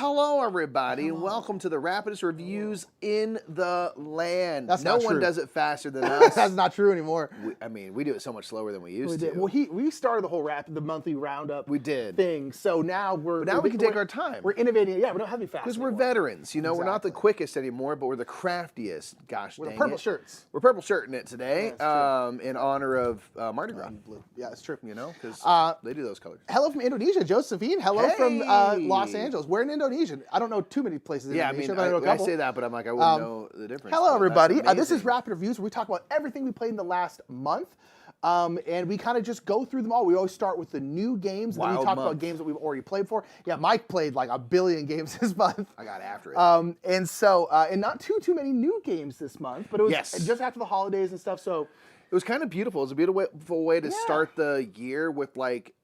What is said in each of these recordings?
Hello, everybody, and welcome to the rapidest reviews in the land. That's no not one true. does it faster than us. That's not true anymore. We do it so much slower than we used to. Well, we started the whole the monthly roundup. We did. Thing. So now we can take our time. We're innovating. Yeah, we don't have to be fast. Because we're veterans, you know. We're not the quickest anymore, but we're the craftiest. Gosh, we're dang the purple it. shirts. We're purple shirting it today, in honor of Mardi Gras. Blue. Yeah, it's true. You know, because they do those colors. Hello from Indonesia, Josephine. Hello from Hey! Los Angeles. We're in Indonesia. I don't know too many places in Indonesia, but I know a I couple. say that, but I'm like, I wouldn't know the difference. Hello, But everybody. that's This is amazing. Rapid Reviews, where we talk about everything we played in the last month. And we kind of just go through them all. We always start with the new games, and then we Wild talk month. about games that we've already played for. Yeah, Mike played like 1 billion games this month. I got after it. And so, and not too many new games this month, but it was Yes. just after the holidays and stuff. So It was kind of beautiful. It was a beautiful way to start the year with like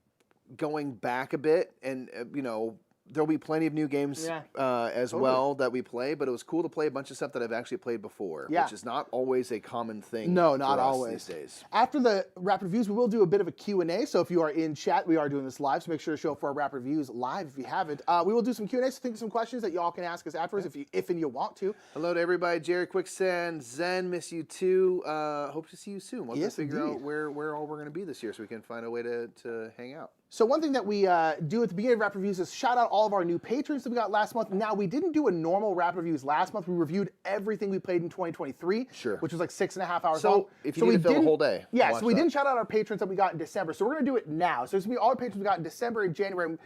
going back a bit, and you know, there'll be plenty of new games as well that we play. But it was cool to play a bunch of stuff that I've actually played before, which is not always a common thing. No, for not us always. these days. After the Rapid Reviews, we will do a bit of a Q&A. So if you are in chat, we are doing this live. So make sure to show up for our Rapid Reviews live if you haven't. We will do some Q&A. So think of some questions that y'all can ask us afterwards if and you want to. Hello to everybody. Jerry Quicksand, Zen, miss you too. Hope to see you soon. We'll Yes, figure indeed. out where all we're going to be this year so we can find a way to hang out. So one thing that we do at the beginning of Rapid Reviews is shout out all of our new patrons that we got last month. Now, we didn't do a normal Rapid Reviews last month. We reviewed everything we played in 2023, which was like 6.5 hours long. So if you need to fill the whole day, yeah, watch so we that. didn't shout out our patrons that we got in December. So we're going to do it now. So it's going to be all the patrons we got in December and January.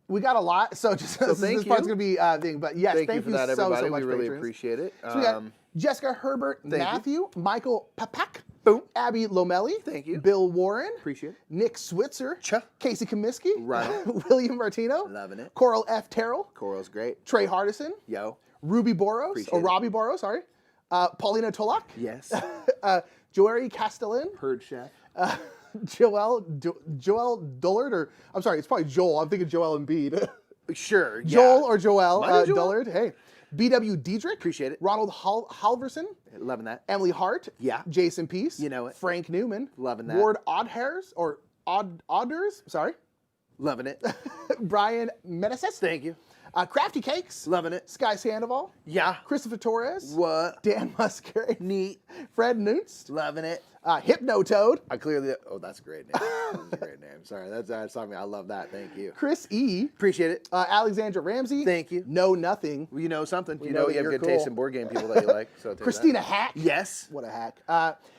We got a lot, so just this thank part's you. going to be a thing. But yes, Thank you for that, so everybody. much, we really patrons. appreciate it. So we got Jessica Herbert, Matthew, Michael Papak, Abby Lomelli, Thank you. Bill Warren, Appreciate it. Nick Switzer, Cha. Casey Comiskey, Right. William Martino, Loving it. Coral F. Terrell, Coral's great. Trey Hardison, Yo. Ruby Boros, Appreciate it. Robbie Boros, sorry, Paulina Tolak, Yes. Joeri Castellan, Purge Chef. Joel Dullard, or I'm sorry, it's probably Joel. I'm thinking Joel Embiid. Sure. Yeah. Joel or Joel, Mine is Joel. Dullard. Hey. B.W. Diedrich. Appreciate it. Ronald Halverson. Loving that. Emily Hart. Yeah. Jason Peace. You know it. Frank Newman. Loving that. Ward Oddhairs, or Odders. Sorry. Loving it. Brian Meneses. Thank you. Crafty Cakes. Loving it. Sky Sandoval. Yeah. Christopher Torres. What? Dan Musgrave. Neat. Fred Nunst. Loving it. Hypnotoad. I clearly. Oh, that's a great name. That's a great name. Sorry, that's something. I love that. Thank you. Chris E. Appreciate it. Alexandra Ramsey. Thank you. Know Nothing. Well, you know something. You know know you have you're good cool. taste in board game people that you like. So take Christina that. Hack. Yes. What a hack.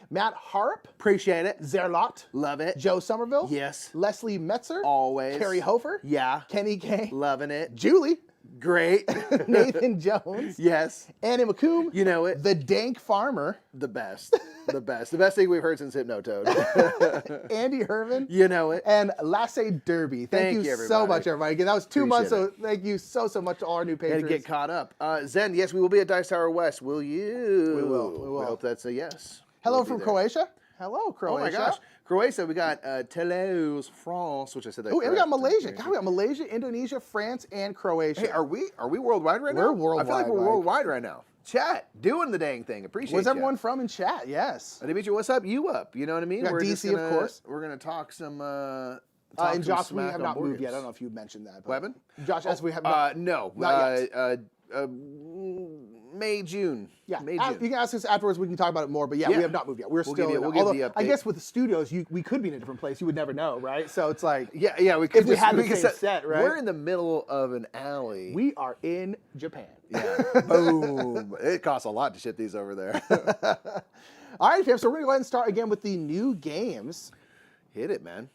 Matt Harp. Appreciate it. Zerlot. Love it. Joe Somerville. Yes. Leslie Metzer. Always. Carrie Hofer. Yeah. Kenny K. Loving it. Julie. Great. Nathan Jones. Yes. Annie McComb. You know it. The Dank Farmer. The best. The best. The best thing we've heard since Hypnotoad. Andy Herman. You know it. And Lasse Derby. Thank you so everybody. much, everybody. Again, that was 2 months, Appreciate so thank you so much to all our new Had patrons. to get caught up. Zen, yes, we will be at Dice Tower West. Will you? We will. I hope that's a yes. Hello We'll be from there. Croatia. Hello, Croatia. Oh my gosh. Croatia, we got Toulouse, France, which I said that Oh, and we got correct. Malaysia. God, we got Malaysia, Indonesia, France, and Croatia. Hey, are we worldwide right now? We're I feel like worldwide, we're Mike. worldwide right now. Chat, doing the dang thing. Appreciate Where's ya. everyone from in chat? Yes. Dimitri, what's up? You up? You know what I mean? We got We're DC, just gonna, of course. We're gonna talk some. And some Josh, we smack have on not board moved yet. I games. don't know if you mentioned that. But Weapon? Josh, as we have not. No. Not yet. May, June. Yeah, May, June. you can ask us afterwards. We can talk about it more. But yeah, Yeah. we have not moved yet. We're We'll still. give you- in- we'll give although, the I update. guess with the studios, we could be in a different place. You would never know, right? So it's like Yeah, we could If we just, had the could same set, right? We're in the middle of an alley. we are in Japan. Yeah. Boom. It costs a lot to ship these over there. All right, fam. So we're gonna go ahead and start again with the new games. Hit it, man.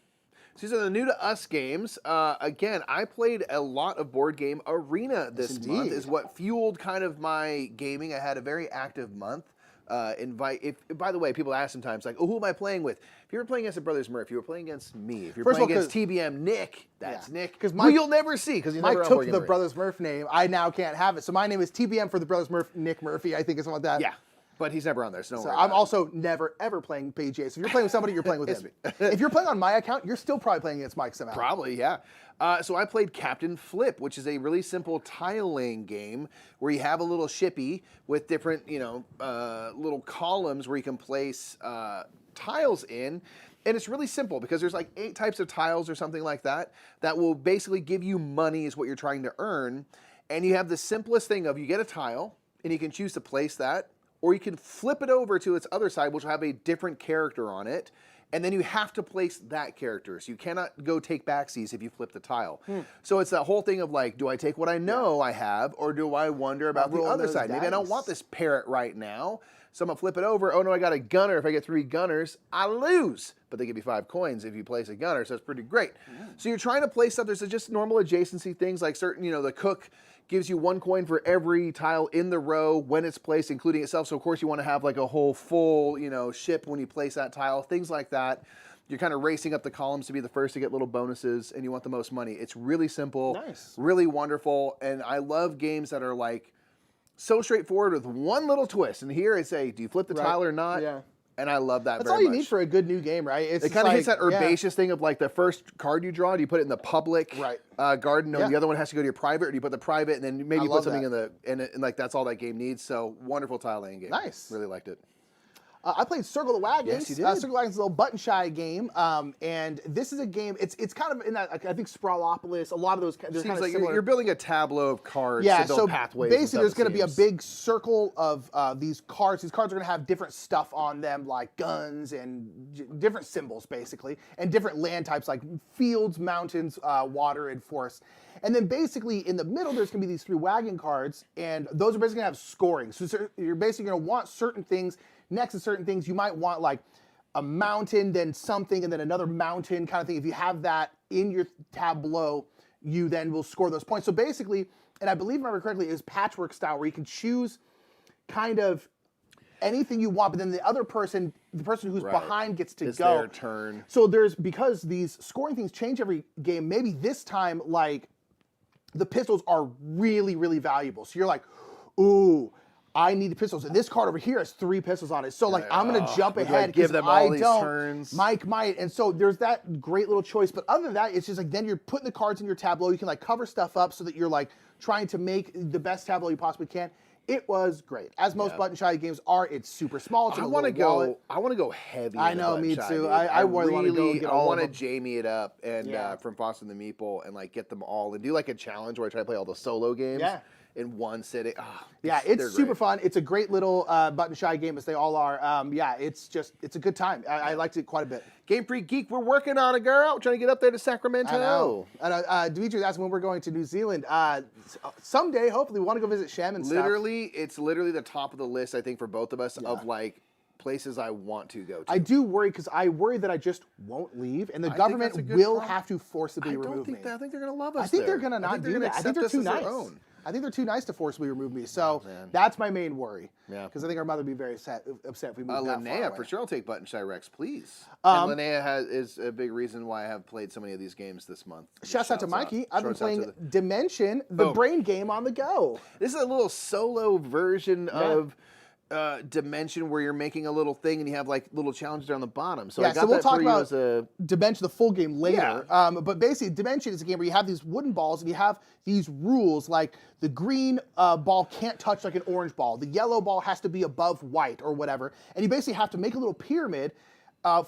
So these are the new to us games. Again, I played a lot of Board Game Arena this month. indeed. Is what fueled kind of my gaming. I had a very active month. By the way, people ask sometimes like, "Oh, who am I playing with?" If you were playing against the Brothers Murph, you were playing against me. If you're First of playing all, against TBM Nick, that's Nick. Because Who Mike- you'll never see because he's Mike never on took Board Game the Arena. Brothers Murph name. I now can't have it. So my name is TBM for the Brothers Murph, Nick Murphy. I think is something like that. Yeah, but he's never on there. So, don't So worry I'm about it. also never ever playing PGA. So if you're playing with somebody, you're playing with him. If you're playing on my account, you're still probably playing against Mike somehow. Probably, yeah. So I played Captain Flip, which is a really simple tile laying game where you have a little shippy with different, little columns where you can place tiles in. And it's really simple because there's like 8 types of tiles or something like that that will basically give you money is what you're trying to earn. And you have the simplest thing of you get a tile, and you can choose to place that, or you can flip it over to its other side, which will have a different character on it. And then you have to place that character. So you cannot go take backsies if you flip the tile. So it's that whole thing of like, do I take what I know I have, or do I wonder about the other side? Maybe I don't want this parrot right now, so I'm going to flip it over. Oh no, I got a gunner. If I get 3 gunners, I lose. But they give you 5 coins if you place a gunner, so that's pretty great. So you're trying to place stuff. There's just normal adjacency things like certain, the cook gives you 1 coin for every tile in the row when it's placed, including itself. So of course you want to have like a whole full, ship when you place that tile, things like that. You're kind of racing up the columns to be the first to get little bonuses, and you want the most money. It's really simple, really wonderful, and I love games that are like so straightforward with one little twist. And here it's do you flip the tile or not? Yeah. And I love that very much. That's all you need for a good new game, right? It kind of hits that herbaceous thing of like the first card you draw, do you put it in the public garden? No, the other one has to go to your private, or do you put the private and then maybe you put something and like that's all that game needs. So wonderful tile laying game. Nice. Really liked it. I played Circle the Wagons. Yes, you did. Circle the Wagons is a little button-shy game, and this is a game, it's kind of in that, I think, Sprawlopolis, a lot of those, they're kind of like similar. You're building a tableau of cards to build pathways. Basically, there's going to be a big circle of these cards. These cards are going to have different stuff on them, like guns and different symbols, basically, and different land types, like fields, mountains, water, and forest. And then basically, in the middle, there's going to be these 3 wagon cards, and those are basically going to have scoring. So you're basically going to want certain things next to certain things. You might want like a mountain, then something, and then another mountain kind of thing. If you have that in your tableau, you then will score those points. So basically, and I believe, if I remember correctly, is patchwork style, where you can choose kind of anything you want, but then the other person, the person who's behind gets to go. It's their turn. So because these scoring things change every game, maybe this time, like, the pistols are really, really valuable. So you're like, ooh, I need pistols. And this card over here has 3 pistols on it. So, like, I'm going to jump ahead because I don't. Turns. Mike might. And so there's that great little choice. But other than that, it's just like then you're putting the cards in your tableau. You can, like, cover stuff up so that you're, like, trying to make the best tableau you possibly can. It was great. As most button shy games are, it's super small. It's I want to go heavy. I know, me too. I really want to go get all of them. I want to Jamie it up and from Foster and the Meeple and like get them all and do like a challenge where I try to play all the solo games. In one sitting. It's super fun. It's a great little button shy game, as they all are. It's a good time. I liked it quite a bit. Game Freak Geek, we're working on it, girl. We're trying to get up there to Sacramento. I know. And Dimitri's asking when we're going to New Zealand. Someday, hopefully, we want to go visit Shem and stuff. It's literally the top of the list, I think, for both of us of like places I want to go to. I do worry because I worry that I just won't leave, and the government will have to forcibly remove me. I think they're going to love us. I think they're going to not do that. I think they're too nice. I think they're too nice to forcibly remove me. So that's my main worry. Yeah. Because I think our mother would be very upset if we moved that far away. For sure, I'll take Button Shy Rex, please. And Linnea is a big reason why I have played so many of these games this month. Shouts out to Mikey. I've been playing Dimension, the brain game on the go. This is a little solo version of Dimension where you're making a little thing and you have like little challenges on the bottom. So so we'll talk about Dimension, the full game, later. But basically, Dimension is a game where you have these wooden balls and you have these rules like the green ball can't touch like an orange ball. The yellow ball has to be above white or whatever. And you basically have to make a little pyramid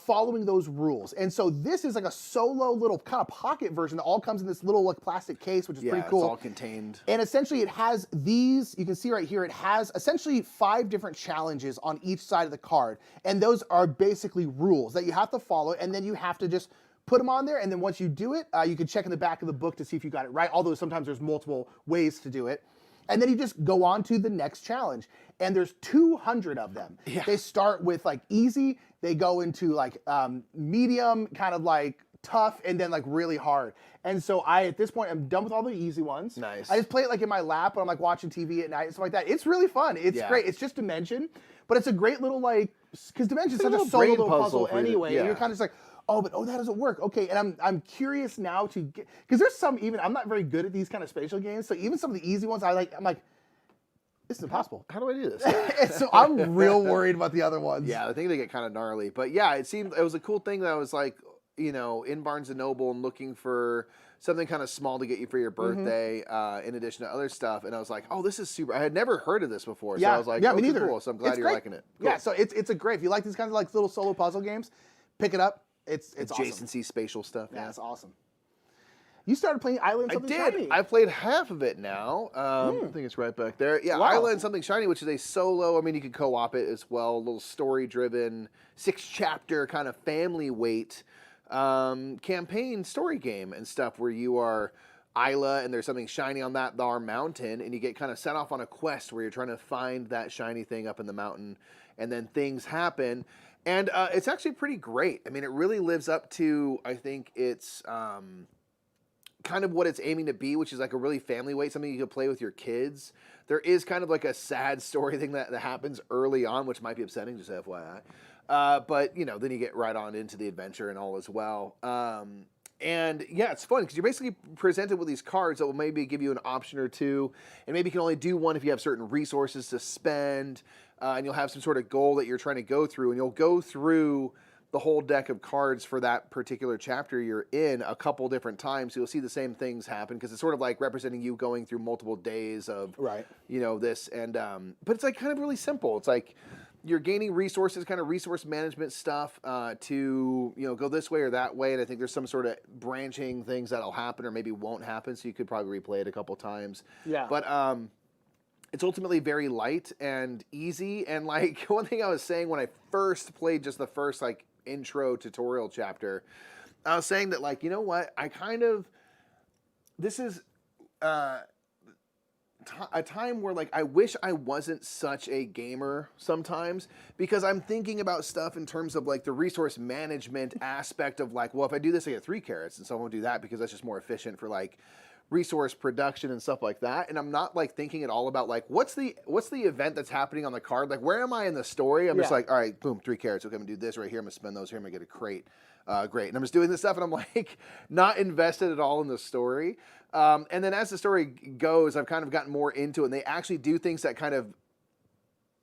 following those rules. And so this is like a solo little kind of pocket version that all comes in this little like plastic case, which is pretty cool. It's all contained. And essentially it has these, you can see right here, it has essentially 5 different challenges on each side of the card. And those are basically rules that you have to follow, and then you have to just put them on there, and then once you do it, you can check in the back of the book to see if you got it right, although sometimes there's multiple ways to do it. And then you just go on to the next challenge. And there's 200 of them. Yeah. They start with like easy, they go into like medium, kind of like tough, and then like really hard. And so at this point, I'm done with all the easy ones. Nice. I just play it like in my lap when I'm like watching TV at night and stuff like that. It's really fun. It's great. It's just Dimension, but it's a great little like, because Dimension is such a solo little puzzle anyway. And you're kind of just like, that doesn't work. Okay, and I'm curious now to get, because there's some even, I'm not very good at these kind of spatial games, so even some of the easy ones I'm like, this is impossible. How do I do this? And so I'm real worried about the other ones. Yeah, I think they get kind of gnarly. But yeah, it was a cool thing that I was like, in Barnes & Noble and looking for something kind of small to get you for your birthday, in addition to other stuff. And I was like, oh, this is super. I had never heard of this before. So I was like, me neither. Cool. So I'm glad you're liking it. Cool. Yeah, so it's a great, if you like these kinds of like little solo puzzle games, pick it up. It's adjacency awesome. Spatial stuff. Yeah, it's awesome. You started playing Island Something Shiny. I played half of it now. I think it's right back there. Yeah, Island Something Shiny, which is a solo. I mean, you could co-op it as well. A little story-driven, 6-chapter kind of family weight campaign story game and stuff where you are Isla and there's something shiny on that Thar mountain, and you get kind of set off on a quest where you're trying to find that shiny thing up in the mountain, and then things happen. And it's actually pretty great. I mean, it really lives up to, I think, its kind of what it's aiming to be, which is like a really family weight, something you can play with your kids. There is kind of like a sad story thing that happens early on, which might be upsetting, just FYI. But, you know, then you get right on into the adventure and all as well. And, yeah, it's fun because you're basically presented with these cards that will maybe give you an option or two, and maybe you can only do one if you have certain resources to spend, and you'll have some sort of goal that you're trying to go through, and you'll go through the whole deck of cards for that particular chapter you're in a couple different times. So you'll see the same things happen because it's sort of like representing you going through multiple days of, you know, this. And but it's like kind of really simple. It's like you're gaining resources, kind of resource management stuff to, you know, go this way or that way. And I think there's some sort of branching things that'll happen or maybe won't happen. So you could probably replay it a couple times. Yeah. But it's ultimately very light and easy. And like one thing I was saying when I first played just the first like intro tutorial chapter, I was saying that, like, you know what, I kind of, this is a time where, like, I wish I wasn't such a gamer sometimes, because I'm thinking about stuff in terms of, like, the resource management aspect of, like, well, if I do this, I get 3 carrots, and so I won't do that because that's just more efficient for, like, resource production and stuff like that. And I'm not like thinking at all about like what's the event that's happening on the card, like where am I in the story. I'm just like, all right, boom, 3 carrots, okay, I'm gonna do this right here, I'm gonna spend those here, I'm gonna get a crate, great. And I'm just doing this stuff and I'm like not invested at all in the story. And then as the story goes, I've kind of gotten more into it, and they actually do things that kind of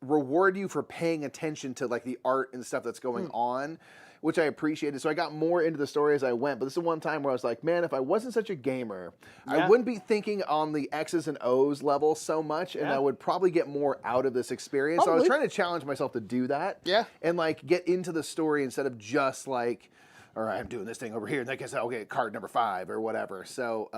reward you for paying attention to like the art and stuff that's going on, which I appreciated. So I got more into the story as I went. But this is one time where I was like, man, if I wasn't such a gamer, I wouldn't be thinking on the X's and O's level so much, and I would probably get more out of this experience. So I was trying to challenge myself to do that. Yeah. And like get into the story instead of just like, all right, I'm doing this thing over here, and I guess I'll get card number 5 or whatever. So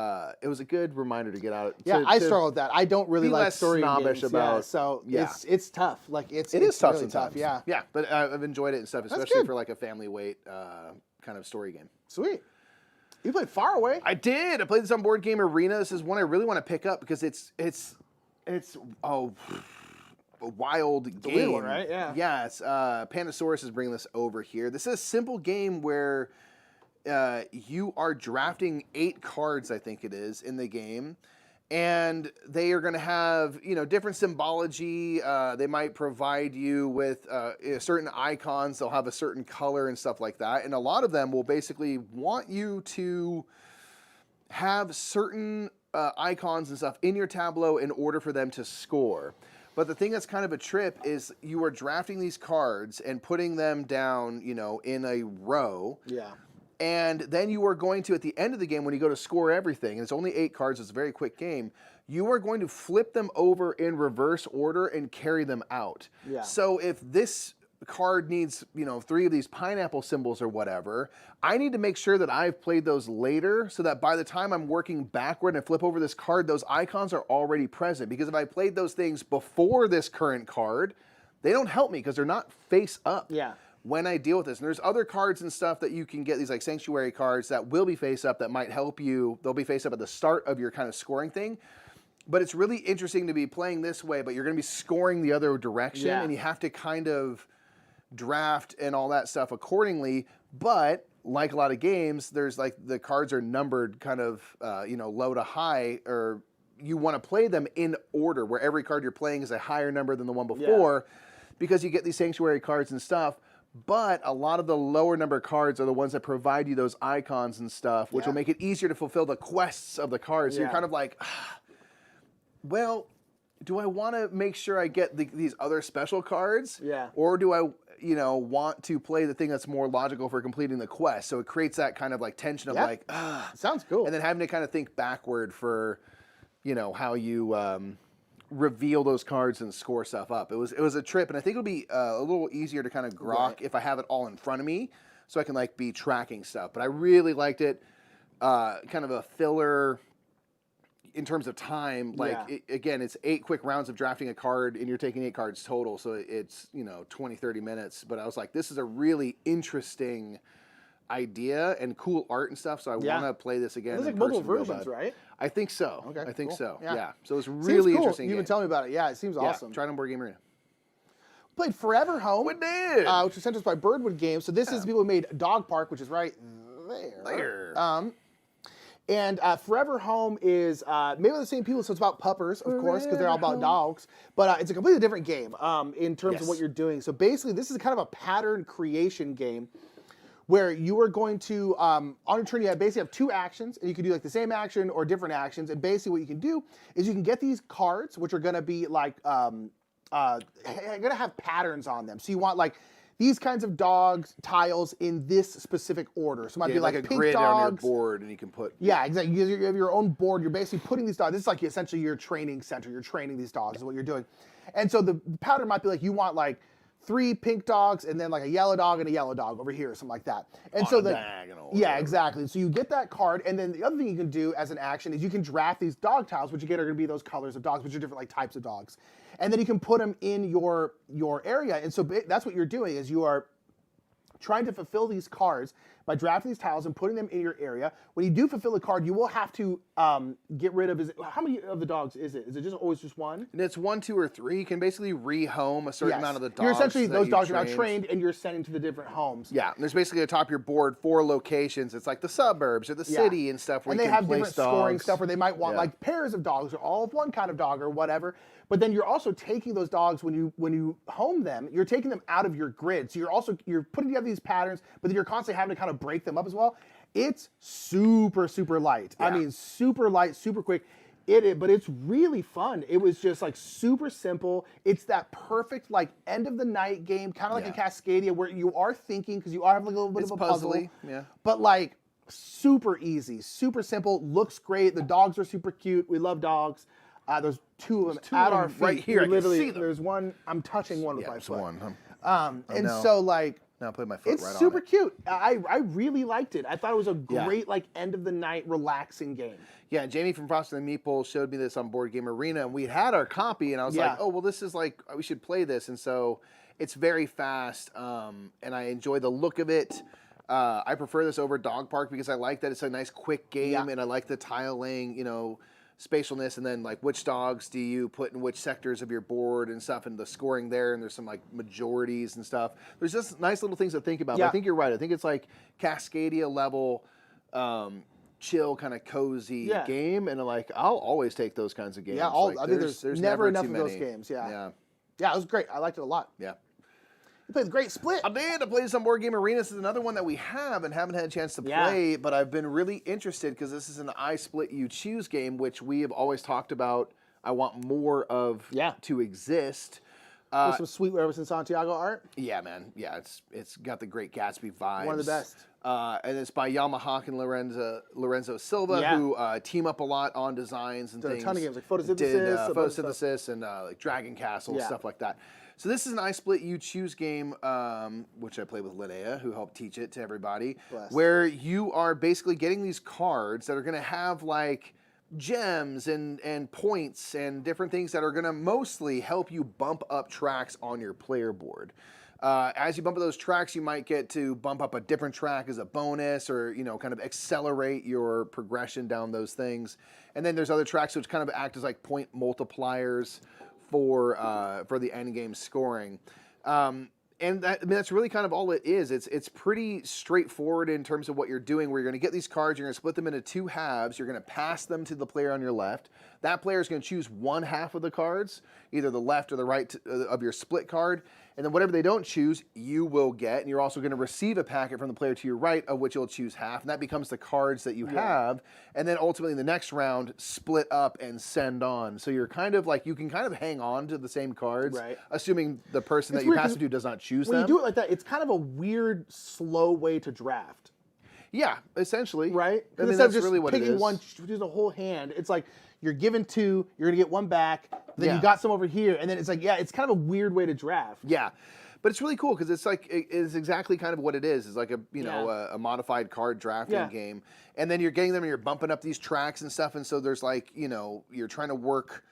it was a good reminder to get out. I struggle with that. I don't really like story snobbish games. About. So it's tough. Like it is tough really sometimes. Tough. Yeah. Yeah, but I've enjoyed it and stuff, especially for like a family weight kind of story game. Sweet. You played Far Away? I did. I played this on Board Game Arena. This is one I really want to pick up because it's a wild game. It's a weird one, right? Yeah. Yes. Panasaurus is bringing this over here. This is a simple game where you are drafting 8 cards, I think it is, in the game. And they are going to have, you know, different symbology. They might provide you with certain icons. They'll have a certain color and stuff like that. And a lot of them will basically want you to have certain icons and stuff in your tableau in order for them to score. But the thing that's kind of a trip is you are drafting these cards and putting them down, you know, in a row. Yeah. And then you are going to, at the end of the game, when you go to score everything, and it's only 8 cards, it's a very quick game, you are going to flip them over in reverse order and carry them out. Yeah. So if this card needs, you know, 3 of these pineapple symbols or whatever, I need to make sure that I've played those later so that by the time I'm working backward and flip over this card, those icons are already present. Because if I played those things before this current card, they don't help me because they're not face up. Yeah. When I deal with this. And there's other cards and stuff that you can get, these like sanctuary cards that will be face up that might help you. They'll be face up at the start of your kind of scoring thing. But it's really interesting to be playing this way, but you're going to be scoring the other direction, and you have to kind of draft and all that stuff accordingly. But like a lot of games, there's like the cards are numbered kind of, you know, low to high, or you want to play them in order where every card you're playing is a higher number than the one before because you get these sanctuary cards and stuff. But a lot of the lower number cards are the ones that provide you those icons and stuff, which will make it easier to fulfill the quests of the cards. So you're kind of like, well, do I want to make sure I get these other special cards? Yeah. Or do I, you know, want to play the thing that's more logical for completing the quest? So it creates that kind of like tension of like, sounds cool. And then having to kind of think backward for, you know, how you reveal those cards and score stuff up. It was a trip, and I think it'll be a little easier to kind of grok if I have it all in front of me, so I can like be tracking stuff. But I really liked it. kind of a filler in terms of time. Like, again, it's 8 quick rounds of drafting a card, and you're taking 8 cards total, so it's, 20, 30 minutes. But I was like, this is a really interesting idea and cool art and stuff, so I want to play this again. There's like multiple versions, right? I think so. Okay, I think cool. so. Yeah. Yeah. So it's really cool. interesting. You've been telling me about it. Yeah, it seems awesome. Try it on Board Game Arena. Played Forever Home. We did. Which was sent to us by Birdwood Games. So this is people who made Dog Park, which is right there. And Forever Home is made by the same people, so it's about puppers, of course, because they're all about dogs. But it's a completely different game in terms of what you're doing. So basically, this is kind of a pattern creation game where you are going to, on your turn, you basically have 2 actions, and you can do like the same action or different actions. And basically what you can do is you can get these cards, which are going to be like, going to have patterns on them. So you want like these kinds of dogs, tiles in this specific order. So it might be like a pink grid dogs. on your board, and you can put... Yeah, exactly. You have your own board. You're basically putting these dogs. This is like essentially your training center. You're training these dogs is what you're doing. And so the pattern might be like you want like 3 pink dogs and then like a yellow dog and a yellow dog over here or something like that. And so yeah, exactly. So you get that card, and then the other thing you can do as an action is you can draft these dog tiles, which again are going to be those colors of dogs, which are different like types of dogs. And then you can put them in your area. And so that's what you're doing is you are trying to fulfill these cards by drafting these tiles and putting them in your area. When you do fulfill a card, you will have to get rid of, how many of the dogs is it? Is it just always just 1? And it's 1, 2, or 3. You can basically rehome a certain amount of the dogs. You're essentially, those dogs are now trained, and you're sending to the different homes. Yeah, and there's basically at the top of your board 4 locations. It's like the suburbs or the city and stuff where and you they can have place different dogs. scoring stuff where they might want like pairs of dogs or all of one kind of dog or whatever. But then you're also taking those dogs when you home them, you're taking them out of your grid. So you're putting together these patterns, but then you're constantly having to kind of break them up as well. It's super, super light. I mean, super light, super quick. But it's really fun. It was just like super simple. It's that perfect like end of the night game, kind of like a Cascadia, where you are thinking because you are having like a little bit of a puzzle. But like super easy, super simple. Looks great. The dogs are super cute. We love dogs. There's 2 of them at our feet. Right here. Literally, there's one. I'm touching one with my foot. One. So like. Now I put my foot It's right on super cute. I really liked it. I thought it was a great like end of the night relaxing game. Yeah, Jamie from Frosted and Meeple showed me this on Board Game Arena, and we had our copy, and I was like, oh, well, this is like, we should play this. And so it's very fast, and I enjoy the look of it. I prefer this over Dog Park because I like that it's a nice quick game, and I like the tile laying, spatialness, and then like which dogs do you put in which sectors of your board and stuff, and the scoring there, and there's some like majorities and stuff. There's just nice little things to think about. But I think you're right. I think it's like Cascadia level, chill, kind of cozy game, and like I'll always take those kinds of games. Yeah, like, I think there's never enough of those games. Yeah, it was great. I liked it a lot. Yeah. You played the Great Split. I did. I played some Board Game Arena. This is another one that we have and haven't had a chance to play, but I've been really interested because this is an I Split You Choose game, which we have always talked about. I want more of to exist. With some sweet Rivers and Santiago art. Yeah, man. Yeah, it's got the Great Gatsby vibes. One of the best. And it's by Yamahawk and Lorenzo Silva, who team up a lot on designs and things. A ton of games like Photosynthesis, Photosynthesis, and like Dragon Castle, stuff like that. So this is an I Split You Choose game, which I played with Linnea, who helped teach it to everybody, where you are basically getting these cards that are going to have like gems and points and different things that are going to mostly help you bump up tracks on your player board. As you bump up those tracks, you might get to bump up a different track as a bonus, or kind of accelerate your progression down those things. And then there's other tracks which kind of act as like point multipliers for the end game scoring. And that's really kind of all it is. It's pretty straightforward in terms of what you're doing, where you're going to get these cards, you're going to split them into 2 halves, you're going to pass them to the player on your left. That player is going to choose one half of the cards, either the left or the right of your split card, and then whatever they don't choose, you will get, and you're also going to receive a packet from the player to your right, of which you'll choose half, and that becomes the cards that you have, and then ultimately in the next round, split up and send on. So you're kind of like, you can kind of hang on to the same cards, assuming the person that you pass it to does not choose them. When you do it like that, it's kind of a weird, slow way to draft. Yeah, essentially. Right? I mean, instead that's of just really what it picking is. one, choosing a whole hand, it's like you're given 2, you're going to get 1 back, then you got some over here, and then it's like, it's kind of a weird way to draft. Yeah. But it's really cool because it's like it's exactly kind of what it is. It's like a a modified card drafting game, and then you're getting them and you're bumping up these tracks and stuff. And so there's like you're trying to work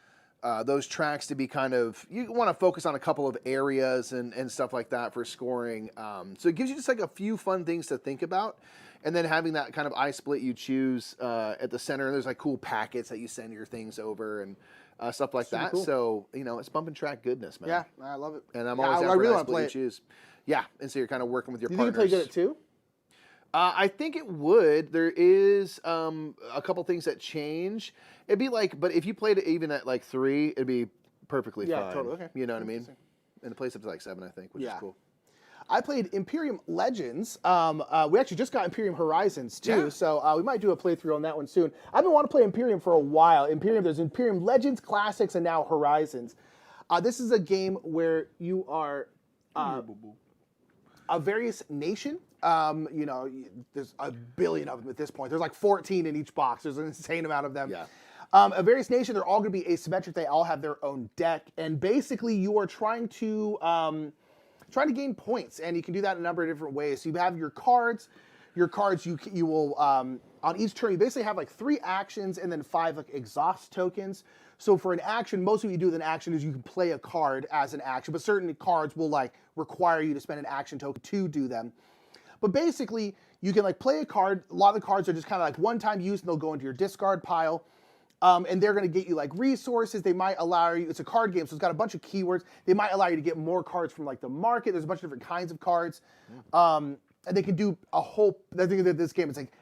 those tracks to be kind of, you want to focus on a couple of areas and stuff like that for scoring. So it gives you just like a few fun things to think about. And then having that kind of I-split you choose at the center. There's like cool packets that you send your things over and stuff like that. Cool. So, it's bump and track goodness, man. Yeah, I love it. And I'm always I really want to play it. Choose. Yeah, and so you're kind of working with your partners. partners. Do you think you play good at 2? I think it would. There is a couple things that change. It'd be like, but if you played it even at like 3, it'd be perfectly fine. Yeah, totally. Okay. You know what I mean? And it plays up to like 7, I think, which is cool. I played Imperium Legends. We actually just got Imperium Horizons too, so we might do a playthrough on that one soon. I've been wanting to play Imperium for a while. There's Imperium Legends, Classics, and now Horizons. This is a game where you are a various nation. There's a billion of them at this point. There's like 14 in each box. There's an insane amount of them. Yeah. A various nation, they're all going to be asymmetric. They all have their own deck, and basically you are trying to gain points, and you can do that in a number of different ways. So you have your cards. Your cards, you will on each turn, you basically have like 3 actions and then 5 like exhaust tokens. So for an action, most of what you do with an action is you can play a card as an action, but certain cards will like require you to spend an action token to do them. But basically, you can like play a card. A lot of the cards are just kind of like one-time use, and they'll go into your discard pile. And they're going to get you like resources. They might allow you, it's a card game, so it's got a bunch of keywords. They might allow you to get more cards from like the market. There's a bunch of different kinds of cards. And they can do a whole, I think that this game, it's like,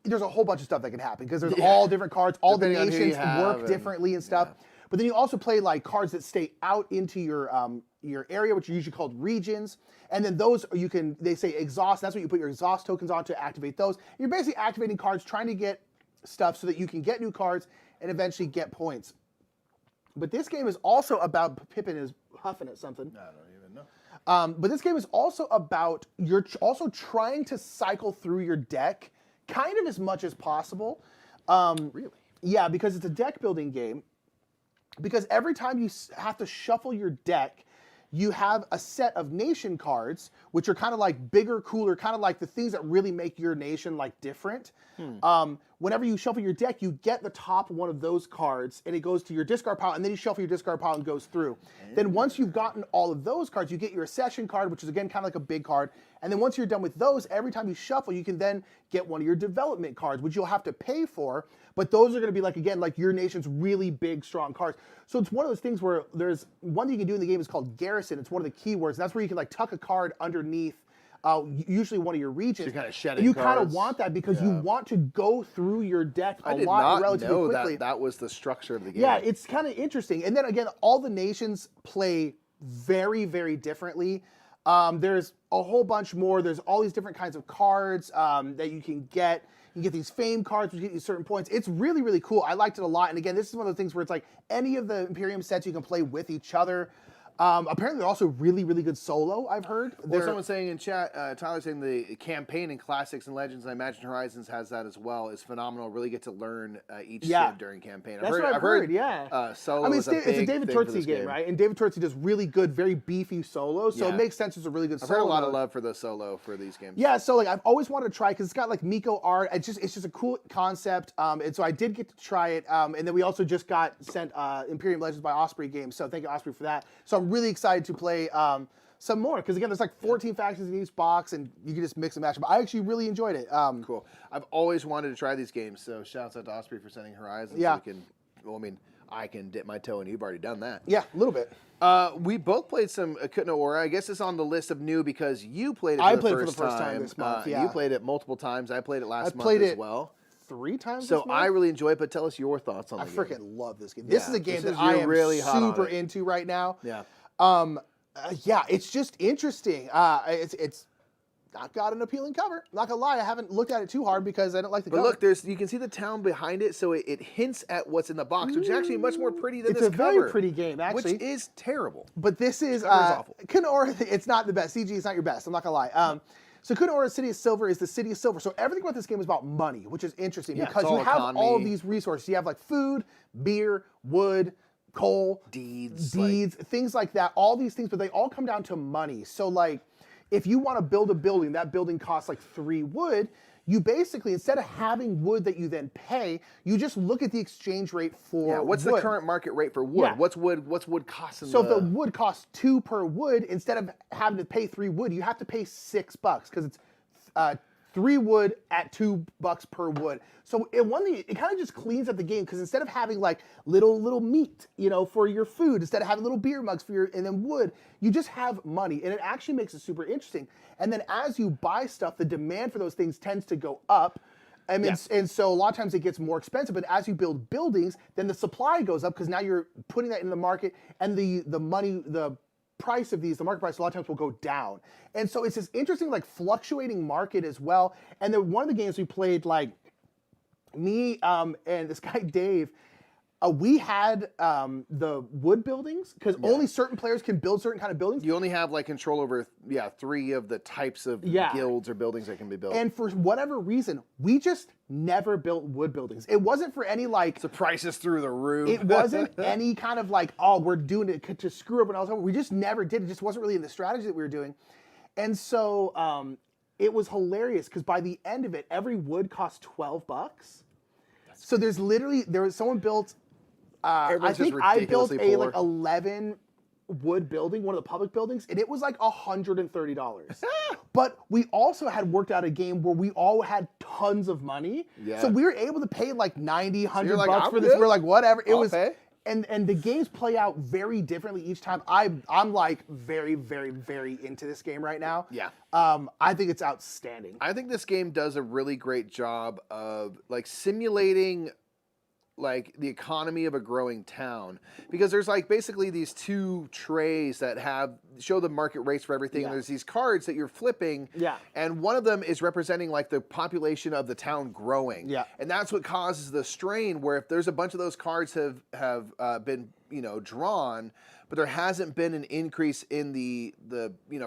there's a whole bunch of stuff that can happen because there's all different cards. All the nations work differently and stuff. But then you also play like cards that stay out into your area, which are usually called regions. And then those they say exhaust. That's what you put your exhaust tokens on to activate those. You're basically activating cards, trying to get stuff so that you can get new cards and eventually get points. But this game is also about, Pippin is huffing at something. I don't even know. But this game is also about, you're also trying to cycle through your deck kind of as much as possible. Really? Yeah, because it's a deck building game. Because every time you have to shuffle your deck, you have a set of nation cards, which are kind of like bigger, cooler, kind of like the things that really make your nation like different. Whenever you shuffle your deck, you get the top one of those cards, and it goes to your discard pile, and then you shuffle your discard pile and goes through. Then once you've gotten all of those cards, you get your accession card, which is again kind of like a big card. And then once you're done with those, every time you shuffle, you can then get one of your development cards, which you'll have to pay for. But those are going to be like, again, like your nation's really big, strong cards. So it's one of those things where there's one thing you can do in the game is called garrison. It's one of the keywords. And that's where you can like tuck a card underneath usually one of your regions. So you're kind of shedding you cards. Kind of want that because you want to go through your deck a lot relatively quickly. That was the structure of the game. Yeah, it's kind of interesting. And then again, all the nations play very, very differently. There's a whole bunch more. There's all these different kinds of cards that you can get. You get these fame cards, which get you certain points. It's really, really cool. I liked it a lot. And again, this is one of the things where it's like any of the Imperium sets you can play with each other. Apparently, they're also really, really good solo, I've heard. Well, someone's saying in chat, Tyler's saying the campaign in Classics and Legends, and I imagine Horizons has that as well, is phenomenal. Really get to learn each civ during campaign. That's what I've heard, solo it's a David Turtsey game, right? And David Turtsey does really good, very beefy solos, so it makes sense it's a really good solo. I've heard a lot of love for the solo for these games. Yeah, so like I've always wanted to try because it's got like Miko art. It's just a cool concept, and so I did get to try it. And then we also just got sent Imperium Legends by Osprey Games, so thank you Osprey for that. So I'm really excited to play some more because again, there's like 14 factions in each box, and you can just mix and match them. I actually really enjoyed it. Cool. I've always wanted to try these games, so shouts out to Osprey for sending Horizons. Yeah. So I can dip my toe, and you've already done that. Yeah, a little bit. We both played some Acropolis Noa. I guess it's on the list of new because you played it for the first time this month. You played it multiple times. I played it last month as well. 3 times. So I really enjoy it, but tell us your thoughts on the game. I freaking love this game. This is a game that I am really super into right now. Yeah. Yeah, it's just interesting. It's not got an appealing cover. I'm not gonna lie, I haven't looked at it too hard because I don't like the cover. But look, you can see the town behind it, so it hints at what's in the box, which is actually much more pretty than this cover. It's a very pretty game, actually. Which is terrible. But this is awful. Kunora, it's not the best. CG is not your best. I'm not gonna lie. So Kunora City of Silver is the city of silver. So everything about this game is about money, which is interesting because you have all of these resources. You have like food, beer, wood, coal, deeds, things like that. All these things, but they all come down to money. So like, if you want to build a building, that building costs like 3 wood. You basically, instead of having wood that you then pay, you just look at the exchange rate for what's wood. the current market rate for wood? Yeah. What's wood costing? So if the wood costs 2 per wood, instead of having to pay 3 wood, you have to pay $6 because it's 3 wood at $2 per wood. So it kind of just cleans up the game because instead of having like little meat, for your food, instead of having little beer mugs and then wood, you just have money, and it actually makes it super interesting. And then as you buy stuff, the demand for those things tends to go up. And so a lot of times it gets more expensive, but as you build buildings, then the supply goes up because now you're putting that in the market, and the market price a lot of times will go down. And so it's this interesting like fluctuating market as well. And then one of the games we played, like me and this guy Dave, we had the wood buildings because only certain players can build certain kind of buildings. You only have like control over 3 of the types of guilds or buildings that can be built. And for whatever reason, we just never built wood buildings. It wasn't for any like the prices through the roof. It wasn't any kind of like, oh, we're doing it to screw up and all that. We just never did. It just wasn't really in the strategy that we were doing. And so it was hilarious because by the end of it, every wood cost $12. So someone built. I think I built a like 11 wood building, one of the public buildings, and it was like $130. But we also had worked out a game where we all had tons of money. Yeah. So we were able to pay like $90, $100 for this. We're like, whatever. It was and the games play out very differently each time. I'm like very, very, very into this game right now. Yeah. I think it's outstanding. I think this game does a really great job of like simulating like the economy of a growing town, because there's like basically these 2 trays that show the market rates for everything. And there's these cards that you're flipping, and one of them is representing like the population of the town growing, and that's what causes the strain, where if there's a bunch of those cards have been drawn, but there hasn't been an increase in the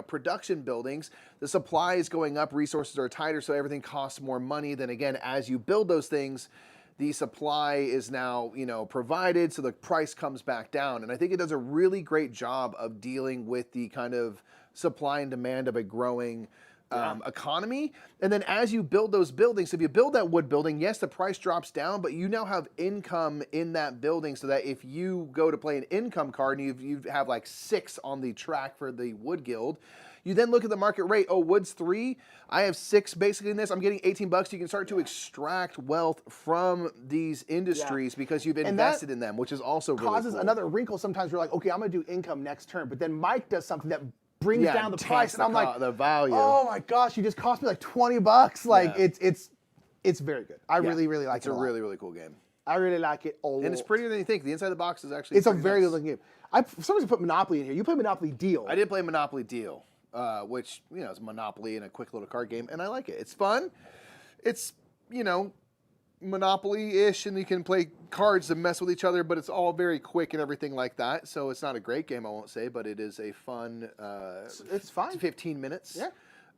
production buildings, the supply is going up, resources are tighter, so everything costs more money. Then again, as you build those things, the supply is now, provided, so the price comes back down. And I think it does a really great job of dealing with the kind of supply and demand of a growing economy. And then as you build those buildings, if you build that wood building, yes, the price drops down, but you now have income in that building, so that if you go to play an income card and you have like 6 on the track for the wood guild, you then look at the market rate. Oh, wood's 3. I have 6 basically in this. I'm getting $18. You can start to extract wealth from these industries because you've invested in them, which is also really cool. Causes another wrinkle. Sometimes you're like, okay, I'm going to do income next turn. But then Mike does something that brings down the price. And I'm like, the value. Oh my gosh, you just cost me like $20. Like it's very good. I really, really like it. It's a really, really cool game. I really like it a lot. And it's prettier than you think. The inside of the box is actually It's a very good looking game. For some reason put Monopoly in here. You play Monopoly Deal. I did play Monopoly Deal. Which, is Monopoly and a quick little card game, and I like it. It's fun. It's, Monopoly-ish, and you can play cards and mess with each other, but it's all very quick and everything like that. So it's not a great game, I won't say, but it is a fun... it's fine. 15 minutes. Yeah.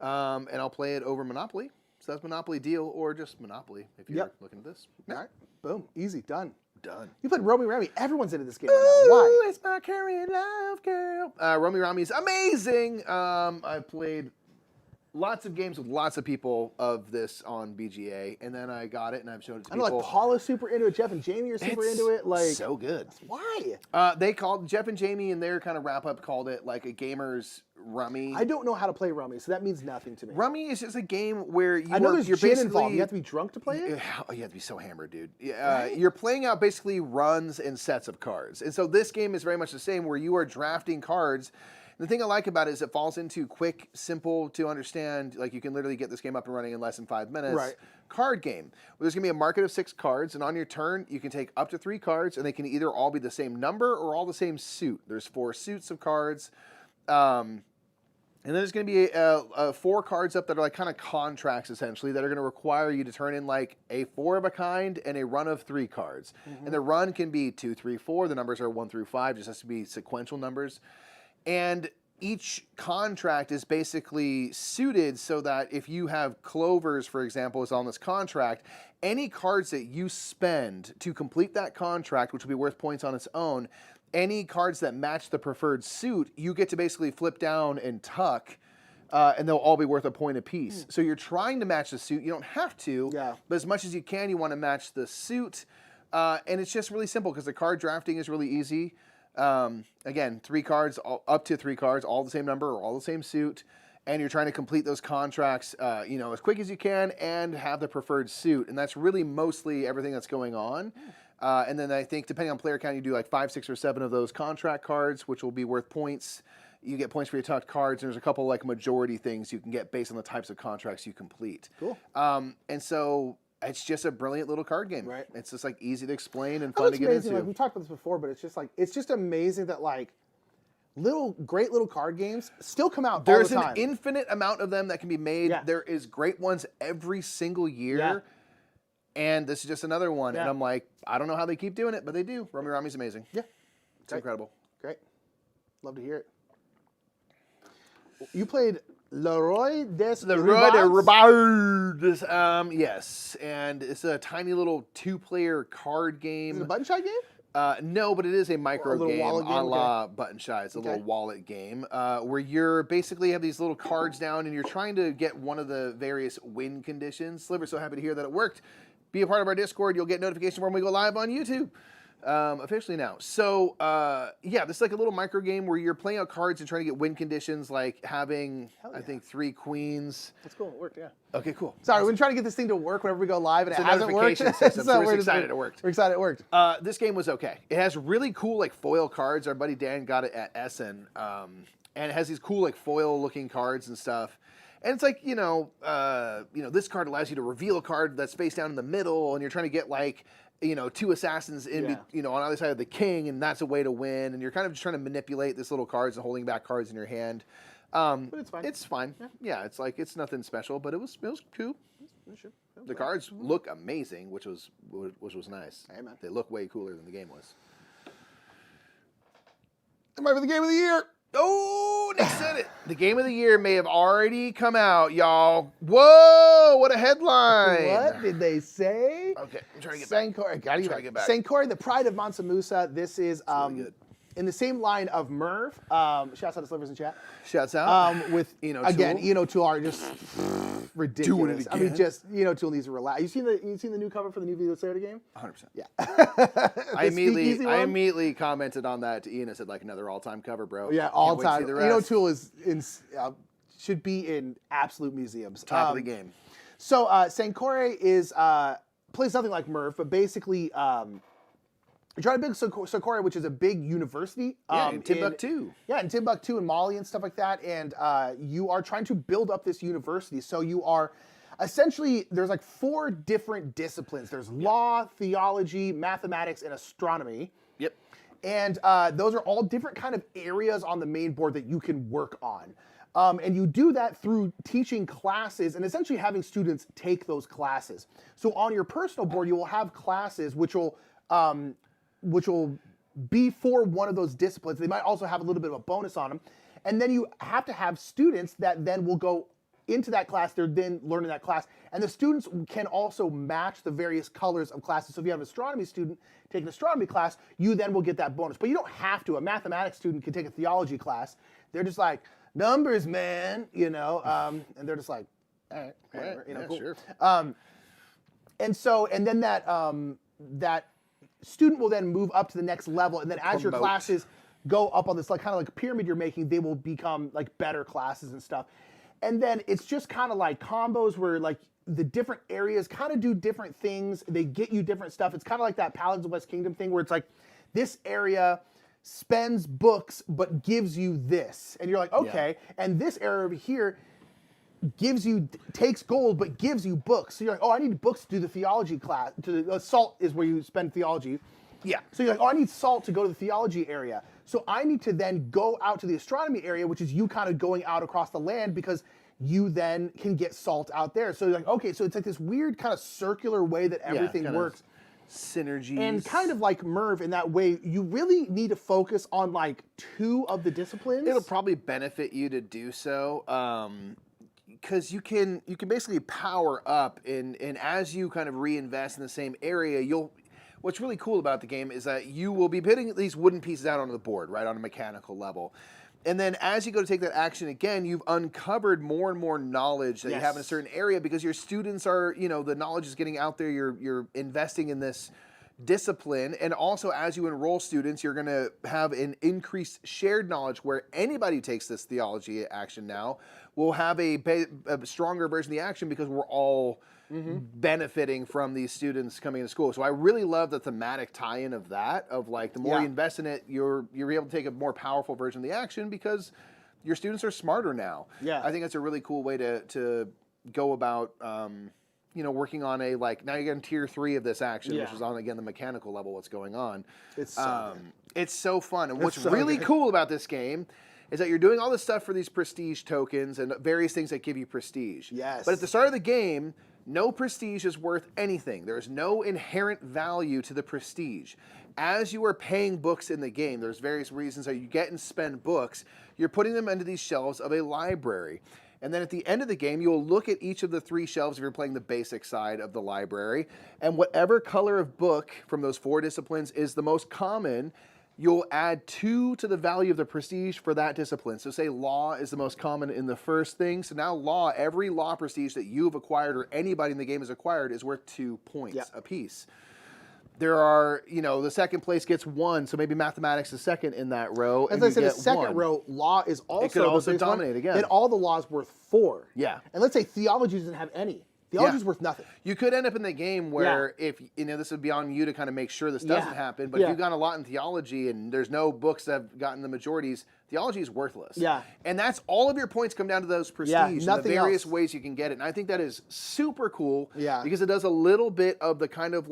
And I'll play it over Monopoly. So that's Monopoly Deal, or just Monopoly, if you're looking at this. Yeah. All right. Boom. Easy. Done. Done. You played Romy Rami. Everyone's into this game right now. Why? It's my Korean love, girl. Romy Rami is amazing. I've played lots of games with lots of people of this on BGA, and then I got it and I've shown it to people. I know, like Paula's super into it. Jeff and Jamie are super into it. Like so good. Why? They called Jeff and Jamie in their kind of wrap up called it like a gamer's Rummy. I don't know how to play Rummy, so that means nothing to me. Rummy is just a game where I know there's gin involved. You have to be drunk to play it? Oh, you have to be so hammered, dude. Right? You're playing out basically runs and sets of cards. And so this game is very much the same, where you are drafting cards. The thing I like about it is it falls into quick, simple to understand, like you can literally get this game up and running in less than 5 minutes. Right. Card game. Where there's going to be a market of 6 cards, and on your turn, you can take up to 3 cards, and they can either all be the same number or all the same suit. There's 4 suits of cards. And then there's going to be 4 cards up that are like kind of contracts, essentially, that are going to require you to turn in like a 4 of a kind and a run of 3 cards. Mm-hmm. And the run can be 2, 3, 4. The numbers are 1 through 5. Just has to be sequential numbers. And each contract is basically suited so that if you have Clovers, for example, is on this contract, any cards that you spend to complete that contract, which will be worth points on its own, any cards that match the preferred suit, you get to basically flip down and tuck, and they'll all be worth a point apiece. So you're trying to match the suit. You don't have to, but as much as you can, you want to match the suit. And it's just really simple because the card drafting is really easy. Again, 3 cards, up to 3 cards, all the same number or all the same suit. And you're trying to complete those contracts, as quick as you can and have the preferred suit. And that's really mostly everything that's going on. And then I think depending on player count, you do like 5, 6, or 7 of those contract cards, which will be worth points. You get points for your tucked cards. And there's a couple like majority things you can get based on the types of contracts you complete. Cool. And so it's just a brilliant little card game. Right. It's just like easy to explain and fun to get into. Like, we've talked about this before, but it's just amazing that like great little card games still come out all the time. There's an infinite amount of them that can be made. Yeah. There is great ones every single year. Yeah. And this is just another one. Yeah. And I'm like, I don't know how they keep doing it, but they do. Romy Rami's amazing. Yeah. It's incredible. Great. Love to hear it. You played Leroy des Ribards. Yes. And it's a tiny little 2-player card game. Is it a button shy game? No, but it is a micro game a la Button Shy. It's a little wallet game where you're basically have these little cards down and you're trying to get one of the various win conditions. Sliver's so happy to hear that it worked. Be a part of our Discord. You'll get notification when we go live on YouTube. Officially now. So, this is like a little micro game where you're playing out cards and trying to get win conditions, like having, I think, 3 queens. That's cool. It worked, yeah. Okay, cool. Sorry, we've been trying to get this thing to work whenever we go live, and it's it hasn't worked. System, so we're excited it worked. We're excited it worked. This game was okay. It has really cool, like, foil cards. Our buddy Dan got it at Essen. And it has these cool, like, foil-looking cards and stuff. And it's like, this card allows you to reveal a card that's face down in the middle, and you're trying to get, like, 2 assassins on either side of the king, and that's a way to win. And you're kind of just trying to manipulate this little cards and holding back cards in your hand. But it's fine. It's fine. Yeah, it's like it's nothing special, but it was cool. The cards look amazing, which was nice. Hey, man. They look way cooler than the game was. Am I for the game of the year? Oh, Nick said it. The game of the year may have already come out, y'all. Whoa, what a headline. What did they say? Okay, I'm trying to get back. Sankore, the Pride of Mansa Musa. This is really good. In the same line of Murph. Shouts out to Slivers in chat. Shouts out. With Eno Tool are just ridiculous. Doing it again. I mean, just Eno Tool needs to relax. You seen the new cover for the new Vita Lacerda game? 100%. Yeah. I immediately commented on that to Ian and said, like, another all-time cover, bro. Yeah, all time. Eno Tool should be in absolute museums. Top of the game. So Sankore plays nothing like Murph, but basically you're trying to build Sankore, which is a big university. In Timbuktu. In Timbuktu and Mali and stuff like that. And you are trying to build up this university. So you are essentially, there's like 4 different disciplines. There's law, theology, mathematics, and astronomy. Yep. And those are all different kind of areas on the main board that you can work on. And you do that through teaching classes and essentially having students take those classes. So on your personal board, you will have classes which will be for one of those disciplines. They might also have a little bit of a bonus on them. And then you have to have students that then will go into that class. They're then learning that class. And the students can also match the various colors of classes. So if you have an astronomy student take an astronomy class, you then will get that bonus. But you don't have to. A mathematics student can take a theology class. They're just like, numbers, man, and they're just like, all right, whatever, cool. Sure. And then that student will then move up to the next level, and then as your classes go up on this like kind of like pyramid you're making, they will become like better classes and stuff. And then it's just kind of like combos where like the different areas kind of do different things. They get you different stuff. It's kind of like that Paladins of West Kingdom thing where it's like this area spends books but gives you this, and you're like, okay. And this area over here takes gold but gives you books. So you're like, oh, I need books to do the theology class. Salt is where you spend theology. Yeah. So you're like, oh, I need salt to go to the theology area. So I need to then go out to the astronomy area, which is you kind of going out across the land because you then can get salt out there. So you're like, okay, so it's like this weird kind of circular way that everything works. Synergies. And kind of like Murph in that way, you really need to focus on like 2 of the disciplines. It'll probably benefit you to do so. Because you can basically power up, and as you kind of reinvest in the same area, what's really cool about the game is that you will be putting these wooden pieces out onto the board, right, on a mechanical level. And then as you go to take that action again, you've uncovered more and more knowledge that you have in a certain area because your students are, the knowledge is getting out there. You're investing in this discipline. And also as you enroll students, you're going to have an increased shared knowledge where anybody who takes this theology action now will have a stronger version of the action because we're all benefiting from these students coming to school. So I really love the thematic tie-in of that, of like the more you invest in it, you're able to take a more powerful version of the action because your students are smarter now. Yeah. I think that's a really cool way to go about, working on now you're getting tier 3 of this action, which is on, again, the mechanical level, what's going on. It's so good. It's so fun. And what's really cool about this game is that you're doing all this stuff for these prestige tokens and various things that give you prestige. Yes. But at the start of the game, no prestige is worth anything. There's no inherent value to the prestige. As you are paying books in the game, there's various reasons that you get and spend books. You're putting them into these shelves of a library. And then at the end of the game, you'll look at each of the 3 shelves if you're playing the basic side of the library. And whatever color of book from those 4 disciplines is the most common, you'll add 2 to the value of the prestige for that discipline. So say law is the most common in the first thing. So now law, every law prestige that you've acquired or anybody in the game has acquired is worth 2 points apiece. There are, the second place gets 1, so maybe mathematics is second in that row. As I said, the second row, law is also. It could also dominate again. And all the laws worth 4. Yeah. And let's say theology doesn't have any. Theology's worth nothing. You could end up in the game where if, this would be on you to kind of make sure this doesn't happen, but if you've got a lot in theology and there's no books that have gotten the majorities, theology is worthless. Yeah. And that's all of your points come down to those prestige and the various ways you can get it. And I think that is super cool because it does a little bit of the kind of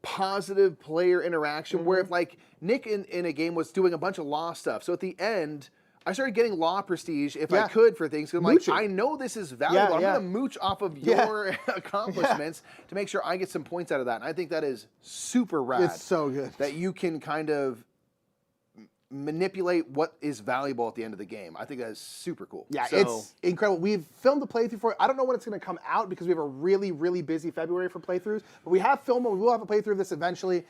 positive player interaction where if Nick in a game was doing a bunch of law stuff. So at the end, I started getting law prestige if I could for things. I'm like, I know this is valuable. I'm going to mooch off of your accomplishments to make sure I get some points out of that. And I think that is super rad. It's so good. That you can kind of manipulate what is valuable at the end of the game. I think that is super cool. Yeah, it's incredible. We've filmed the playthrough for it. I don't know when it's going to come out because we have a really, really busy February for playthroughs. But we have filmed it. We will have a playthrough of this eventually.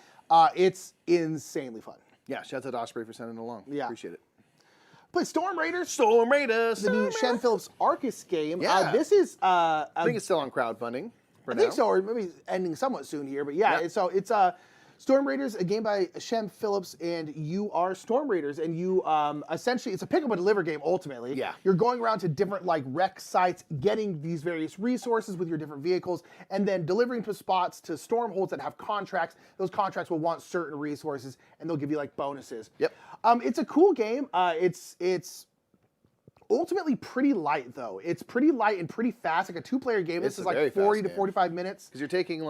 It's insanely fun. Yeah, shout out to Osprey for sending it along. Yeah. Appreciate it. Play Storm Raiders. Storm Raiders. The new Shen Phillips Arcus game. Yeah. This is... I think it's still on crowdfunding for now. I think so, or maybe ending somewhat soon here. But yeah, it's Storm Raiders, a game by Shem Phillips, and you are Storm Raiders, and you essentially, it's a pick up and deliver game ultimately. Yeah. You're going around to different wreck sites, getting these various resources with your different vehicles, and then delivering to spots to stormholds that have contracts. Those contracts will want certain resources, and they'll give you bonuses. Yep. It's a cool game. It's ultimately pretty light though. It's pretty light and pretty fast, like a 2-player game. This is 40 to 45 minutes. Because you're taking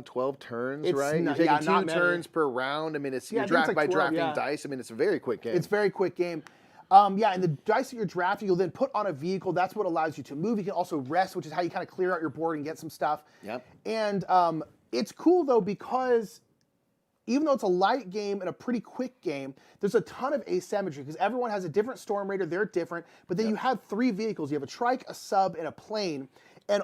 12 turns, right? Not, you're taking 2 not turns per round. I mean, you're drafting by drafting dice. I mean, it's a very quick game. It's a very quick game. And the dice that you're drafting, you'll then put on a vehicle. That's what allows you to move. You can also rest, which is how you kind of clear out your board and get some stuff. Yep. And it's cool, though, because even though it's a light game and a pretty quick game, there's a ton of asymmetry because everyone has a different Storm Raider. They're different. But then you have 3 vehicles. You have a trike, a sub, and a plane. And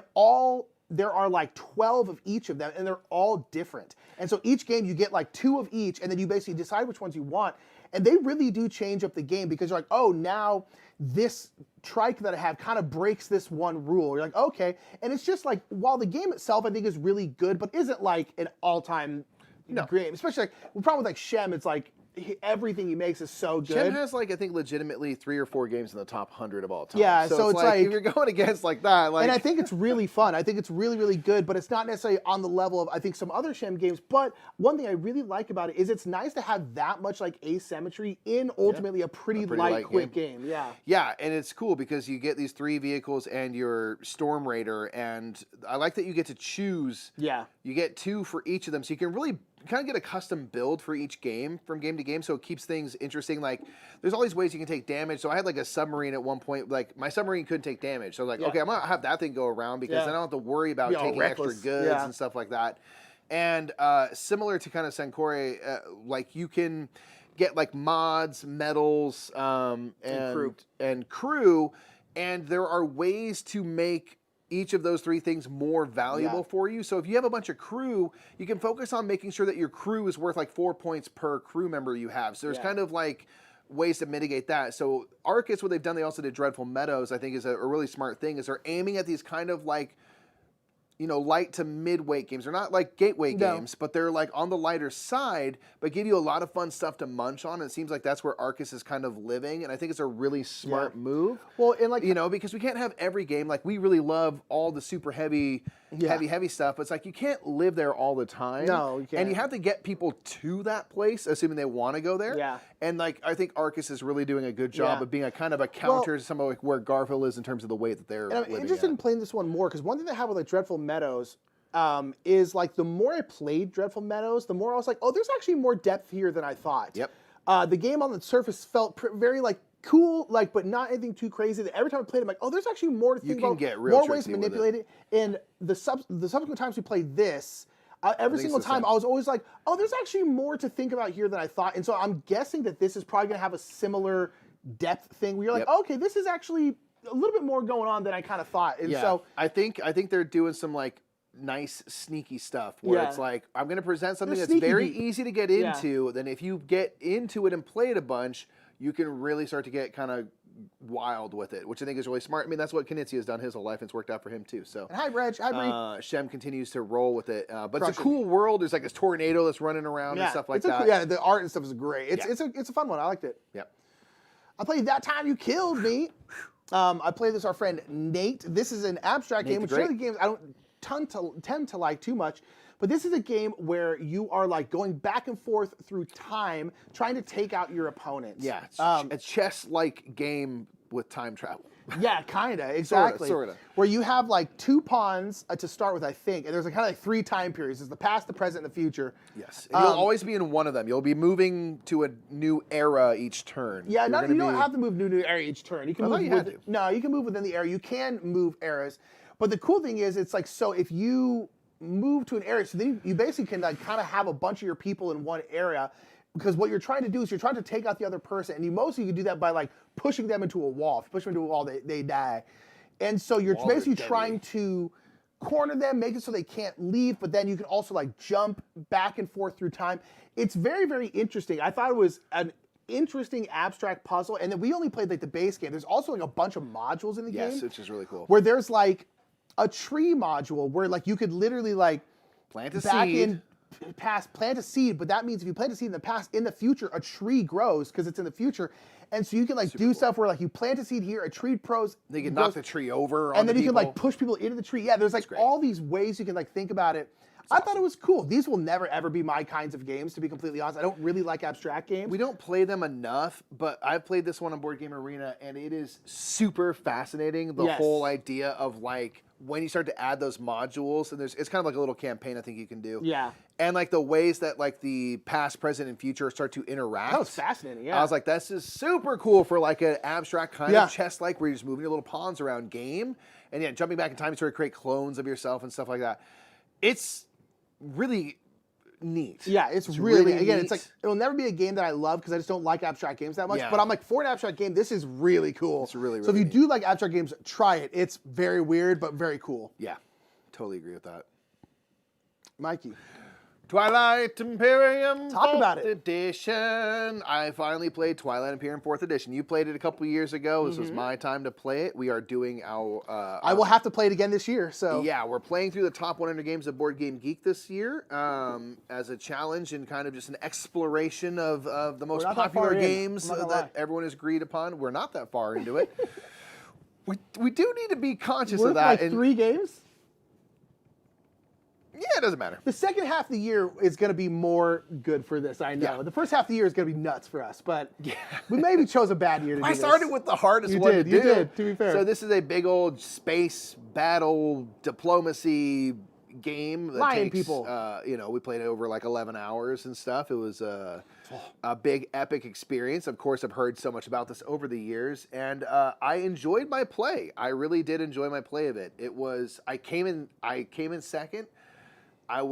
there are 12 of each of them, and they're all different. And so each game you get 2 of each, and then you basically decide which ones you want. And they really do change up the game because you're oh, now this trike that I have kind of breaks this one rule. You're okay. And it's just while the game itself I think is really good, but isn't an all-time game. Especially the problem with Shem, it's everything he makes is so good. Shem has I think legitimately 3 or 4 games in the top 100 of all time. Yeah, so it's if you're going against that, and I think it's really fun. I think it's really, really good, but it's not necessarily on the level of I think some other Shem games. But one thing I really like about it is it's nice to have that much asymmetry in ultimately a pretty light, quick game. Yeah. Yeah, and it's cool because you get these 3 vehicles and your Storm Raider, and I like that you get to choose. Yeah. You get 2 for each of them, so you can really kind of get a custom build for each game from game to game, so it keeps things interesting. There's all these ways you can take damage. So I had a submarine at one point. My submarine couldn't take damage. So I was okay, I'm gonna have that thing go around because I don't have to worry about taking extra goods and stuff like that. And similar to kind of Sankore, you can get mods, medals, and crew. And there are ways to make each of those three things more valuable for you. So if you have a bunch of crew, you can focus on making sure that your crew is worth like 4 points per crew member you have. So there's kind of like ways to mitigate that. So Arcus, what they've done, they also did Dreadful Meadows, I think is a really smart thing, is they're aiming at these kind of like, you know, light to mid-weight games. They're not like gateway games, but they're like on the lighter side, but give you a lot of fun stuff to munch on. And it seems like that's where Arcus is kind of living, and I think it's a really smart move. Well, and like, you know, because we can't have every game. Like, we really love all the super heavy stuff, but it's like you can't live there all the time. No, you can't. And you have to get people to that place, assuming they want to go there. Yeah. And like, I think Arcus is really doing a good job of being a kind of a counter to some of like where Garfield is in terms of the way that they're living. I'm interested in playing this one more, because one thing that happened with like Dreadful Meadows is like the more I played Dreadful Meadows, the more I was like, oh, there's actually more depth here than I thought. Yep. The game on the surface felt very like cool, like, but not anything too crazy. That every time I played, I'm like, oh, there's actually more to think about. Get real more ways to manipulate it. And the subsequent times we played this, every single time I was always like, oh, there's actually more to think about here than I thought. And so I'm guessing that this is probably going to have a similar depth thing where you're like, oh, okay, this is actually a little bit more going on than I kind of thought. And so I think they're doing some like nice sneaky stuff where it's like, I'm going to present something that's very easy to get into. Then if you get into it and play it a bunch, you can really start to get kind of wild with it, which I think is really smart. I mean, that's what Knizia has done his whole life, and it's worked out for him too. So, and hi, Reg. Hi, Bree. Shem continues to roll with it, but it's a cool world. There's like this tornado that's running around and stuff like that. The art and stuff is great. It's a fun one. I liked it. Yep. I played That Time You Killed Me. I played this with our friend Nate. This is an abstract game, which are the games I don't tend to like too much. But this is a game where you are like going back and forth through time, trying to take out your opponents. Yeah, it's a chess-like game with time travel. Yeah, kind of, exactly. Sort of. Where you have like 2 pawns to start with, I think, and there's kind of like 3 time periods. There's the past, the present, and the future. Yes, and you'll always be in one of them. You'll be moving to a new era each turn. Yeah, you don't have to move new era each turn. You can move. No, you can move within the era. You can move eras, but the cool thing is, it's like, so if you move to an area, so then you basically can like kind of have a bunch of your people in one area, because what you're trying to do is you're trying to take out the other person, and you can do that by like pushing them into a wall. If you push them into a wall, they die. And so you're basically trying to corner them, make it so they can't leave, but then you can also like jump back and forth through time. It's very, very interesting. I thought it was an interesting abstract puzzle, and then we only played like the base game. There's also like a bunch of modules in the game. Yes, which is really cool. Where there's like a tree module where like you could literally like plant a seed, plant a seed, but that means if you plant a seed in the past, in the future a tree grows because it's in the future, and so you can like do stuff where like you plant a seed here, a tree grows, they can knock the tree over, and then you can like push people into the tree. Yeah, there's like all these ways you can like think about it. I thought it was cool. These will never, ever be my kinds of games, to be completely honest. I don't really like abstract games. We don't play them enough, but I've played this one on Board Game Arena, and it is super fascinating, the whole idea of, like, when you start to add those modules, and it's kind of like a little campaign I think you can do. Yeah. And, like, the ways that, like, the past, present, and future start to interact. That was fascinating, yeah. I was like, this is super cool for, like, an abstract kind of chess-like where you're just moving your little pawns around game. And, yeah, jumping back in time, you sort of create clones of yourself and stuff like that. It's really neat. Yeah, it's really again, neat. It's like, it'll never be a game that I love because I just don't like abstract games that much. Yeah. But I'm like, for an abstract game, this is really cool. It's really, really So if you neat. do like abstract games, try it. It's very weird, but very cool. Yeah, totally agree with that. Mikey. Twilight Imperium Talk about it. Edition. I finally played Twilight Imperium 4th Edition. You played it a couple years ago. This was my time to play it. We are doing our... I will have to play it again this year, so... Yeah, we're playing through the top 100 games of Board Game Geek this year as a challenge and kind of just an exploration of the most popular games that everyone has agreed upon. We're not that far into it. we do need to be conscious of that. Like 3 games? Yeah, it doesn't matter. The second half of the year is going to be more good for this, I know. Yeah. The first half of the year is going to be nuts for us, but we maybe chose a bad year to do this. I started with the hardest one to do. You did, to be fair. So this is a big old space battle diplomacy game. That Lion takes, people. We played it over like 11 hours and stuff. It was a big, epic experience. Of course, I've heard so much about this over the years, and I enjoyed my play. I really did enjoy my play of it. I came in second. I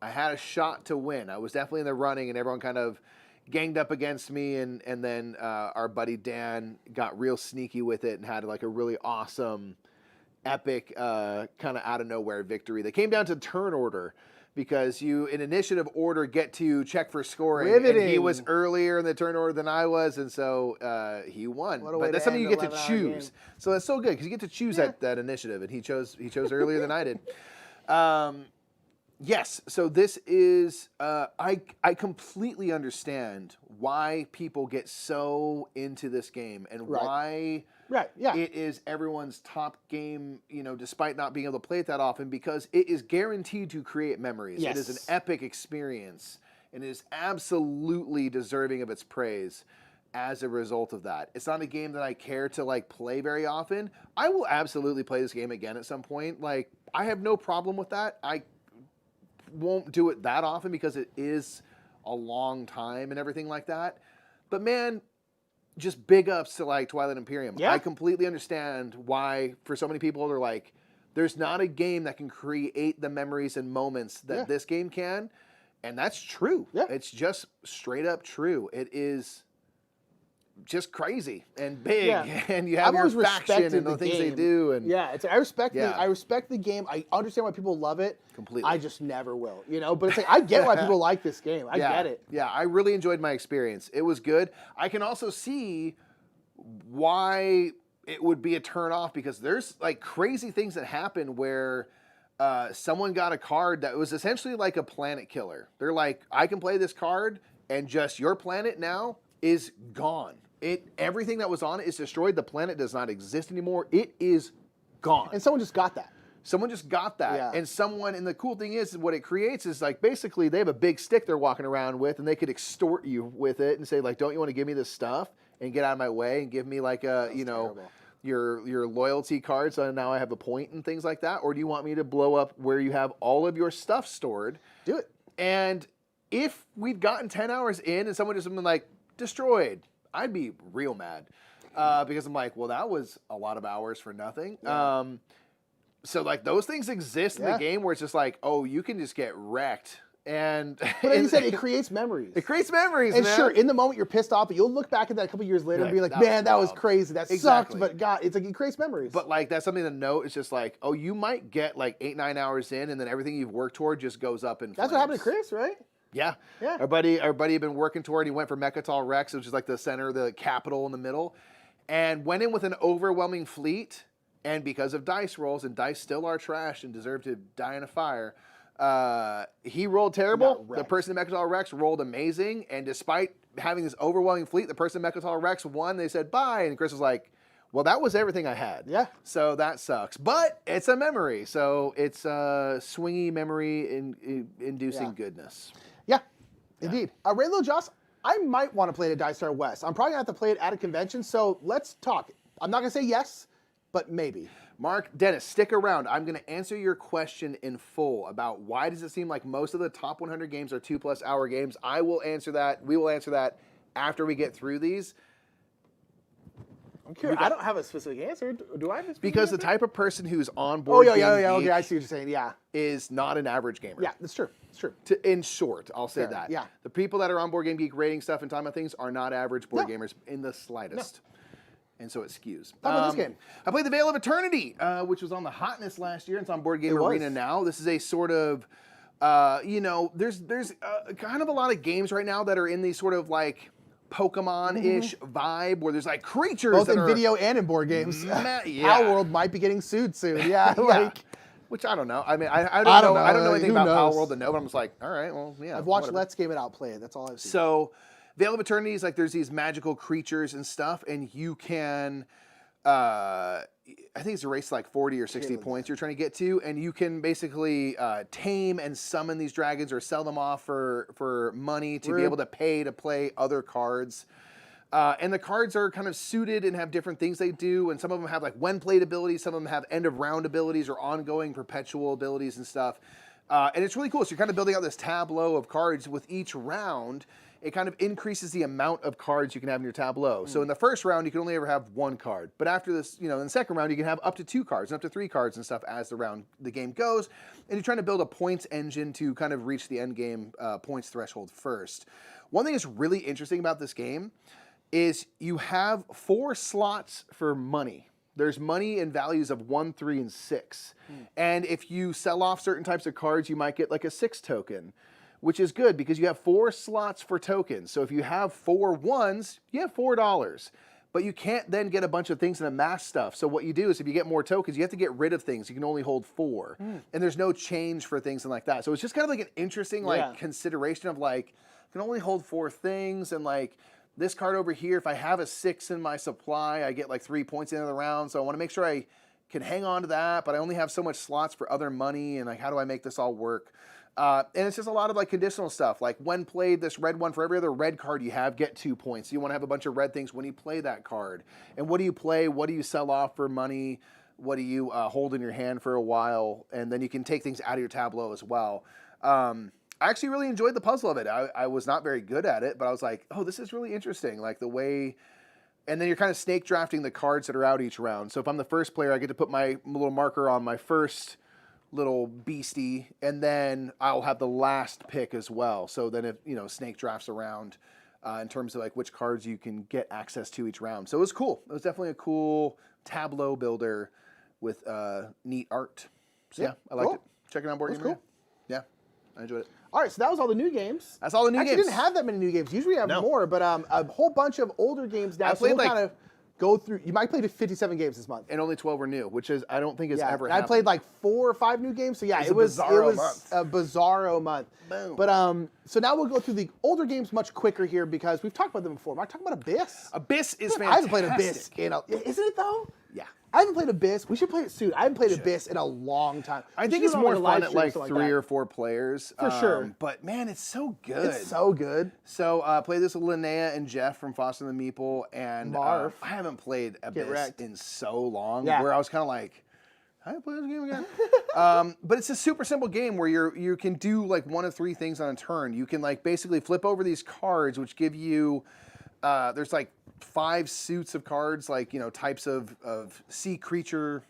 had a shot to win. I was definitely in the running, and everyone kind of ganged up against me, and then our buddy Dan got real sneaky with it and had like a really awesome epic kind of out of nowhere victory. They came down to turn order because you, in initiative order, get to check for scoring. Riveting. And he was earlier in the turn order than I was, and so he won. But that's something you get to choose. So that's so good because you get to choose that initiative, and he chose earlier than I did. Yes, so this is, I completely understand why people get so into this game and why it is everyone's top game, despite not being able to play it that often, because it is guaranteed to create memories. Yes. It is an epic experience, and it is absolutely deserving of its praise as a result of that. It's not a game that I care to, play very often. I will absolutely play this game again at some point. I have no problem with that. I won't do it that often because it is a long time and everything like that. But man, just big ups to Twilight Imperium. Yeah. I completely understand why for so many people they're like, there's not a game that can create the memories and moments that this game can. And that's true. Yeah. It's just straight up true. It is just crazy and big, and you have your faction and the things they do. And I respect the game. I understand why people love it. Completely. I just never will, But it's I get why people like this game. I get it. Yeah, I really enjoyed my experience. It was good. I can also see why it would be a turn off because there's crazy things that happen where someone got a card that was essentially like a planet killer. They're like, I can play this card, and just your planet now is gone. Everything that was on it is destroyed. The planet does not exist anymore. It is gone. And someone just got that. Yeah. And the cool thing is what it creates is basically they have a big stick they're walking around with, and they could extort you with it and say don't you want to give me this stuff and get out of my way and give me your loyalty card, so now I have a point and things like that, or do you want me to blow up where you have all of your stuff stored? Do it. And if we'd gotten 10 hours in and someone just been destroyed, I'd be real mad because I'm well, that was a lot of hours for nothing. Yeah. So those things exist in the game where it's just oh, you can just get wrecked. But like you said, it creates memories. It creates memories, and man. Sure, in the moment you're pissed off, but you'll look back at that a couple years later and be man, that was crazy. That sucked, but God, it's it creates memories. But that's something to note. It's just oh, you might get 8-9 hours in, and then everything you've worked toward just goes up in flames. That's what happened to Chris, right? Yeah. Our buddy had been working toward. He went for Mechatol Rex, which is the center, the capital in the middle, and went in with an overwhelming fleet. And because of dice rolls, and dice still are trash and deserve to die in a fire, he rolled terrible. The person in Mechatol Rex rolled amazing, and despite having this overwhelming fleet, the person in Mechatol Rex won. They said bye, and Chris was like, well, that was everything I had. Yeah. So that sucks. But it's a memory. So it's a swingy memory inducing goodness. Yeah, indeed. Raylo Joss, I might want to play it at Dice Star West. I'm probably going to have to play it at a convention, so let's talk. I'm not going to say yes, but maybe. Mark, Dennis, stick around. I'm going to answer your question in full about why does it seem like most of the top 100 games are 2+ hour games. I will answer that. We will answer that after we get through these. I'm curious. I don't have a specific answer. Do I have a specific Because answer? the type of person who's on Board Game Geek okay, I see what you're saying, is not an average gamer. Yeah, that's true. It's true. In short, I'll say that. Yeah. The people that are on Board Game Geek rating stuff and talking about things are not average board gamers in the slightest. No. And so it skews. How about this game? I played The Veil of Eternity, which was on the hotness last year. It's on Board Game Arena now. This is a sort of, there's kind of a lot of games right now that are in these sort of Pokemon-ish vibe where there's creatures both that in are video and in board games. Our World might be getting sued soon. Yeah, which I don't know. I mean, I don't know. I don't know anything about Our World to know, but I'm just all right, well, yeah. I've watched Let's Game It Out play it. That's all I've seen. So, Veil of Eternity is there's these magical creatures and stuff, and you can, I think it's a race 40 or 60 points you're trying to get to, and you can basically tame and summon these dragons or sell them off for money to be able to pay to play other cards. And the cards are kind of suited and have different things they do, and some of them have when played abilities, some of them have end of round abilities or ongoing perpetual abilities and stuff. And it's really cool. So you're kind of building out this tableau of cards with each round. It kind of increases the amount of cards you can have in your tableau. So in the first round, you can only ever have one card. But after this, in the second round, you can have up to 2 cards and up to 3 cards and stuff as the game goes. And you're trying to build a points engine to kind of reach the end game points threshold first. One thing that's really interesting about this game is you have 4 slots for money. There's money in values of 1, 3, and 6. And if you sell off certain types of cards, you might get like a 6 token, which is good because you have 4 slots for tokens. So if you have 4 ones, you have $4. But you can't then get a bunch of things and amass stuff. So what you do is if you get more tokens, you have to get rid of things. You can only hold 4. And there's no change for things and like that. So it's just kind of like an interesting like consideration of like, I can only hold 4 things, and like this card over here, if I have a 6 in my supply, I get like 3 points into the round. So I want to make sure I can hang on to that, but I only have so much slots for other money, and like how do I make this all work? And it's just a lot of like conditional stuff. Like when played, this red one, for every other red card you have, get 2 points. You want to have a bunch of red things when you play that card. And what do you play? What do you sell off for money? What do you hold in your hand for a while? And then you can take things out of your tableau as well. I actually really enjoyed the puzzle of it. I was not very good at it, but I was like, oh, this is really interesting. Like the way, and then you're kind of snake drafting the cards that are out each round. So if I'm the first player, I get to put my little marker on my first little beastie, and then I'll have the last pick as well. So then if, snake drafts around in terms of like which cards you can get access to each round. So it was cool. It was definitely a cool tableau builder with neat art. So yeah, I liked it. Check it out on Board Game Geek. Yeah, I enjoyed it. All right, so that was all the new games. That's all the new games. Actually, didn't have that many new games. Usually we have more, but a whole bunch of older games now. So we'll kind of go through. You might play 57 games this month. And only 12 were new, which is, I don't think has ever happened. I played like 4 or 5 new games. So yeah, it was a bizarro month. Boom. But so now we'll go through the older games much quicker here because we've talked about them before. Am I talking about Abyss? Abyss is fantastic. I haven't played Abyss isn't it though? Yeah. I haven't played Abyss. We should play it soon. I haven't played Abyss in a long time. I think it's more fun at like 3 or 4 players. For sure. But man, it's so good. It's so good. So played this with Linnea and Jeff from Foster and the Meeple. And Murph. I haven't played Abyss in so long Yeah. where I was kind of like, how do I play this game again? But it's a super simple game where you can do like 1 of 3 things on a turn. You can like basically flip over these cards, which give you, there's like 5 suits of cards, like, types of sea creature,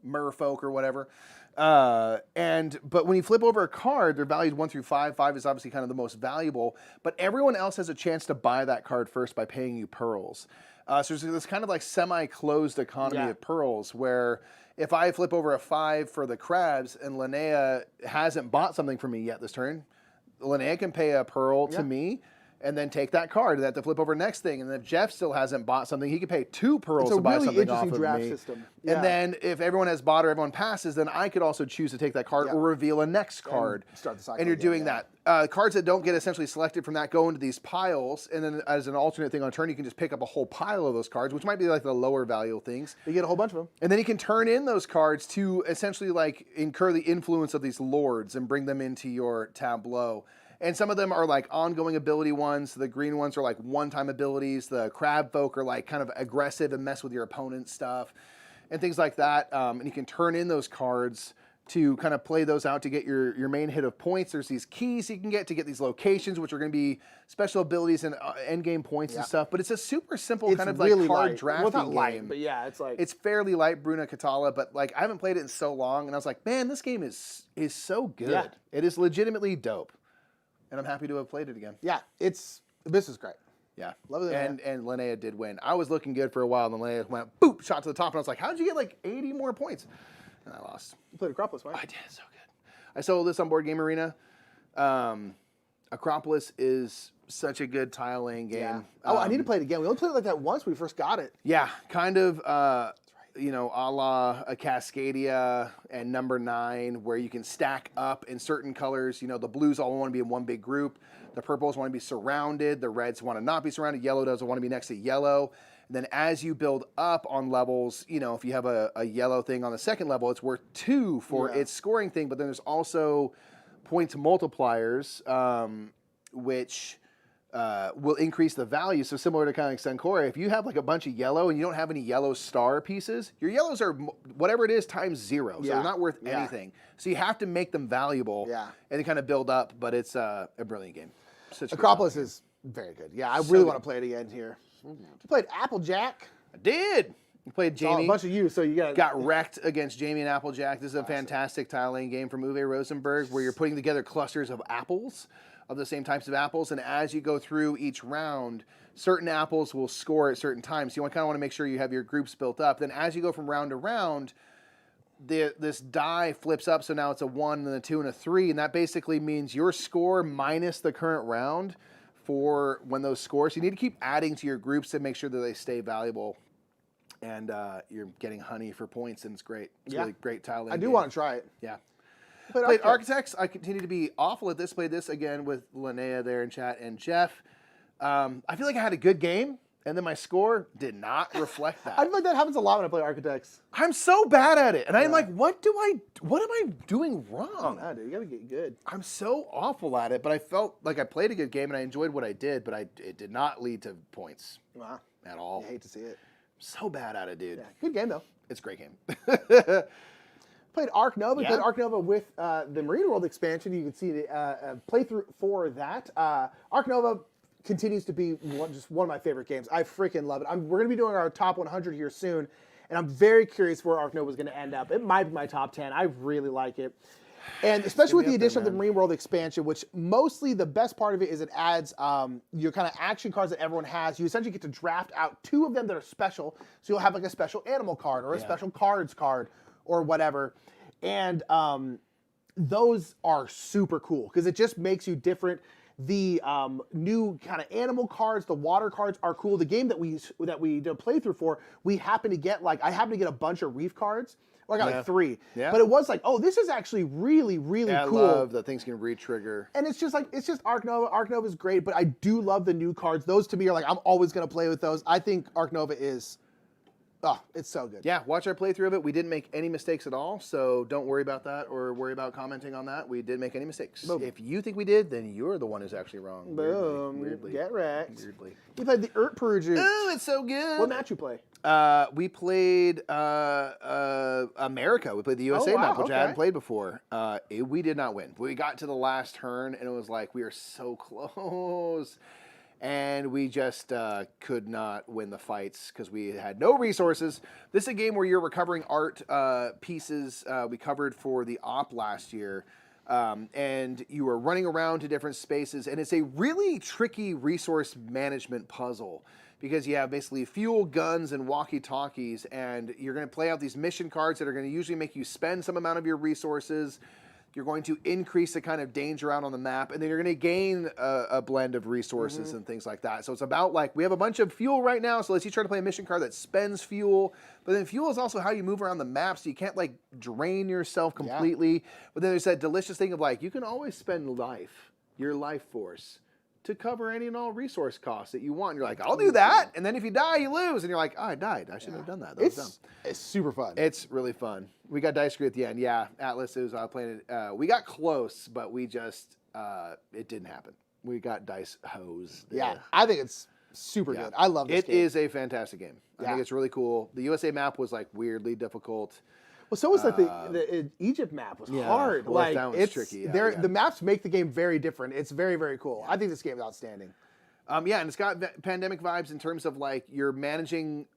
merfolk or whatever. But when you flip over a card, they're valued 1 through 5. 5 is obviously kind of the most valuable, but everyone else has a chance to buy that card first by paying you pearls. So there's this kind of like semi-closed economy of pearls where if I flip over a 5 for the crabs and Linnea hasn't bought something for me yet this turn, Linnea can pay a pearl to me and then take that card and have to flip over next thing. And then if Jeff still hasn't bought something, he can pay 2 pearls to buy something off of me. It's a really interesting draft system. Yeah. And then if everyone has bought or everyone passes, then I could also choose to take that card or reveal a next card. And start the cycle. And you're doing that. Cards that don't get essentially selected from that go into these piles. And then as an alternate thing on turn, you can just pick up a whole pile of those cards, which might be like the lower value things. You get a whole bunch of them. And then you can turn in those cards to essentially like incur the influence of these lords and bring them into your tableau. And some of them are like ongoing ability ones. The green ones are like one-time abilities. The crab folk are like kind of aggressive and mess with your opponent's stuff and things like that. And you can turn in those cards to kind of play those out to get your main hit of points. There's these keys you can get to get these locations, which are going to be special abilities and end game points and stuff. But it's a super simple kind of like card drafting not light, game. But yeah, it's like... It's fairly light, Bruna Catala, but like I haven't played it in so long. And I was like, man, this game is so good. Yeah. It is legitimately dope. And I'm happy to have played it again. Yeah, this is great. Yeah. Love it. And Linnea did win. I was looking good for a while, and then Linnea went, boop, shot to the top, and I was like, how did you get like 80 more points? And I lost. You played Acropolis, right? I did, so good. I sold this on Board Game Arena. Acropolis is such a good tile laying game. Yeah. I need to play it again. We only played it like that once when we first got it. Yeah, kind of... a la a Cascadia and number 9, where you can stack up in certain colors. The blues all want to be in one big group. The purples want to be surrounded. The reds want to not be surrounded. Yellow doesn't want to be next to yellow. And then as you build up on levels, if you have a yellow thing on the second level, it's worth 2 for its scoring thing. But then there's also points multipliers, which... will increase the value. So similar to kind of like Cory, if you have like a bunch of yellow and you don't have any yellow star pieces, your yellows are whatever it is times 0. So they're not worth anything. So you have to make them valuable and they kind of build up, but it's a brilliant game. Acropolis is very good. Yeah, I really want to play it again here. You played Applejack. I did. You played Jamie. A bunch of you, so you got wrecked against Jamie and Applejack. This is a fantastic tile laying game from Uwe Rosenberg where you're putting together clusters of apples. of the same types of apples, and as you go through each round, certain apples will score at certain times. So you kind of want to make sure you have your groups built up. Then as you go from round to round, this die flips up, so now it's a 1 and a 2 and a 3, and that basically means your score minus the current round for when those scores. You need to keep adding to your groups to make sure that they stay valuable. And you're getting honey for points, and it's great. It's really great tile. I do want to try it. Yeah. Played Architects. I continue to be awful at this. Played this again with Linnea there in chat and Jeff. I feel like I had a good game, and then my score did not reflect that. I feel like that happens a lot when I play Architects. I'm so bad at it, and I'm like, what am I doing wrong? Oh, dude, you gotta get good. I'm so awful at it, but I felt like I played a good game, and I enjoyed what I did, but it did not lead to points at all. I hate to see it. So bad at it, dude. Yeah. Good game, though. It's a great game. Played Arn NOA. Played Arn NOA with the Marine World expansion. You can see the playthrough for that. Arn NOA continues to be just one of my favorite games. I freaking love it. We're going to be doing our top 100 here soon, and I'm very curious where Arn NOA is going to end up. It might be my top 10. I really like it. And especially with the addition of the Marine World expansion, which mostly the best part of it is it adds your kind of action cards that everyone has. You essentially get to draft out 2 of them that are special. So you'll have like a special animal card or a special cards card or whatever. And those are super cool because it just makes you different. The new kind of animal cards, the water cards are cool. The game that we did a playthrough for, I happened to get a bunch of reef cards. Or I got like 3. Yeah. But it was like, oh, this is actually really, really cool. I love that things can re-trigger. And it's just Arn NOA. Arn NOA is great, but I do love the new cards. Those to me are like, I'm always going to play with those. I think Arn NOA is, it's so good. Yeah, watch our playthrough of it. We didn't make any mistakes at all, so don't worry about that or worry about commenting on that. We didn't make any mistakes. Boom. If you think we did, then you're the one who's actually wrong. Boom. Weirdly. Get wrecked. Weirdly. You played the Perugians. Oh, it's so good. What match you play? We played America. We played the USA map, which I hadn't played before. We did not win. We got to the last turn, and it was like we were so close. And we just could not win the fights because we had no resources. This is a game where you're recovering art pieces we covered for the op last year. And you are running around to different spaces. And it's a really tricky resource management puzzle because you have basically fuel, guns, and walkie-talkies. And you're going to play out these mission cards that are going to usually make you spend some amount of your resources. You're going to increase the kind of danger out on the map, and then you're going to gain a blend of resources and things like that. So it's about like, we have a bunch of fuel right now, so let's try to play a mission card that spends fuel. But then fuel is also how you move around the map, so you can't like drain yourself completely. But then there's that delicious thing of like, you can always spend your life force, to cover any and all resource costs that you want. You're like, I'll do that. And then if you die, you lose. And you're like, oh, I died. I shouldn't have done that. That was dumb. It's super fun. It's really fun. We got dice screw at the end. Yeah, Atlas was playing it. We got close, but we just, it didn't happen. We got dice hose. Yeah, I think it's super good. I love this game. It is a fantastic game. I think it's really cool. The USA map was like weirdly difficult. Well, so was like the Egypt map was hard. Well, that was tricky. The maps make the game very different. It's very, very cool. I think this game is outstanding. And it's got pandemic vibes in terms of like you're managing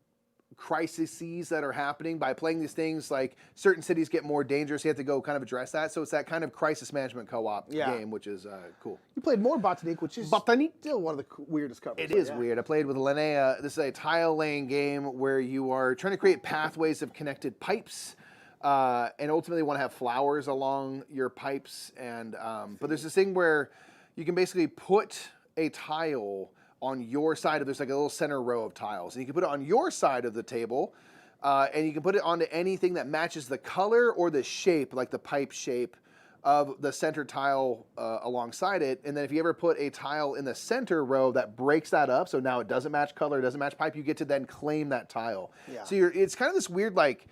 crises that are happening by playing these things. Like certain cities get more dangerous, you have to go kind of address that. So it's that kind of crisis management co-op game, which is cool. You played more Botanique, which is still one of the weirdest covers. It is weird. I played with Linnea. This is a tile laying game where you are trying to create pathways of connected pipes. And ultimately want to have flowers along your pipes. And but there's this thing where you can basically put a tile on your side of, there's like a little center row of tiles. And you can put it on your side of the table, and you can put it onto anything that matches the color or the shape, like the pipe shape of the center tile alongside it. And then if you ever put a tile in the center row that breaks that up, so now it doesn't match color, it doesn't match pipe, you get to then claim that tile. Yeah. So it's kind of this weird like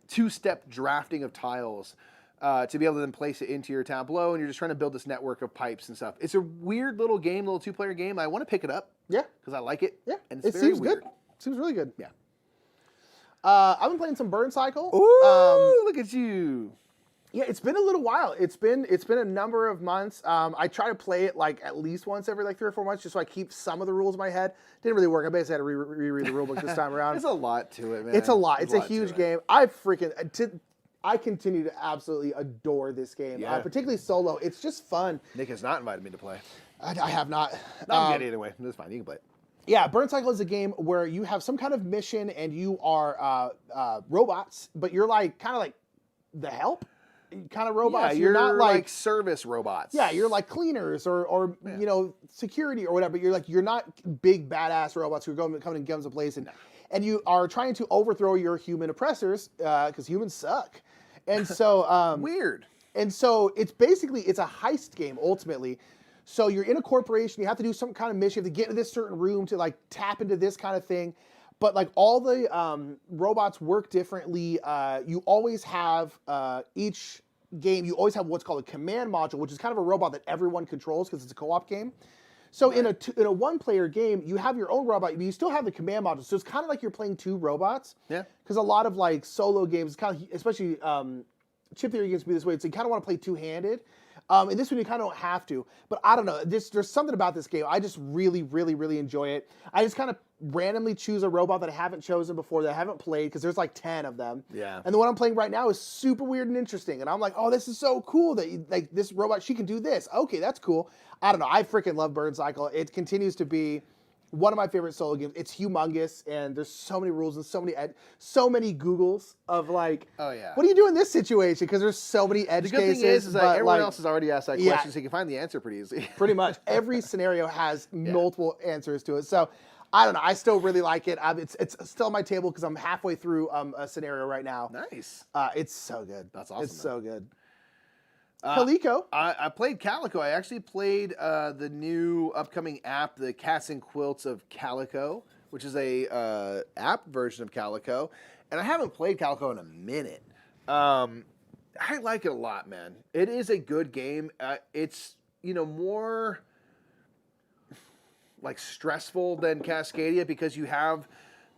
two-step drafting of tiles to be able to then place it into your tableau, and you're just trying to build this network of pipes and stuff. It's a weird little game, little two-player game. I want to pick it up. Yeah. Because I like it. Yeah. And it's it very seems weird. good. Seems really good. Yeah. I've been playing some Burn Cycle. Ooh, look at you. Yeah, it's been a little while. It's been a number of months. I try to play it like at least once every like 3 or 4 months, just so I keep some of the rules in my head. Didn't really work. I basically had to reread the rulebook this time around. There's a lot to it, man. It's a lot. It's a huge game. I continue to absolutely adore this game, particularly solo. It's just fun. Nick has not invited me to play. I have not. I'm good anyway. That's fine. You can play it. Yeah, Burn Cycle is a game where you have some kind of mission and you are robots, but you're like kind of like the help kind of robots. Yeah, you're not like service robots. Yeah, you're like cleaners or you know, security or whatever. You're not big badass robots who are coming and guns a place and you are trying to overthrow your human oppressors because humans suck. And so weird. And so it's a heist game ultimately. So you're in a corporation, you have to do some kind of mission, you have to get into this certain room to like tap into this kind of thing. But like all the robots work differently. You always have each game, you always have what's called a command module, which is kind of a robot that everyone controls because it's a co-op game. So in a one-player game, you have your own robot, but you still have the command module. So it's kind of like you're playing two robots. Yeah. Because a lot of like solo games, kind of, especially chip theory games, be this way. So you kind of want to play two-handed. And this one you kind of don't have to. But I don't know. There's something about this game. I just really, really, really enjoy it. I just kind of randomly choose a robot that I haven't chosen before, that I haven't played, because there's like 10 of them. Yeah. And the one I'm playing right now is super weird and interesting. And I'm like, oh, this is so cool that like this robot, she can do this. Okay, that's cool. I don't know. I freaking love Burn Cycle. It continues to be one of my favorite solo games. It's humongous, and there's so many rules and so many Googles of like, oh yeah, what do you do in this situation? Because there's so many edge cases. The good thing is that everyone else has already asked that question, so you can find the answer pretty easily. Pretty much every scenario has multiple answers to it. So I don't know. I still really like it. It's still on my table because I'm halfway through a scenario right now. Nice. It's so good. That's awesome. It's so good. Calico. I played Calico. I actually played the new upcoming app, the Cats and Quilts of Calico, which is a app version of Calico. And I haven't played Calico in a minute. I like it a lot, man. It is a good game. It's, more like stressful than Cascadia because you have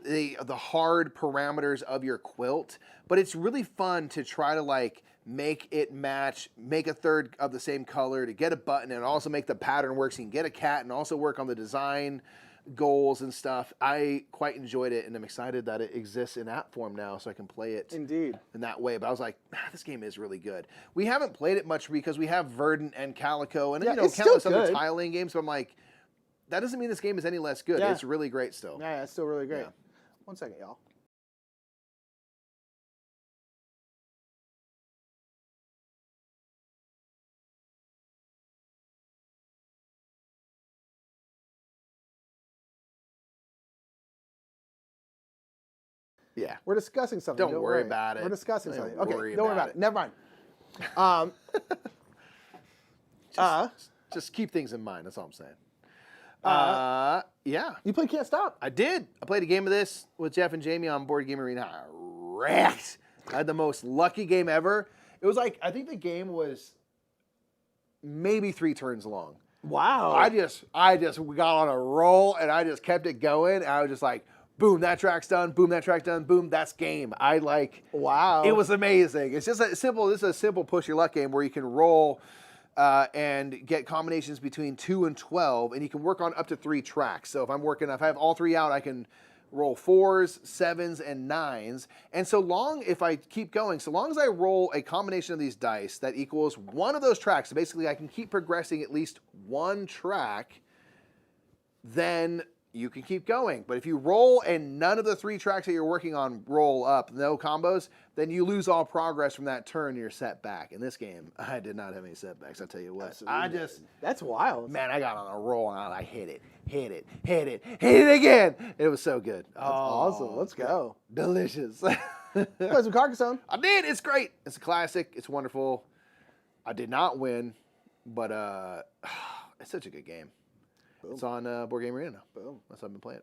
the hard parameters of your quilt. But it's really fun to try to like make it match, make a third of the same color to get a button and also make the pattern work so you can get a cat and also work on the design goals and stuff. I quite enjoyed it, and I'm excited that it exists in app form now so I can play it in that way. But I was like, this game is really good. We haven't played it much because we have Verdant and Calico and countless other tile-laying games, but I'm like, that doesn't mean this game is any less good. Yeah. It's really great still. Yeah, it's still really great. Yeah. 1 second, y'all. Yeah. We're discussing something. Don't worry about it. We're discussing something. Okay, don't worry about it. Never mind. Just keep things in mind. That's all I'm saying. Yeah. You played Can't Stop. I did. I played a game of this with Jeff and Jamie on Board Game Arena. I wrecked. I had the most lucky game ever. It was like, I think the game was maybe 3 turns long. Wow. I just got on a roll, and I just kept it going. And I was just like, boom, that track's done. Boom, that track's done. Boom, that's game. Wow. It was amazing. It's just this is a simple push your luck game where you can roll and get combinations between 2 and 12, and you can work on up to 3 tracks. So if I have all 3 out, I can roll 4s, 7s, and 9s. And if I keep going, so long as I roll a combination of these dice that equals one of those tracks, so basically I can keep progressing at least 1 track, then you can keep going. But if you roll and none of the 3 tracks that you're working on roll up, no combos, then you lose all progress from that turn and you're set back. In this game, I did not have any setbacks, I'll tell you what. Absolutely. That's wild. Man, I got on a roll and I hit it again. It was so good. That's awesome. Let's go. Delicious. Play some Carcassonne. I did. It's great. It's a classic. It's wonderful. I did not win, but it's such a good game. Boom. It's on Board Game Arena. Boom. That's what I've been playing.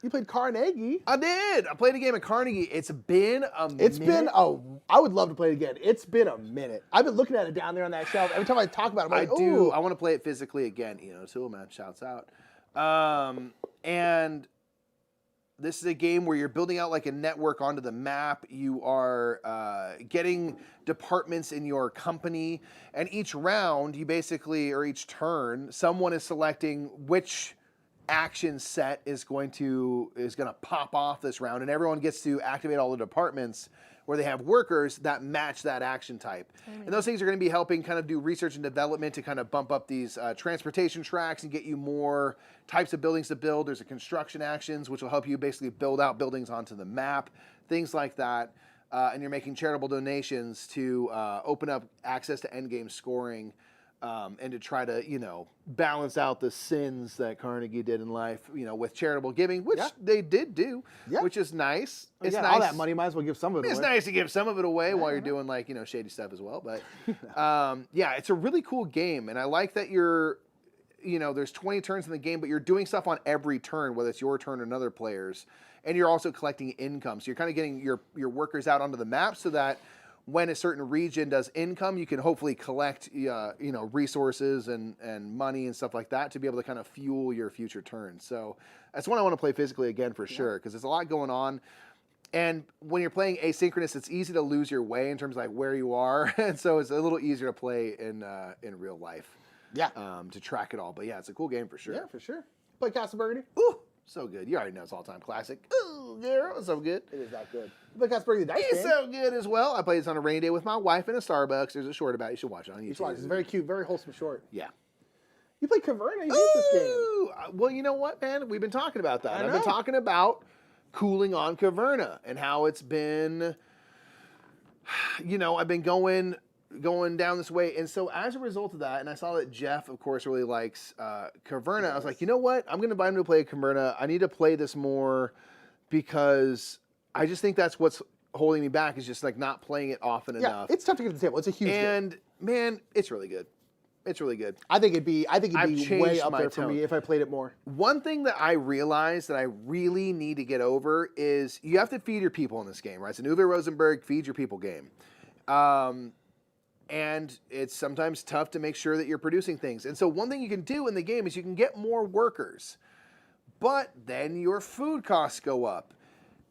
You played Carnegie. I did. I played a game at Carnegie. It's been a minute. I would love to play it again. It's been a minute. I've been looking at it down there on that shelf. Every time I talk about it, I'm like, do. I want to play it physically again. Man, shouts out. And this is a game where you're building out like a network onto the map. You are getting departments in your company, and each round, or each turn, someone is selecting which action set is going to pop off this round, and everyone gets to activate all the departments where they have workers that match that action type. And those things are going to be helping kind of do research and development to kind of bump up these transportation tracks and get you more types of buildings to build. There's a construction actions, which will help you basically build out buildings onto the map, things like that. And you're making charitable donations to open up access to endgame scoring and to try to, balance out the sins that Carnegie did in life, with charitable giving, which they did do, which is nice. It's nice. All that money, might as well give some of it away. It's nice to give some of it away while you're doing shady stuff as well. But it's a really cool game. And I like that there's 20 turns in the game, but you're doing stuff on every turn, whether it's your turn or another player's. And you're also collecting income. So you're kind of getting your workers out onto the map so that when a certain region does income, you can hopefully collect resources and money and stuff like that to be able to kind of fuel your future turns. So that's one I want to play physically again for sure, because there's a lot going on. And when you're playing asynchronous, it's easy to lose your way in terms of where you are. And so it's a little easier to play in real life. Yeah. To track it all. But it's a cool game for sure. Yeah, for sure. Play Castle Burgundy? Ooh. So good. You already know it's all-time classic. Ooh, yeah, it was so good. It is that good. But Casper, the dice It's so good as well. I played this on a rainy day with my wife in a Starbucks. There's a short about it. You should watch it on YouTube. You should watch it. It's very cute, very wholesome short. Yeah. You played Caverna. You hate this game. Well, you know what, man? We've been talking about that. I've been talking about cooling on Caverna and how it's been, I've been going down this way. And so as a result of that, and I saw that Jeff, of course, really likes Caverna, yes. I was like, you know what? I'm going to invite him to play Caverna. I need to play this more because I just think that's what's holding me back is just not playing it often enough. It's tough to get to the table. It's a huge game. Man, it's really good. It's really good. I think it'd be way up there for me if I played it more. One thing that I realized that I really need to get over is you have to feed your people in this game, right? It's an Uwe Rosenberg feed your people game. And it's sometimes tough to make sure that you're producing things. And so one thing you can do in the game is you can get more workers, but then your food costs go up.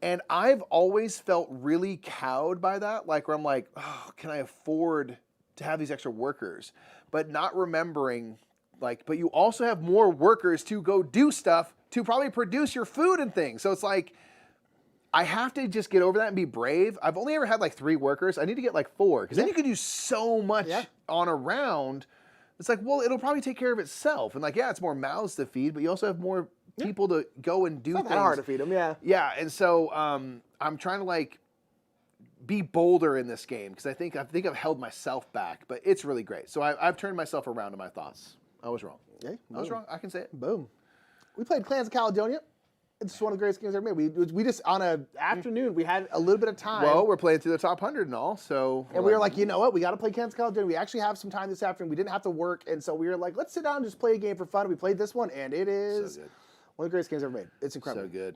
And I've always felt really cowed by that, where I'm like, oh, can I afford to have these extra workers? But not remembering, but you also have more workers to go do stuff to probably produce your food and things. So it's I have to just get over that and be brave. I've only ever had 3 workers. I need to get 4 because then you could do so much on a round. It's well, it'll probably take care of itself. And it's more mouths to feed, but you also have more people to go and do things. It's not hard to feed them, yeah. Yeah, and so I'm trying to be bolder in this game because I think I've held myself back, but it's really great. So I've turned myself around in my thoughts. I was wrong. Okay, I was wrong. I can say it. Boom. We played Clans of Caledonia. It's one of the greatest games ever made. We just, on an afternoon, we had a little bit of time. Well, we're playing through the top 100 and all, so. And we were like, you know what? We got to play Clans of Caledonia. We actually have some time this afternoon. We didn't have to work, and so we were like, let's sit down and just play a game for fun. We played this one, and it is so good. One of the greatest games ever made. It's incredible. So good.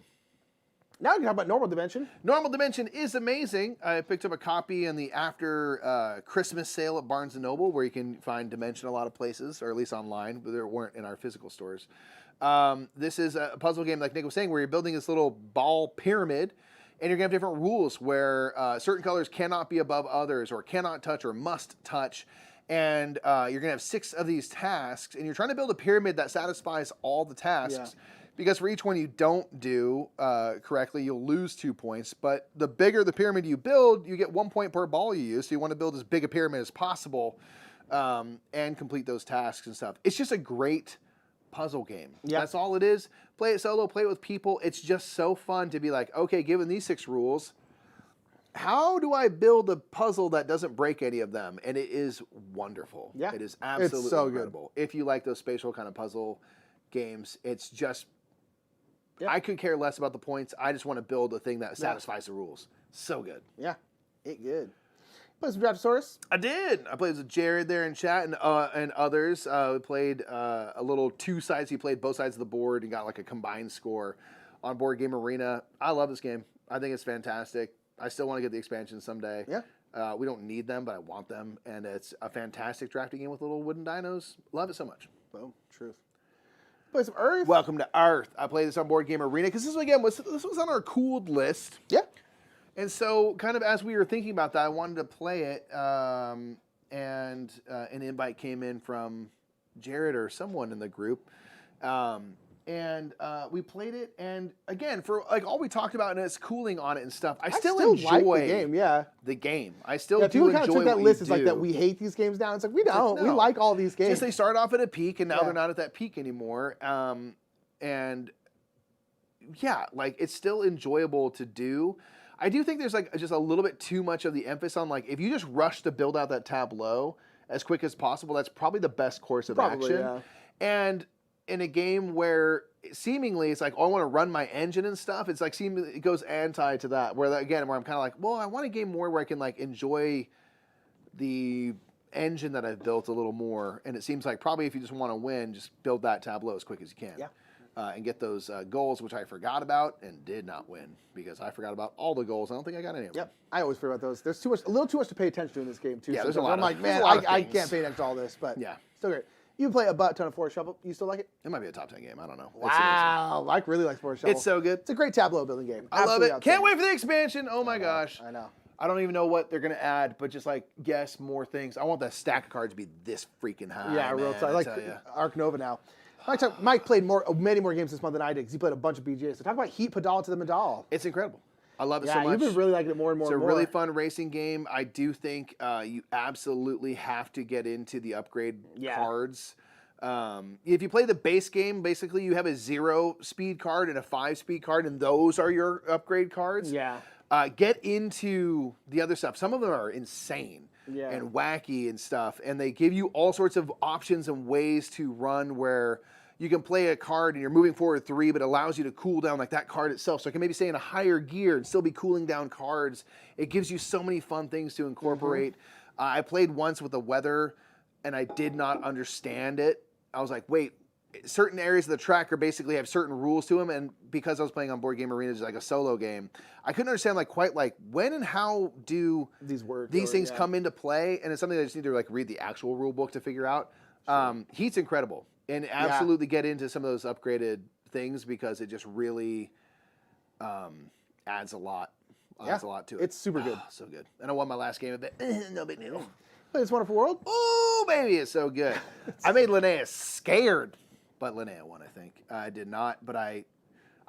Now we can talk about Normal Dimension. Normal Dimension is amazing. I picked up a copy in the after Christmas sale at Barnes & Noble, where you can find Dimension a lot of places, or at least online, but there weren't in our physical stores. This is a puzzle game, like Nick was saying, where you're building this little ball pyramid, and you're going to have different rules where certain colors cannot be above others, or cannot touch, or must touch. And you're going to have 6 of these tasks, and you're trying to build a pyramid that satisfies all the tasks. Yeah. Because for each one you don't do correctly, you'll lose 2 points. But the bigger the pyramid you build, you get 1 point per ball you use. So you want to build as big a pyramid as possible and complete those tasks and stuff. It's just a great puzzle game. Yep. That's all it is. Play it solo, play it with people. It's just so fun to be like, okay, given these 6 rules, how do I build a puzzle that doesn't break any of them? And it is wonderful. Yeah. It is absolutely incredible. Good. If you like those spatial kind of puzzle games, it's just, I could care less about the points. I just want to build a thing that satisfies the rules. So good. Yeah. It good. Played some Draftosaurus? I did. I played with Jared there in chat and others. We played a little 2 sides. He played both sides of the board and got a combined score on Board Game Arena. I love this game. I think it's fantastic. I still want to get the expansion someday. Yeah. We don't need them, but I want them. And it's a fantastic drafting game with little wooden dinos. Love it so much. Boom. Truth. Play some Earth. Welcome to Earth. I played this on Board Game Arena because this was on our cooled list. Yeah. And so, kind of as we were thinking about that, I wanted to play it, and an invite came in from Jared or someone in the group, and we played it. And again, for like all we talked about and it's cooling on it and stuff, I still enjoy like the game. Yeah, the game. I still do people enjoy kind of took that what list. you It's like do. that we hate these games now. It's like we don't. No. We like all these games. Just they started off at a peak and now they're not at that peak anymore. And yeah, like it's still enjoyable to do. I do think there's like just a little bit too much of the emphasis on like if you just rush to build out that tableau as quick as possible, that's probably the best course of action. Yeah. And in a game where seemingly it's like, oh, I want to run my engine and stuff, it's like it goes anti to that. Where I'm kind of like, well, I want a game more where I can like enjoy the engine that I've built a little more. And it seems like probably if you just want to win, just build that tableau as quick as you can. Yeah. And get those goals, which I forgot about and did not win because I forgot about all the goals. I don't think I got any of them. Yep, I always forget about those. There's a little too much to pay attention to in this game too. Yeah, So there's a lot. I'm like, man, I can't pay attention to all this, but yeah, still great. You play a butt ton of Forest Shovel. You still like it? It might be a top 10 game. I don't know. Wow, Mike really likes Forest Shovel. It's so good. It's a great tableau building game. I love it. Absolutely Can't wait for the expansion. Oh my gosh. I know. I don't even know what they're gonna add, but just like guess more things. I want the stack of cards to be this freaking high. Yeah, real tight. I like Arn NOA now. Mike played many more games this month than I did because he played a bunch of BGAs. So talk about Heat Pedal to the Medal. It's incredible. I love it so Yeah, much. you've been really liking it more and more. It's a really fun racing game. I do think you absolutely have to get into the upgrade cards. If you play the base game, basically you have a 0-speed card and a 5-speed card, and those are your upgrade cards. Yeah. Get into the other stuff. Some of them are insane and wacky and stuff, and they give you all sorts of options and ways to run where you can play a card and you're moving forward 3, but it allows you to cool down like that card itself. So it can maybe stay in a higher gear and still be cooling down cards. It gives you so many fun things to incorporate. I played once with the weather, and I did not understand it. I was like, wait, certain areas of the track are basically have certain rules to them, and because I was playing on Board Game Arena, it's like a solo game, I couldn't understand like quite like when and how do these things come into play, and it's something that I just need to like read the actual rule book to figure out. Heat's incredible, and absolutely get into some of those upgraded things because it just really adds a lot. Adds a lot to it. It's super good. So good. And I won my last game of it. No big deal. It's Wonderful World. Oh, baby, it's so good. I made Linnea scared, but Linnea won, I think. I did not, but I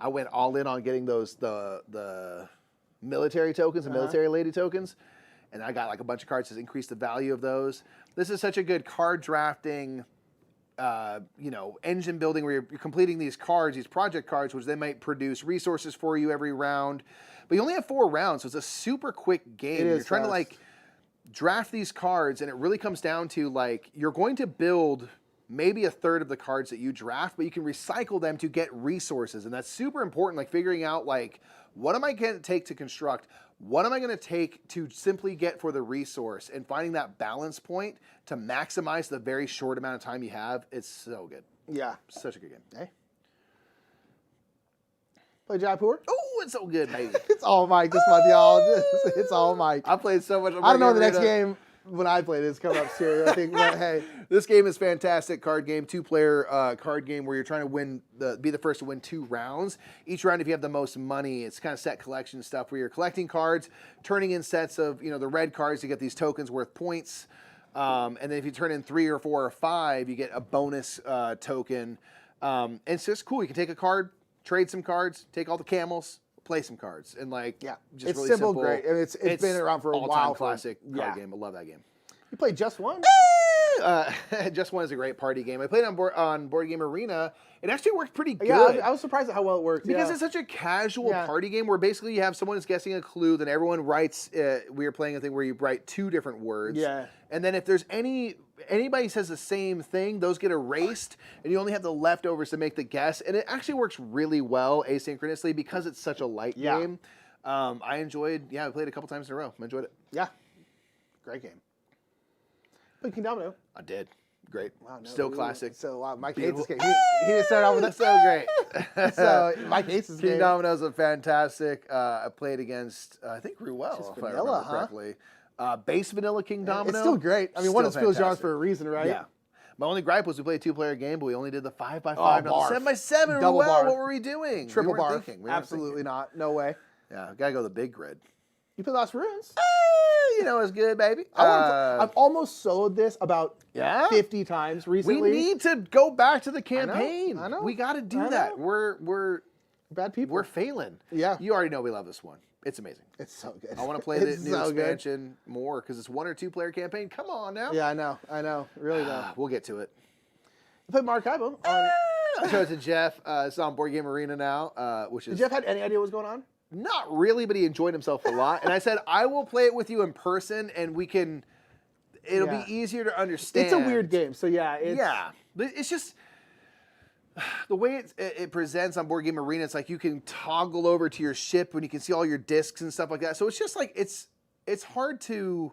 went all in on getting those the military tokens, the military lady tokens, and I got like a bunch of cards to increase the value of those. This is such a good card drafting, engine building where you're completing these cards, these project cards, which they might produce resources for you every round. But you only have 4 rounds, so it's a super quick game. You're trying to like draft these cards, and it really comes down to like you're going to build maybe a third of the cards that you draft, but you can recycle them to get resources, and that's super important. Like figuring out like what am I going to take to construct, what am I going to take to simply get for the resource, and finding that balance point to maximize the very short amount of time you have. It's so good. Yeah, such a good game. Hey. Play Jaipur? Oh, it's so good, baby. It's all Mike this month, y'all. It's all Mike. I played so much. I don't know the next game when I played it's coming up soon, I think. But hey, this game is fantastic. Card game, 2-player card game where you're trying to be the first to win 2 rounds. Each round, if you have the most money, it's kind of set collection stuff where you're collecting cards, turning in sets of the red cards to get these tokens worth points, and then if you turn in 3 or 4 or 5, you get a bonus token. And it's just cool. You can take a card, trade some cards, take all the camels, play some cards, and just it's really simple, great. And it's been around for a while. Classic card game. I love that game. You played Just One? Just One is a great party game. I played on Board Game Arena. It actually worked pretty good. Yeah, I was surprised at how well it worked. Because it's such a casual party game where basically you have someone who's guessing a clue, then everyone writes, we are playing a thing where you write 2 different words. Yeah. And then if there's anybody says the same thing, those get erased, and you only have the leftovers to make the guess. And it actually works really well asynchronously because it's such a light game. I enjoyed, I played it a couple times in a row. I enjoyed it. Yeah. Great game. Played King Domino. I did. Great. Wow, still classic. So Mike hates this game. He didn't start off with it. So great. So Mike hates this game. King Domino's a fantastic. I played against I think Ruel, if I remember correctly. Base vanilla King Domino. It's still great. I mean, one of Phil's genres for a reason, right? Yeah. My only gripe was we played a 2-player game, but we only did the 5x5, not the 7x7. Double bar. What were we doing? Triple bar. Absolutely not. No way. Yeah, gotta go the big grid. You played Lost Ruins? You know it's good, baby. I've almost soloed this about 50 times recently. We need to go back to the campaign. I know. We got to do that. We're bad people. We're failing. Yeah. You already know we love this one. It's amazing. It's so good. I want to play the new expansion more because it's 1 or 2 player campaign. Come on now. Yeah, I know. Really though. We'll get to it. I played Maracaibo. I showed it to Jeff. It's on Board Game Arena now, which is... Did Jeff have any idea what was going on? Not really, but he enjoyed himself a lot. And I said, I will play it with you in person, and we can... It'll be easier to understand. It's a weird game, so yeah. It's just... The way it presents on Board Game Arena, it's like you can toggle over to your ship when you can see all your discs and stuff like that. So it's just like, it's hard to...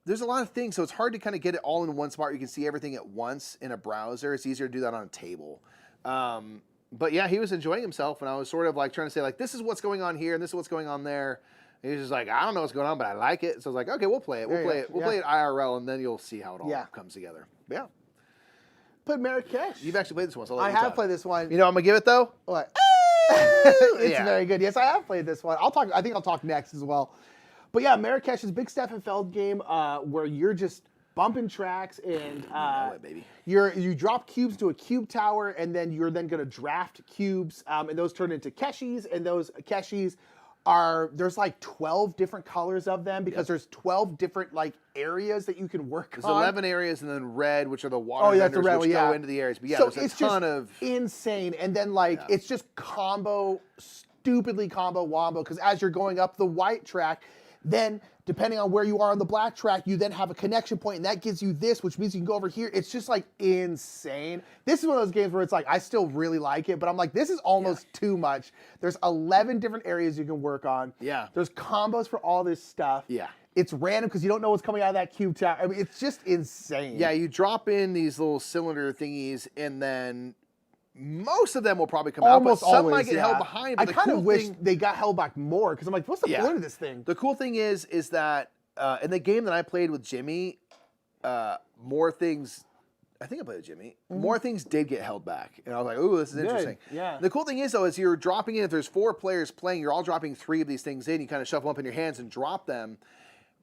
There's a lot of things, so it's hard to kind of get it all in one spot where you can see everything at once in a browser. It's easier to do that on a table. But yeah, he was enjoying himself, and I was sort of like trying to say, like, this is what's going on here, and this is what's going on there. And he was just like, I don't know what's going on, but I like it. So I was like, okay, we'll play it. We'll play it IRL, and then you'll see how it all comes together. Yeah. Played Marrakesh. You've actually played this one, so I have played this one. You know what I'm going to give it, though? What? It's very good. Yes, I have played this one. I think I'll talk next as well. But yeah, Marrakesh is a big Stefan Feld game where you're just bumping tracks and you drop cubes to a cube tower, and then you're then going to draft cubes, and those turn into keshis, and those keshis there's like 12 different colors of them because there's 12 different like areas that you can work on. There's 11 areas, and then red, which are the water vendors, which go into the areas. But yeah, so there's a ton of... insane. And then like it's just stupidly combo wombo, because as you're going up the white track, then depending on where you are on the black track, you then have a connection point, and that gives you this, which means you can go over here. It's just like insane. This is one of those games where it's like, I still really like it, but I'm like, this is almost too much. There's 11 different areas you can work on. Yeah. There's combos for all this stuff. Yeah. It's random because you don't know what's coming out of that cube tower. I mean, it's just insane. Yeah, you drop in these little cylinder thingies, and then most of them will probably come out, but some might get held behind. But I kind of wish they got held back more, because I'm like, what's the point of this thing? The cool thing is that in the game that I played with Jimmy, more things... I think I played with Jimmy. More things did get held back. And I was like, ooh, this is interesting. Yeah. The cool thing is, though, is you're dropping in, if there's 4 players playing, you're all dropping 3 of these things in. You kind of shuffle them up in your hands and drop them.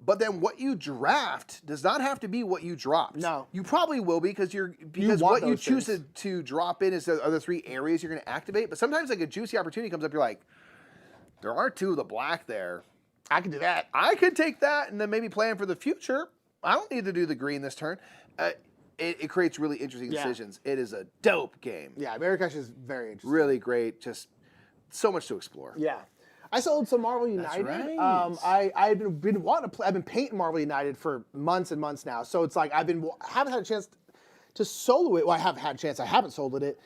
But then what you draft does not have to be what you dropped. No. You probably will be, because what you choose to drop in is the other 3 areas you're going to activate. But sometimes like a juicy opportunity comes up, you're like, there are 2 of the black there. I can do that. I could take that and then maybe plan for the future. I don't need to do the green this turn. It creates really interesting decisions. It is a dope game. Yeah, Marrakesh is very interesting. Really great. Just so much to explore. Yeah. I sold some Marvel United. That's right. I've been wanting to play. I've been painting Marvel United for months and months now. So it's like haven't had a chance to solo it. Well, I have had a chance. I haven't soloed it.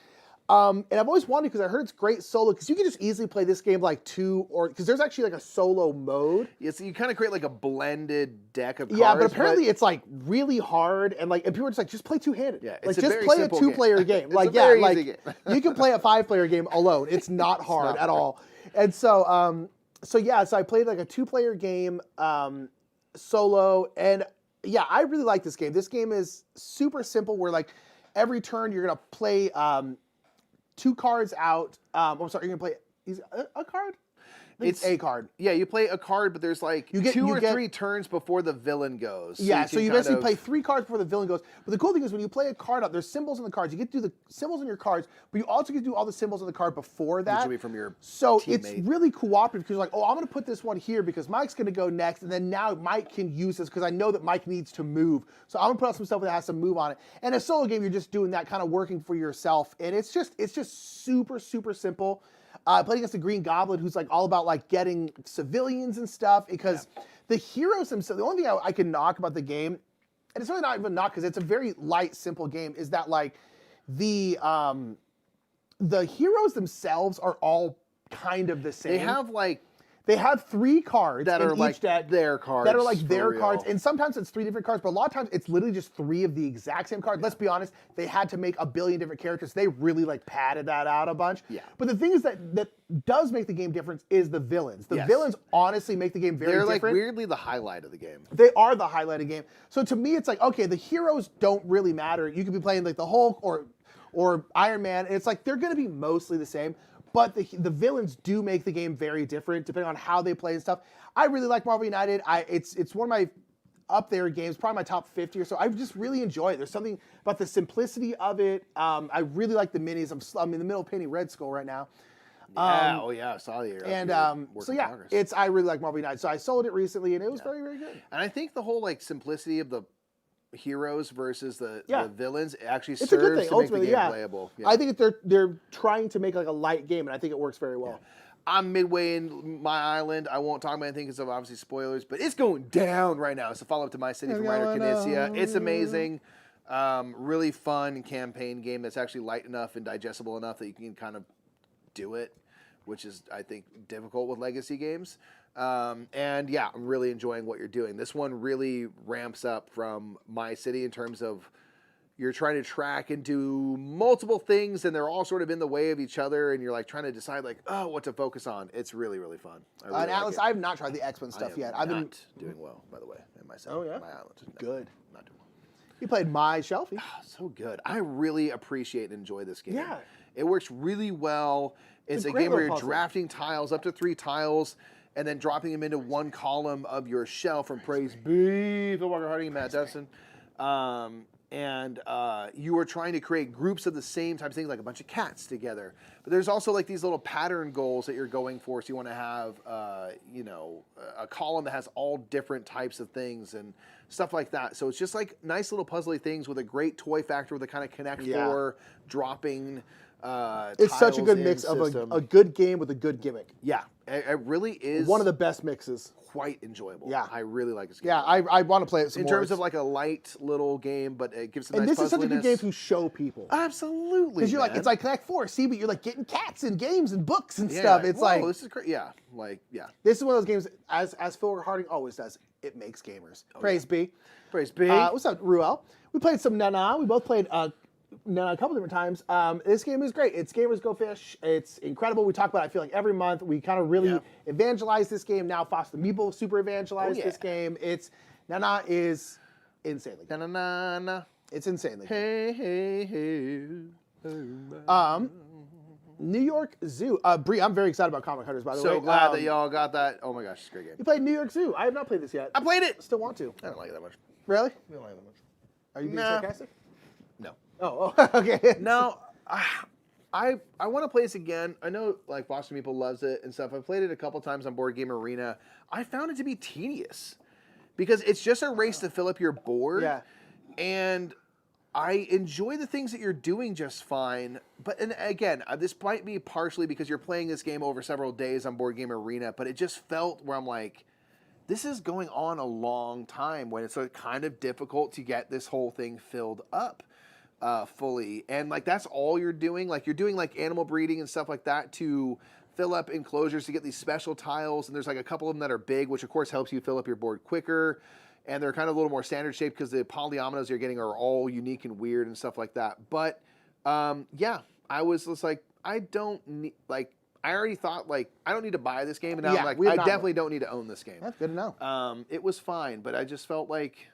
And I've always wanted, because I heard it's great solo, because you can just easily play this game like 2, or because there's actually like a solo mode. Yeah, so you kind of create like a blended deck of cards. Yeah, but apparently it's like really hard, and people are just like, just play 2-handed. Yeah, like it's just play a 2-player game. Like easy game. You can play a 5-player game alone. It's not hard at all. And so I played like a 2-player game solo, and yeah, I really like this game. This game is super simple, where like every turn you're gonna play 2 cards out. I'm sorry, you're gonna play a card? It's a card. Yeah, you play a card, but there's like 2 or 3 turns before the villain goes. So you basically play 3 cards before the villain goes. But the cool thing is, when you play a card out, there's symbols on the cards. You get to do the symbols on your cards, but you also get to do all the symbols on the card before that. Which will be from your teammate. It's really cooperative, because you're like, oh, I'm going to put this one here because Mike's going to go next, and then now Mike can use this because I know that Mike needs to move. So I'm going to put out some stuff that has some move on it. And a solo game, you're just doing that, kind of working for yourself, and it's just super, super simple. Playing against the Green Goblin, who's like all about like getting civilians and stuff, because the heroes themselves, the only thing I can knock about the game, and it's really not even knock because it's a very light, simple game, is that like the heroes themselves are all kind of the same. They have 3 cards that are like their cards. That are like their cards. And sometimes it's 3 different cards, but a lot of times it's literally just 3 of the exact same card. Let's be honest, they had to make a billion different characters. They really like padded that out a bunch. Yeah. But the thing is that does make the game different is the villains. The villains honestly make the game very different. They're like weirdly the highlight of the game. They are the highlight of the game. So to me, it's like, okay, the heroes don't really matter. You could be playing like the Hulk or Iron Man, and it's like they're going to be mostly the same. but the villains do make the game very different depending on how they play and stuff. I really like Marvel United. It's one of my up there games, probably my top 50 or so. I just really enjoy it. There's something about the simplicity of it. I really like the minis. I'm in the middle of painting Red Skull right now. Yeah, I saw the and so yeah, I really like Marvel United. So I sold it recently, and it was very, very good. And I think the whole like simplicity of the heroes versus the villains actually it's serves a good thing, to ultimately, make the game playable. Yeah. I think they're trying to make like a light game, and I think it works very well. I'm midway in my island. I won't talk about anything because of obviously spoilers, but it's going down right now. It's a follow-up to My City from Ryder Knizia. It's amazing. Really fun campaign game that's actually light enough and digestible enough that you can kind of do it, which is, I think, difficult with legacy games. And yeah, I'm really enjoying what you're doing. This one really ramps up from My City in terms of you're trying to track and do multiple things, and they're all sort of in the way of each other, and you're like trying to decide like, what to focus on. It's really, really fun. And Atlas, I have not tried the X-Men stuff yet. I've been doing well, by the way, in myself. Oh yeah, my island. Good. Not doing well. You played My Shelfie. So good. I really appreciate and enjoy this game. Yeah. It works really well. It's a game where you're drafting tiles, up to 3 tiles, and then dropping them into one column of your shelf from Praise Be, Phil Walker Harding and Matt Dustin. And you are trying to create groups of the same type of things, like a bunch of cats together. But there's also like these little pattern goals that you're going for. So you want to have, a column that has all different types of things and stuff like that. So it's just like nice little puzzly things with a great toy factor with a kind of connect for dropping. It's such a good mix of a good game with a good gimmick. Yeah, it really is one of the best mixes. Quite enjoyable. Yeah, I really like this game. Yeah, I want to play it some more. In terms of like a light little game, but it gives some nice puzzliness. And this is such a good game to show people. Absolutely, because you're like, it's like Connect 4. See, but you're like getting cats and games and books and stuff. It's like this is great. Yeah, This is one of those games, as Phil Harding always does. It makes gamers. Praise be. Praise be. What's up, Ruel? We played some NOA. We both played NOA a couple different times. This game is great. It's Gamers Go Fish. It's incredible. We talk about it, I feel like, every month. We kind of really evangelize this game. Now Foster Meeple super evangelize this game. NOA is insanely good. It's insanely good. Hey. New York Zoo. Bree, I'm very excited about Comic Hunters, by the way. So glad that y'all got that. Oh my gosh, it's a great game. You played New York Zoo. I have not played this yet. I played it. Still want to. I don't like it that much. Really? I don't like it that much. Are you being sarcastic? No. Oh, okay. No, I want to play this again. I know like Boston People loves it and stuff. I've played it a couple times on Board Game Arena. I found it to be tedious because it's just a race to fill up your board. Yeah. And I enjoy the things that you're doing just fine. But and again, this might be partially because you're playing this game over several days on Board Game Arena, but it just felt where I'm like, this is going on a long time when it's kind of difficult to get this whole thing filled up fully. And like that's all you're doing. Like you're doing like animal breeding and stuff like that to fill up enclosures to get these special tiles. And there's like a couple of them that are big, which of course helps you fill up your board quicker. And they're kind of a little more standard shaped because the polyominoes you're getting are all unique and weird and stuff like that. But yeah, I was just like, I don't need, like, I already thought like, I don't need to buy this game. And now I'm like, I definitely don't need to own this game. That's good to know. It was fine, but I just felt like,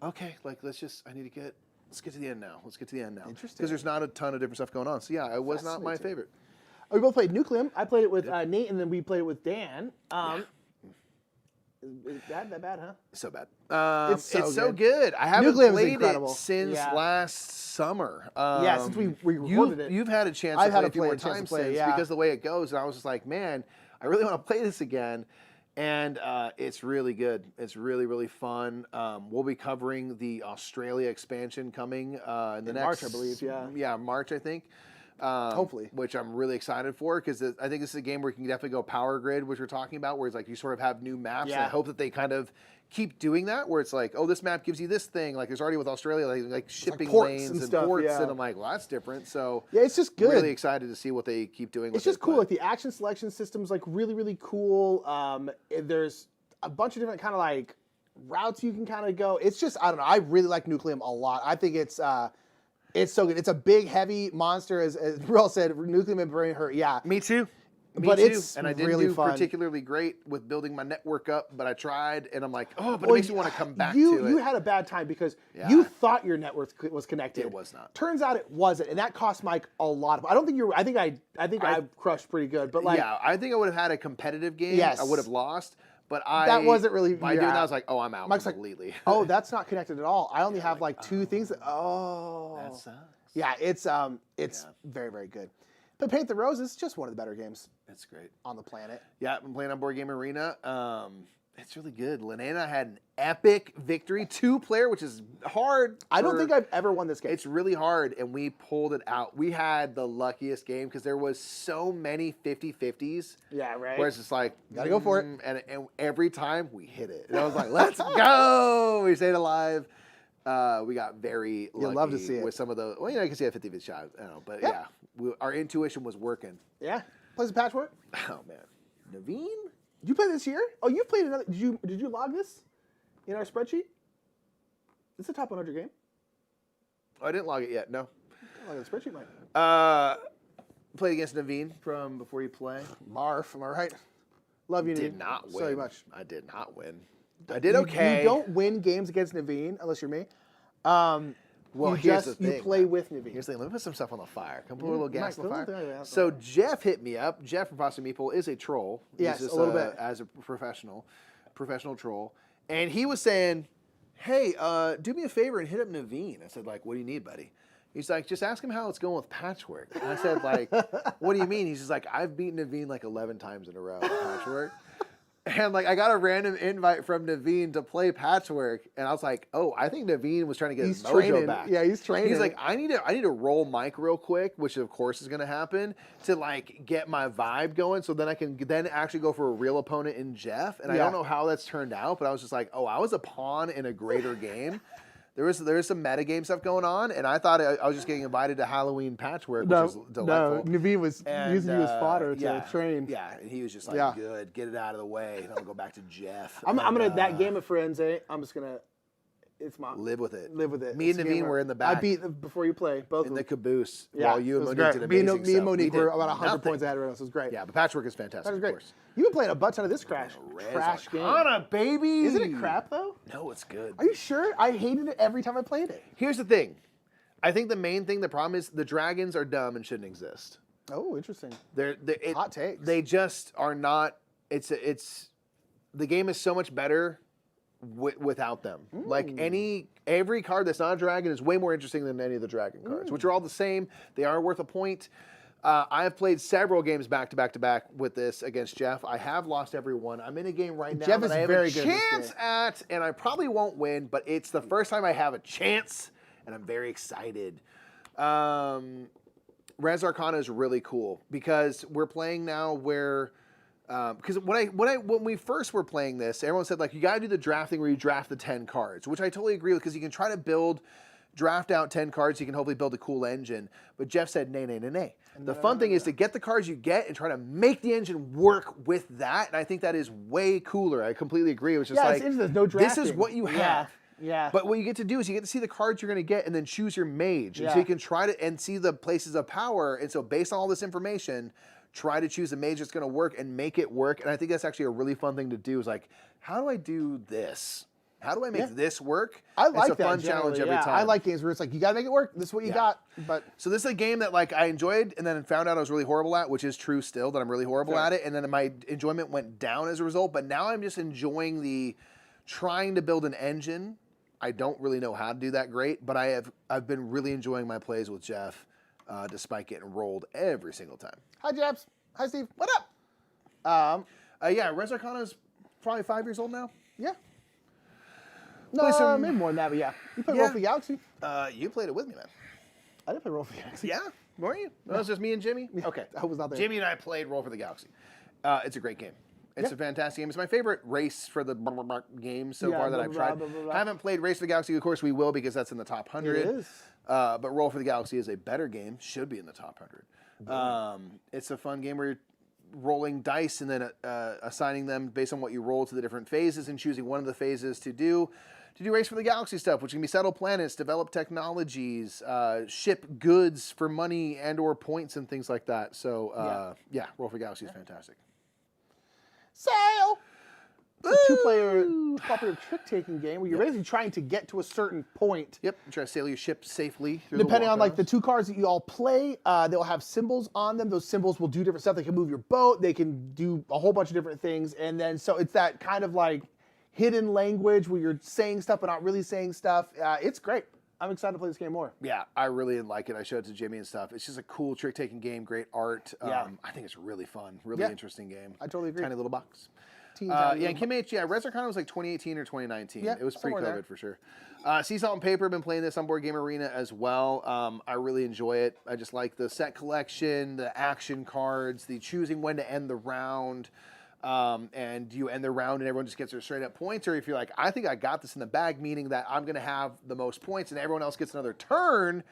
okay, like let's get to the end now. Let's get to the end now. Interesting. Because there's not a ton of different stuff going on. So yeah, it was not my favorite. We both played Nucleum. I played it with Nate, and then we played it with Dan. Is that bad, huh? So bad. It's so good. I haven't played it since last summer. Since we recorded it. You've had a chance to play it a few more times since because of the way it goes. And I was just like, man, I really want to play this again. And it's really good. It's really, really fun. We'll be covering the Australia expansion coming in the next March, I believe. Yeah, March, I think. Hopefully. Which I'm really excited for because I think this is a game where you can definitely go power grid, which we're talking about, where it's like you sort of have new maps. And I hope that they kind of keep doing that, where it's like, oh, this map gives you this thing. Like there's already with Australia, like shipping lanes and ports, and I'm like, well, that's different. So yeah, it's just good. Really excited to see what they keep doing. It's just cool. Like the action selection system's like really, really cool. There's a bunch of different kind of like routes you can kind of go. It's just, I don't know. I really like Nucleum a lot. I think it's so good. It's a big, heavy monster, as Ruel said. Nucleum and bring her. Yeah, me too. Me but too. it's and I didn't really do fun. particularly great with building my network up, but I tried, and I'm like, oh, but it makes me want to come back to it. You had a bad time because you thought your network was connected. It was not. Turns out it wasn't, and that cost Mike a lot. I don't think you were. I think I crushed pretty good, but like, yeah, I think I would have had a competitive game. Yes. I would have lost, but that wasn't really. By doing that, I was like, oh, I'm out Mike's completely. Like, oh, that's not connected at all. I only have like 2 things. That sucks. Yeah, it's very, very good. But Paint the Roses is just one of the better games. It's great On the planet. Yeah, I've been playing on Board Game Arena. It's really good. Linnea and I had an epic victory, 2-player, which is hard. I don't think I've ever won this game. It's really hard, and we pulled it out. We had the luckiest game because there was so many 50-50s. Yeah, right. Where it's just like, gotta go for it. And every time we hit it. And I was like, let's go. We stayed alive. We got very lucky. You'll love to see it. With some of the, well, you know, I can see a 50-50 shot. I don't know, but yeah, our intuition was working. Yeah. Play some Patchwork? Oh, man. Naveen? Did you play this year? Oh, you played another. Did you log this in our spreadsheet? It's a top 100 game. Oh, I didn't log it yet. No. Log the spreadsheet, Mike. Played against Naveen from Before You Play. Marf, am I right? Love you, Naveen. Did not win. So much. I did not win. I did okay. You don't win games against Naveen unless you're me. Well, here's the thing. You play with Naveen. Here's the thing. Let me put some stuff on the fire. Can I put a little gas on the fire? Yeah. So Jeff hit me up. Jeff from Frosted Meeple is a troll. Yes, He's just, a little bit. As a professional troll. And he was saying, hey, do me a favor and hit up Naveen. I said, like, what do you need, buddy? He's like, just ask him how it's going with Patchwork. And I said, like, what do you mean? He's just like, I've beaten Naveen like 11 times in a row with Patchwork. And like I got a random invite from Naveen to play Patchwork, and I was like, "Oh, I think Naveen was trying to get his mojo back." Yeah, he's training. He's like, "I need to roll Mike real quick," which of course is going to happen to like get my vibe going, so then I can then actually go for a real opponent in Jeff. And I don't know how that's turned out, but I was just like, "Oh, I was a pawn in a greater game." There was some metagame stuff going on, and I thought I was just getting invited to Halloween Patchwork, which was delightful. No, Naveen was using you as fodder to train. Yeah, and he was just like, good, get it out of the way, and I'm going to go back to Jeff. I'm gonna, that game of Friends, I'm just going to, it's my... Live with it. Live with it. Me and Naveen were in the back. I beat, Before You Play, both in the caboose, yeah, while you and Monique did amazing stuff. Me and Monique were about 100 points ahead of us. It was great. Yeah, but Patchwork is fantastic, that was great. Of course. You've been playing a butt ton of this trash game. Arcana, baby! Isn't it crap, though? No, it's good. Are you sure? I hated it every time I played it. Here's the thing. I think the main thing, the problem is the dragons are dumb and shouldn't exist. Oh, interesting. Hot takes. They just are not. The game is so much better without them. Like every card that's not a dragon is way more interesting than any of the dragon cards, which are all the same. They are worth a point. I have played several games back to back with this against Jeff. I have lost every one. I'm in a game right now Jeff that is I have very a good chance at, and I probably won't win, but it's the first time I have a chance, and I'm very excited. Res Arcana is really cool because we're playing now where. Because when we first were playing this, everyone said like you got to do the drafting where you draft the 10 cards, which I totally agree with because you can try to draft out 10 cards, you can hopefully build a cool engine. But Jeff said nay. The fun thing is to get the cards you get and try to make the engine work with that, and I think that is way cooler. I completely agree. It was just like there's no drafting. This is what you have. Yeah. But what you get to do is you get to see the cards you're going to get and then choose your mage. And so you can try to and see the places of power. And so based on all this information, try to choose a mage that's going to work and make it work. And I think that's actually a really fun thing to do is like, how do I do this? How do I make this work? I like it's a fun challenge every time. I like games where it's like, you got to make it work. This is what you got. But so this is a game that like I enjoyed and then found out I was really horrible at, which is true still, that I'm really horrible at it. And then my enjoyment went down as a result. But now I'm just enjoying trying to build an engine. I don't really know how to do that great, but I've been really enjoying my plays with Jeff, despite getting rolled every single time. Hi, Jabs. Hi, Steve. What up? Yeah, Res Arcana is probably 5 years old now. Yeah. No, maybe more than that, but yeah. You played Roll for the Galaxy? You played it with me, man. I didn't play Roll for the Galaxy. Yeah? Were you? No. That was just me and Jimmy? Okay. I was not there. Jimmy and I played Roll for the Galaxy. It's a great game. It's a fantastic game. It's my favorite race for the games so far that I've tried. I haven't played Race for the Galaxy. Of course, we will because that's in the top 100. It is. But Roll for the Galaxy is a better game. Should be in the top 100. It's a fun game where you're rolling dice and then assigning them based on what you roll to the different phases and choosing one of the phases to do. to do Race for the Galaxy stuff, which can be settle planets, develop technologies, ship goods for money and or points and things like that. So, yeah, Roll for Galaxy is fantastic. Sail! It's a two-player cooperative trick-taking game where you're basically trying to get to a certain point. Yep, you try to sail your ship safely through Depending on the like the 2 cards that you all play, they'll have symbols on them. Those symbols will do different stuff. They can move your boat. They can do a whole bunch of different things. And then so it's that kind of like hidden language where you're saying stuff but not really saying stuff. It's great. I'm excited to play this game more. Yeah, I really like it. I showed it to Jimmy and stuff. It's just a cool trick-taking game, great art. Yeah. I think it's really fun, really interesting game. I totally agree. Tiny little box. Tiny and Kim H, RestoCon was like 2018 or 2019. Yeah, it was somewhere pre-COVID there. for sure. Sea Salt and Paper, been playing this on Board Game Arena as well. I really enjoy it. I just like the set collection, the action cards, the choosing when to end the round. And you end the round and everyone just gets their straight up points, or if you're like, I think I got this in the bag, meaning that I'm going to have the most points and everyone else gets another turn,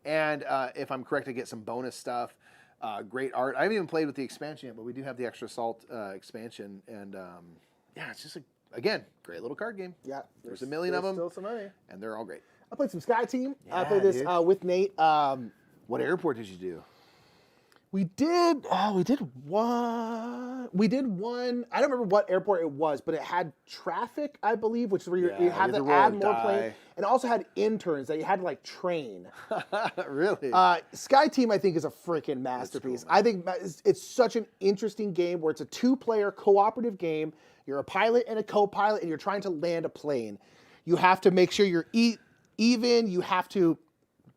and if I'm correct, I get some bonus stuff. Great art. I haven't even played with the expansion yet, but we do have the Extra Salt expansion, and yeah, it's just, again, great little card game. Yeah. There's a million of them, Still some money. and they're all great. I played some Sky Team. I Yeah, played this dude. with Nate. What airport did you do? We did one. I don't remember what airport it was, but it had traffic, I believe, which is where you Yeah, had you to roll add and more die. planes. And it also had interns that you had to like train. Really? Sky Team, I think, is a freaking masterpiece. cool, man. I think it's such an interesting game where it's a 2-player cooperative game. You're a pilot and a co-pilot, and you're trying to land a plane. You have to make sure you're even. You have to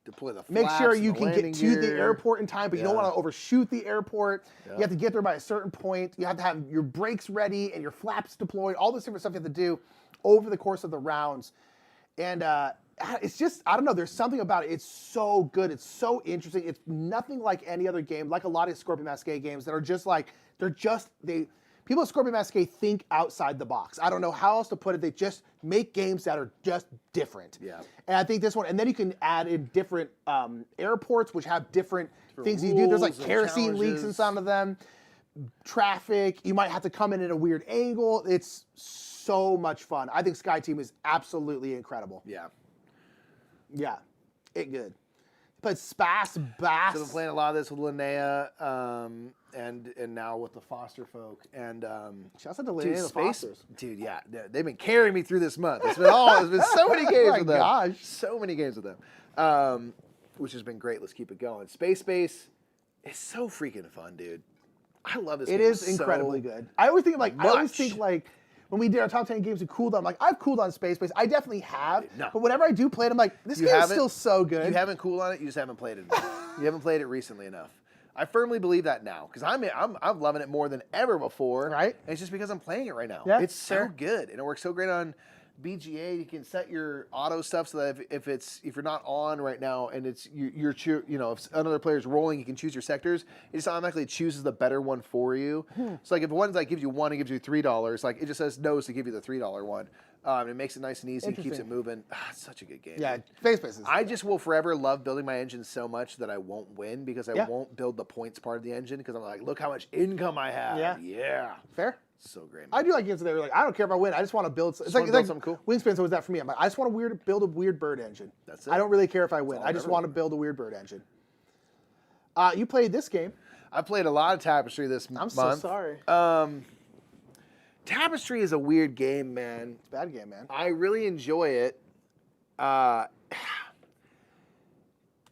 Deploy the make flaps sure and you the can landing get to the gear. airport in time, but you don't want to overshoot the airport. Yeah. You have to get there by a certain point. You have to have your brakes ready and your flaps deployed. All this different stuff you have to do over the course of the rounds. And it's just, I don't know, there's something about it. It's so good. It's so interesting. It's nothing like any other game, like a lot of Scorpion Masquerade games that are just like, people at Scorpion Masquerade think outside the box. I don't know how else to put it. They just make games that are just different. Yeah. And I think this one, and then you can add in different airports, which have different things you do. There's like rules and kerosene leaks in challenges. some of them, traffic. You might have to come in at a weird angle. It's so much fun. I think Sky Team is absolutely incredible. Yeah. Yeah, good. But Bass. So I've been playing a lot of this with Linnea, and now with the Foster folk. And Shouts out to Linnea dude, and the Space, Fosters. dude, yeah, they've been carrying me through this month. It's been so many games Oh my with them. gosh. So many games with them, which has been great. Let's keep it going. Space is so freaking fun, dude. I love this. It game is so incredibly good. I always think much. like when we did our top 10 games we cooled on, I'm like, I've cooled on Space. I definitely have. No. But whenever I do play it, I'm like, this game is still so good. You haven't cooled on it. You just haven't played it enough. You haven't played it recently enough. I firmly believe that now because I'm loving it more than ever before. Right. And it's just because I'm playing it right now. Yeah, It's so fair. good and it works so great on BGA. You can set your auto stuff so that if you're not on right now and it's if another player's rolling, you can choose your sectors. It just automatically chooses the better one for you. So like if one's like gives you $1 and gives you $3, like it just says no's to give you the $3 one. It makes it nice and easy, keeps it Interesting. moving. It's such a good game. Yeah, Space is. I just will forever love building my engine so much that I won't win because I Yeah. won't build the points part of the engine because I'm like, look how much income I have. Yeah. Yeah. Fair. So great. I do like games that are like, I don't care if I win. I just want to build. It's wanna like build something cool. Wingspin's always that for me. I'm like, I just want to build a weird bird engine. That's it. I don't really care if I win. all I just I've ever want to wanted. build a weird bird engine. You played this game. I played a lot of Tapestry this I'm month. so sorry. Tapestry is a weird game, man. It's a bad game, man. I really enjoy it. I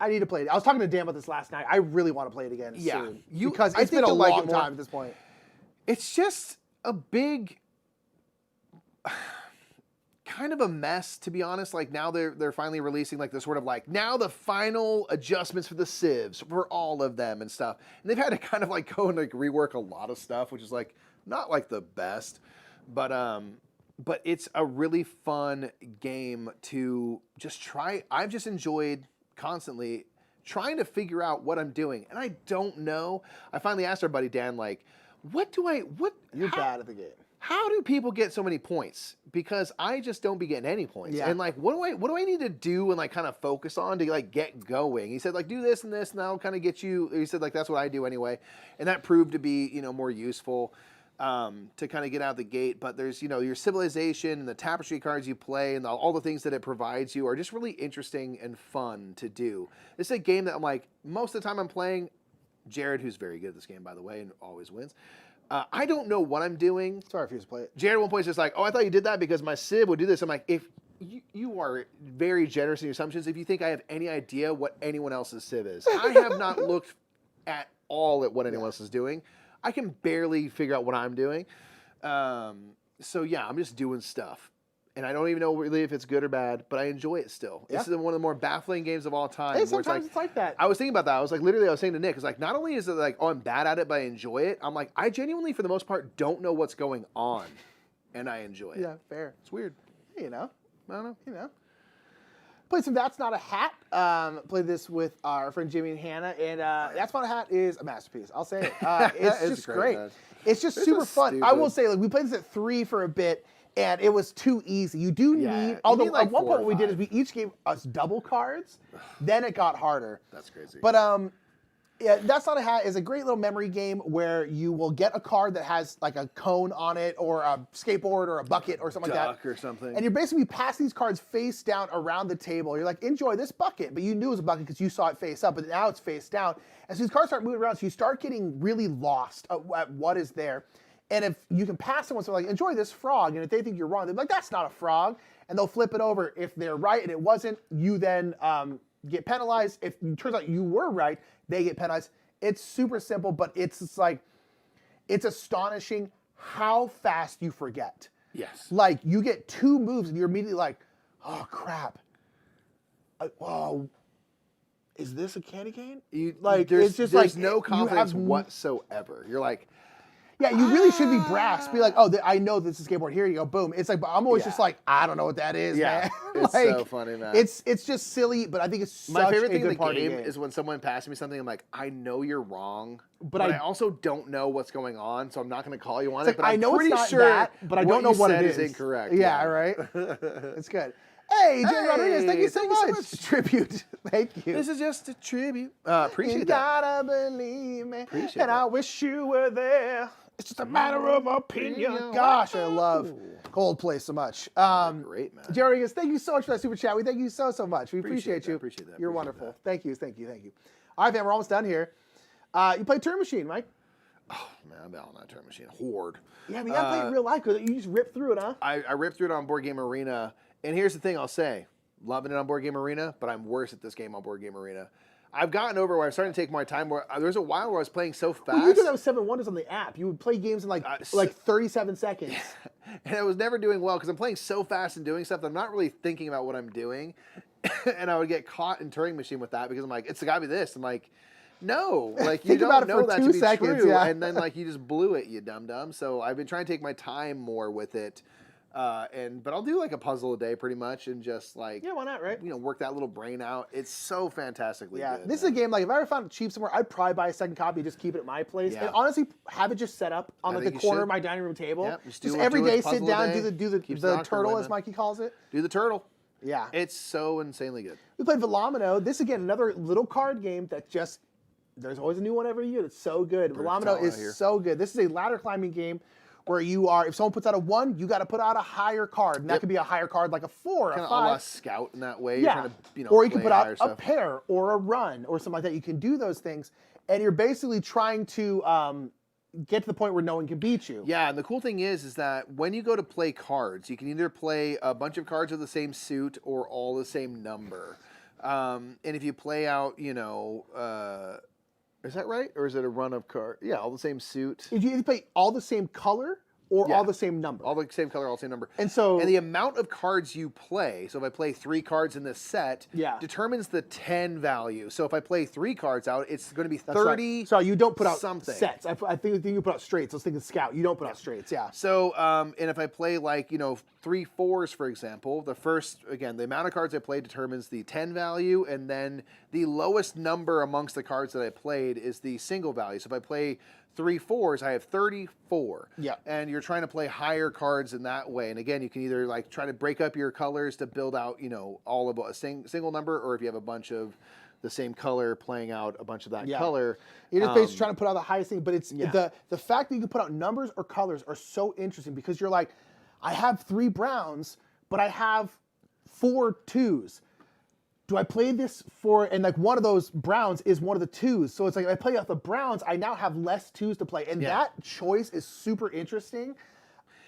need to play it. I was talking to Dan about this last night. I really want to play it again Yeah. soon. You- because I it's think been a you'll like long it more. time at this point. It's just a big, kind of a mess, to be honest. Like now they're finally releasing like this sort of like now the final adjustments for the civs for all of them and stuff. And they've had to kind of like go and like rework a lot of stuff, which is like not like the best, but it's a really fun game to just try. I've just enjoyed constantly trying to figure out what I'm doing, and I don't know. I finally asked our buddy Dan, like, You're bad at the game. how do people get so many points? Because I just don't be getting any points. Yeah. And like, what do I need to do and like kind of focus on to like get going? He said like, do this and this, and that'll kind of get you. He said like, that's what I do anyway. And that proved to be, more useful. to kind of get out of the gate. But there's, your civilization and the tapestry cards you play and all the things that it provides you are just really interesting and fun to do. It's a game that I'm like, most of the time I'm playing, Jared, who's very good at this game, by the way, and always wins. I don't know what I'm doing. Sorry if you just play it. Jared at one point is just like, oh, I thought you did that because my Civ would do this. I'm like, if you are very generous in your assumptions if you think I have any idea what anyone else's Civ is. I have not looked at all at what anyone else is doing. I can barely figure out what I'm doing. So yeah, I'm just doing stuff. And I don't even know really if it's good or bad, but I enjoy it still. Yeah. This is one of the more baffling games of all time. Hey, sometimes it's like that. I was thinking about that. I was saying to Nick, it's like, not only is it like, oh, I'm bad at it, but I enjoy it. I'm like, I genuinely, for the most part, don't know what's going on. And I enjoy it. Yeah, fair. It's weird. You know. I don't know. Played some That's Not a Hat. Played this with our friend Jimmy and Hannah, and That's Not a Hat is a masterpiece. I'll say it. It's just great. It's just super fun. Stupid. I will say, like, we played this at 3 for a bit, and it was too easy. You do need, although like at one 4 point or what we did 5. is we each gave us double cards. Then it got harder. That's crazy. But yeah, That's Not a Hat is a great little memory game where you will get a card that has like a cone on it or a skateboard or a bucket or something like that. Or something. And you're basically passing these cards face down around the table. You're like, enjoy this bucket. But you knew it was a bucket because you saw it face up, but now it's face down. And so these cards start moving around, so you start getting really lost at what is there. And if you can pass someone, so like, enjoy this frog, and if they think you're wrong, they're like, that's not a frog. And they'll flip it over. If they're right and it wasn't, you then get penalized. If it turns out you were right, they get penalized. It's super simple, but it's like, it's astonishing how fast you forget. Yes. Like, you get 2 moves and you're immediately like, oh, crap. Oh, is this a candy cane? It's just there's no confidence whatsoever. You're like, yeah, you really should be brass. Be like, oh, I know this is skateboard. Here you go, boom. It's like, but I'm always just like, I don't know what that is, man. It's like, so funny, man. It's just silly, but I think it's such my favorite a thing in good the part game of the game is when someone passes me something. I'm like, I know you're wrong, but I also don't know what's going on, so I'm not going to call you on it. But I know I'm pretty it's not sure that, but I don't know what it is. Incorrect. Yeah, right. It's good. Hey, Jay Rodriguez, thank you so much. Tribute. Thank you. This is just a tribute. Appreciate you that. gotta believe me. Appreciate and that. I wish you were there. It's just a matter of opinion. Gosh, I love Coldplay so much. Great, man. Jay Rodriguez, thank you so much for that super chat. We thank you so much. We appreciate you. Appreciate that. You're wonderful. Thank you. All right, man, we're almost done here. You play Turn Machine, Mike? Oh, man, I'm out on that Turn Machine. Horde. Yeah, we gotta play it in real life because you just rip through it, huh? I ripped through it on Board Game Arena, and here's the thing I'll say. Loving it on Board Game Arena, but I'm worse at this game on Board Game Arena. I've gotten over where I'm starting to take my time. Where there was a while where I was playing so fast. Well, you did that with 7 Wonders on the app. You would play games in like 37 seconds. And I was never doing well because I'm playing so fast and doing stuff that I'm not really thinking about what I'm doing. And I would get caught in Turing Machine with that because I'm like, it's got to be this. I'm like, no, like you don't know that to be true. Yeah. And then like you just blew it, you dum-dum. So I've been trying to take my time more with it. But I'll do like a puzzle a day pretty much and just like, yeah, why not, right? Work that little brain out. It's so fantastically good. This is a game, like if I ever found it cheap somewhere, I'd probably buy a second copy and just keep it at my place. And honestly, have it just set up on like the corner of my dining room table. Yep, just every day sit down, do the turtle as Mikey calls it. Do the turtle. Yeah. It's so insanely good. We played Velomino. This again, another little card game that just, there's always a new one every year. It's so good. Velomino is so good. This is a ladder climbing game where you are, if someone puts out a 1, you got to put out a higher card. And that could be a higher card like a 4 or a 5. Kind of a scout in that way. Yeah. You're or you can put out a pair or a run or something like that. You can do those things. And you're basically trying to get to the point where no one can beat you. Yeah, and the cool thing is that when you go to play cards, you can either play a bunch of cards of the same suit or all the same number. And if you play out, is that right? Or is it a run of cards? Yeah, all the same suit. If you play all the same color or all the same number. All the same color, all the same number. And the amount of cards you play, so if I play 3 cards in this set, determines the 10 value. So if I play 3 cards out, it's going to be 30. Right. So you don't put out something. Sets. I think you put out straights. Let's think of scout. You don't put out straights, yeah. So, and if I play 3 4s, for example, the amount of cards I play determines the 10 value, and then the lowest number amongst the cards that I played is the single value. So if I play 3 4s, I have 34. Yeah. And you're trying to play higher cards in that way. And again, you can either try to break up your colors to build out, all of a single number, or if you have a bunch of the same color, playing out a bunch of that color. You're just basically trying to put out the highest thing, but it's the fact that you can put out numbers or colors are so interesting because you're like, I have 3 browns, but I have 4 2s. Do I play this for, and like one of those browns is one of the 2s. So it's like, if I play out the browns, I now have less 2s to play. And that choice is super interesting.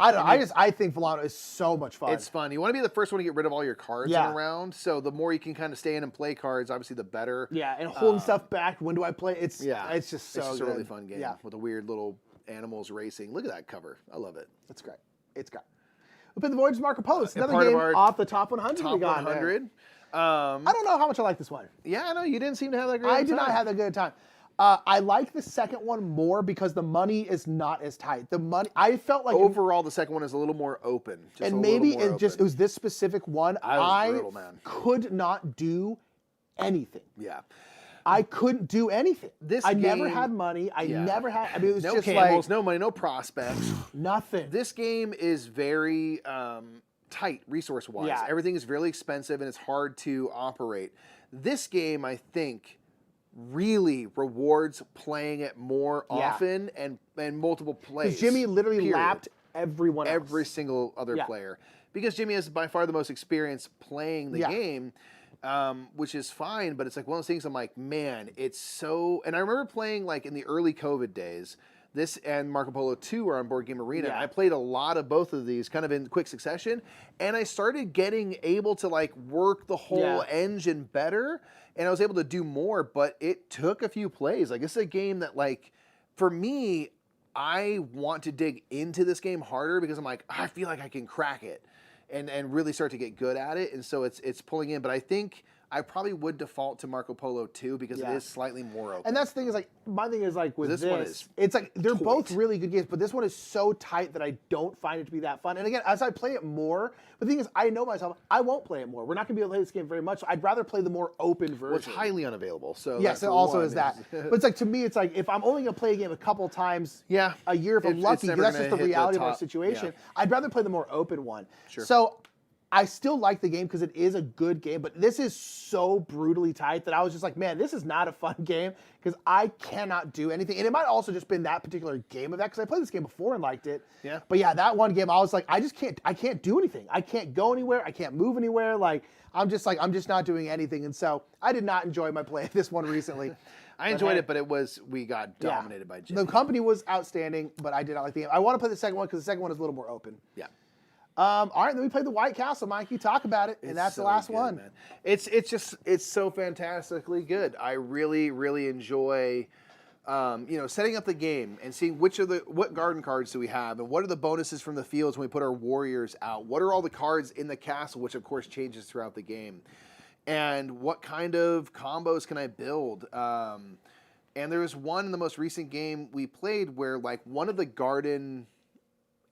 I don't know. I think Volano is so much fun. It's fun. You want to be the first one to get rid of all your cards in a round. So the more you can kind of stay in and play cards, obviously the better. Yeah, and holding stuff back. When do I play? It's just so it's just good. a really fun game with the weird little animals racing. Look at that cover. I love it. It's great. It's great. We played the Voyage of Marco Polo. It's another game off the top 100 top we got 100. I don't know how much I like this one. Yeah, I know. You didn't seem to have that great I did not have that good a time. I like the second one more because the money is not as tight. The money, I felt like overall the second one is a little more open. And maybe it was this specific one. I could not do anything. Yeah. I couldn't do anything. I never had money. I never had. I mean, it was no just camels, like no money, no prospects, nothing. This game is very tight resource-wise. Yeah. Everything is really expensive and it's hard to operate. This game, I think, really rewards playing it more often and multiple plays. Because Jimmy literally lapped everyone else. Every single other player. Because Jimmy has by far the most experience playing the game. Which is fine, but it's like one of those things I'm like, man, it's so... And I remember playing like in the early COVID days, this and Marco Polo 2 were on Board Game Arena. I played a lot of both of these kind of in quick succession, and I started getting able to like work the whole engine better, and I was able to do more, but it took a few plays. Like, this is a game that, like, for me, I want to dig into this game harder because I'm like, I feel like I can crack it. And really start to get good at it, and so it's pulling in. But I think I probably would default to Marco Polo 2 because it is slightly more open. And that's the thing is like, my thing is like with this one it's like they're both really good games, but this one is so tight that I don't find it to be that fun. And again, as I play it more, the thing is I know myself, I won't play it more. We're not going to be able to play this game very much. So I'd rather play the more open version. Well, it's highly unavailable. So yes, it also is that. But it's like, to me, it's like if I'm only going to play a game a couple times a year if I'm lucky, because that's just the reality of our situation, I'd rather play the more open one. Sure. So I still like the game because it is a good game, but this is so brutally tight that I was just like, man, this is not a fun game because I cannot do anything. And it might also just been that particular game of that because I played this game before and liked it. Yeah. But yeah, that one game, I was like, I can't do anything. I can't go anywhere. I can't move anywhere. Like, I'm just not doing anything. And so I did not enjoy my play of this one recently. I enjoyed it, but we got dominated by Jimmy. The company was outstanding, but I did not like the game. I want to play the second one because the second one is a little more open. Yeah. All right, then we played the White Castle, Mikey. Talk about it, and that's the last one. Man. It's so fantastically good. I really, really enjoy, setting up the game and seeing what garden cards do we have, and what are the bonuses from the fields when we put our warriors out. What are all the cards in the castle, which of course changes throughout the game, and what kind of combos can I build? And there was one in the most recent game we played where like one of the garden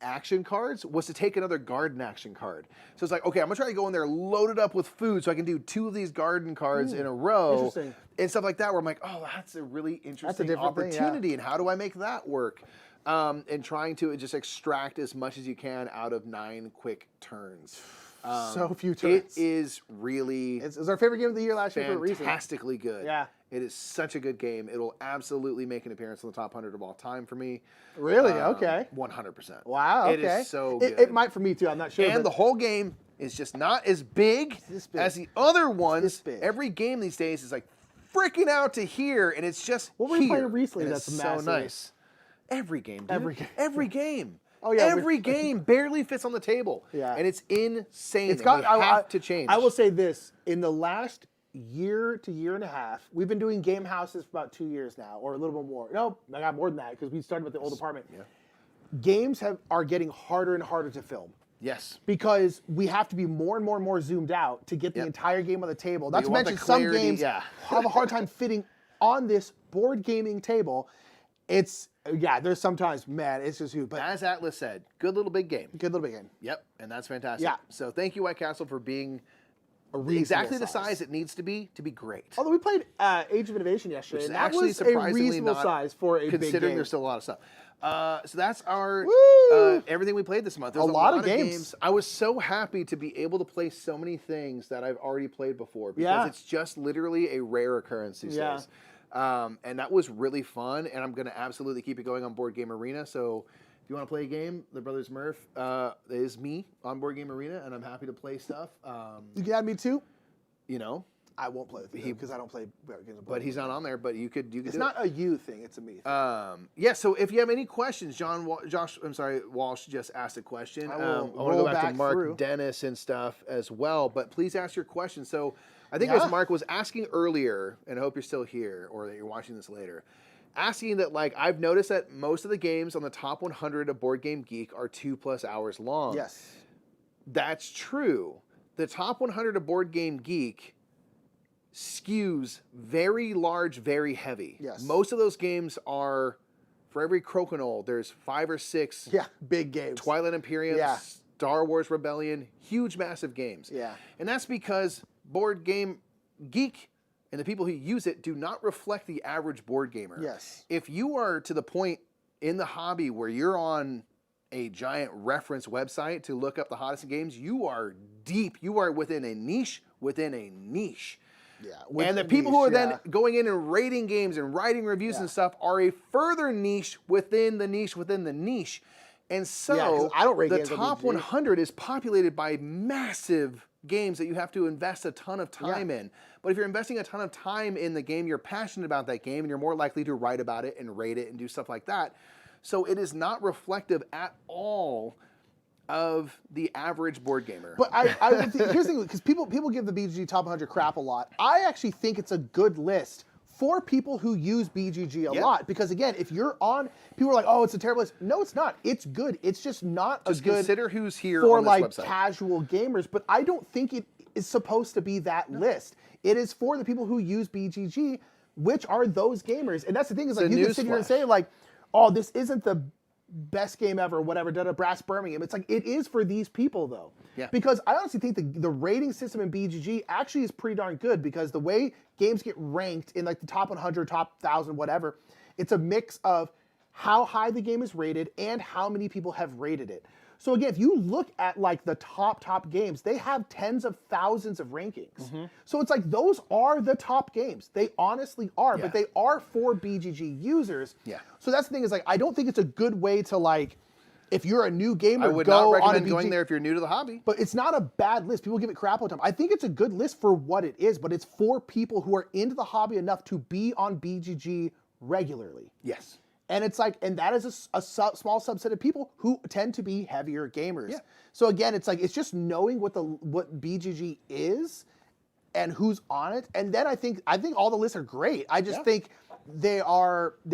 action cards was to take another garden action card. So it's like, okay, I'm gonna try to go in there loaded up with food so I can do 2 of these garden cards in a row and stuff like that, where I'm like, oh, that's a really interesting opportunity, and how do I make that work? And trying to just extract as much as you can out of 9 quick turns. So few turns. It is really... It was our favorite game of the year last year for a reason. Fantastically good. Yeah. It is such a good game. It'll absolutely make an appearance on the top 100 of all time for me. Really? Okay. 100%. Wow, okay. It is so good. It might for me too, I'm not sure. And the whole game is just not as big as the other ones. Every game these days is like freaking out to here, and it's just what were you playing recently that's massive? So nice. Every game, dude. Every game. Oh, yeah, every game barely fits on the table. Yeah. And it's insane. It's got, I have to change. I will say this. In the last year to year and a half, we've been doing game houses for about 2 years now, or a little bit more. No, I got more than that because we started with the old apartment. Yeah. Games are getting harder and harder to film. Yes. Because we have to be more and more and more zoomed out to get the entire game on the table. Not to mention some games have a hard time fitting on this board gaming table. There's sometimes, man, it's just huge. But as Atlas said, good little big game. Good little big game. Yep, and that's fantastic. Yeah. So thank you, White Castle, for being exactly the size it needs to be great. Although we played Age of Innovation yesterday, and that actually was surprisingly a reasonable size for a big game. Considering there's still a lot of stuff. So that's our everything we played this month. There's a lot of games. I was so happy to be able to play so many things that I've already played before because it's just literally a rare occurrence these days. And that was really fun, and I'm going to absolutely keep it going on Board Game Arena. So if you want to play a game, the Brothers Murph is me on Board Game Arena, and I'm happy to play stuff. You can add me too? You know. I won't play with you because I don't play games. But he's not on there. But you could. It's not a you thing. It's a me thing. Yeah. So if you have any questions, Walsh just asked a question. I want to go back to Mark Dennis and stuff as well. But please ask your questions. So I think as Mark was asking earlier, and I hope you're still here or that you're watching this later, asking that like I've noticed that most of the games on the top 100 of Board Game Geek are 2+ hours long. Yes, that's true. The top 100 of Board Game Geek skews very large, very heavy. Yes. Most of those games are, for every crokinole, there's 5 or 6 big games. Twilight Imperium, Star Wars Rebellion, huge, massive games. Yeah. And that's because Board Game Geek and the people who use it do not reflect the average board gamer. Yes. If you are to the point in the hobby where you're on a giant reference website to look up the hottest games, you are deep. You are within a niche within a niche. Yeah, and the people who are then going in and rating games and writing reviews and stuff are a further niche within the niche within the niche. And so I don't rate the games top 100 is populated by massive games that you have to invest a ton of time in. But if you're investing a ton of time in the game, you're passionate about that game and you're more likely to write about it and rate it and do stuff like that. So it is not reflective at all of the average board gamer. But I would think, here's the thing, because people give the BGG top 100 crap a lot. I actually think it's a good list for people who use BGG a lot. Because again, if you're on, people are like, oh, it's a terrible list. No, it's not. It's good. It's just not just a good consider who's here for on this like website. Casual gamers. But I don't think it is supposed to be that list. It is for the people who use BGG, which are those gamers. And that's the thing is like you can sit here and say like, oh, this isn't the best game ever, whatever, Brass Birmingham. It's like, it is for these people, though. Yeah. Because I honestly think the rating system in BGG actually is pretty darn good because the way games get ranked in like the top 100, top 1,000, whatever, it's a mix of how high the game is rated and how many people have rated it. So again, if you look at like the top games, they have tens of thousands of rankings. So it's like those are the top games. They honestly are, but they are for BGG users. Yeah. So that's the thing is like I don't think it's a good way to like if you're a new gamer, I would not recommend going there if you're new to the hobby. But it's not a bad list. People give it crap all the time. I think it's a good list for what it is, but it's for people who are into the hobby enough to be on BGG regularly. Yes. And it's like, and that is a small subset of people who tend to be heavier gamers. Yeah. So again, it's like, it's just knowing what BGG is and who's on it. And then I think all the lists are great. I just think they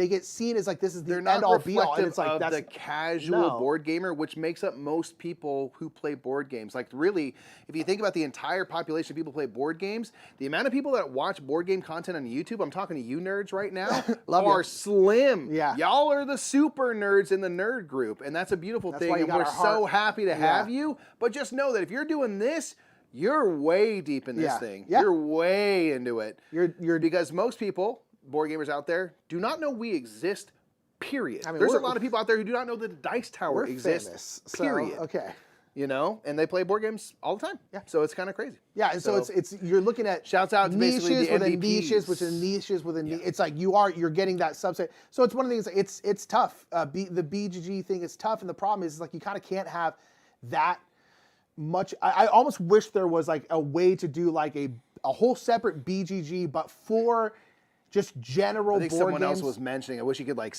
get seen as like, this is the end all be all. And it's like, that's the casual board gamer, which makes up most people who play board games. Like really, if you think about the entire population of people who play board games, the amount of people that watch board game content on YouTube, I'm talking to you nerds right now, are slim. Yeah. Y'all are the super nerds in the nerd group. And that's a beautiful thing. And we're so happy to have you. But just know that if you're doing this, you're way deep in this thing. Yeah. You're way into it. You're because most people, board gamers out there, do not know we exist, period. I mean, there's a lot of people out there who do not know that the Dice Tower exists, period. So, okay. You know, and they play board games all the time. Yeah. So it's kind of crazy. Yeah, and so it's you're looking at shouts out to niches within niches within niches within it's like you're getting that subset. So it's one of the things. It's tough. The BGG thing is tough, and the problem is like you kind of can't have that much. I almost wish there was like a way to do like a whole separate BGG, but for just general I think board someone games. else was mentioning. I wish you could like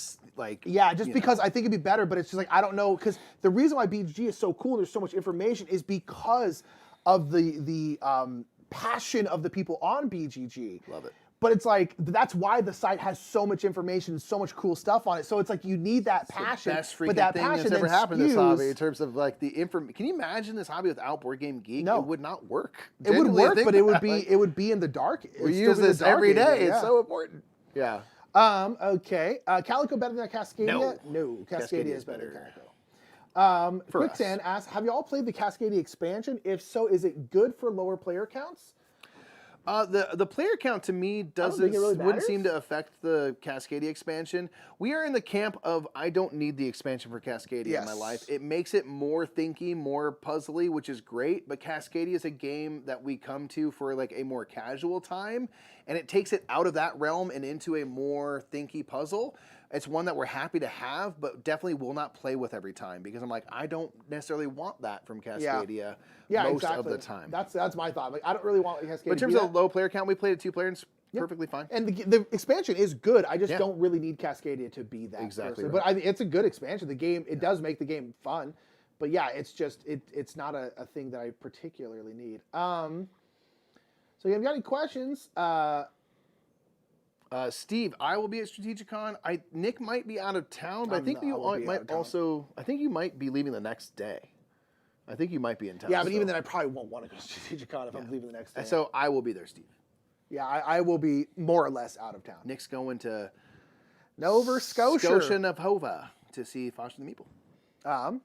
yeah, just because I think it'd be better, but it's just like I don't know because the reason why BGG is so cool and there's so much information is because of the passion of the people on BGG. Love it. But it's like that's why the site has so much information and so much cool stuff on it. So it's like you need that passion. Best freaking thing that's ever happened in this hobby in terms of like the information. Can you imagine this hobby without Board Game Geek? No. It would not work. It would work, but it would be in the dark. We use this every day. It's so important. Yeah. Okay. Calico better than Cascadia? No. Cascadia is better than Calico. Quicksand asks, have you all played the Cascadia expansion? If so, is it good for lower player counts? The player count to me wouldn't seem to affect the Cascadia expansion. We are in the camp of I don't need the expansion for Cascadia in my life. It makes it more thinky, more puzzly, which is great. But Cascadia is a game that we come to for like a more casual time, and it takes it out of that realm and into a more thinky puzzle. It's one that we're happy to have, but definitely will not play with every time because I'm like, I don't necessarily want that from Cascadia most of the time. That's my thought. Like, I don't really want Cascadia. But in terms of low player count, we played at 2 players. Perfectly fine. And the expansion is good. I just don't really need Cascadia to be that. Exactly. Right. But I mean, it's a good expansion. The game, it does make the game fun. But yeah, it's just, it's not a thing that I particularly need. So if you got any questions, Steve, I will be at Strategicon. Nick might be out of town, but I think you might be leaving the next day. I think you might be in town. Yeah, but even then, I probably won't want to go to Strategicon if I'm leaving the next day. So I will be there, Steve. Yeah, I will be more or less out of town. Nick's going to Nova Scotia. Nova to see Foster the Meeple.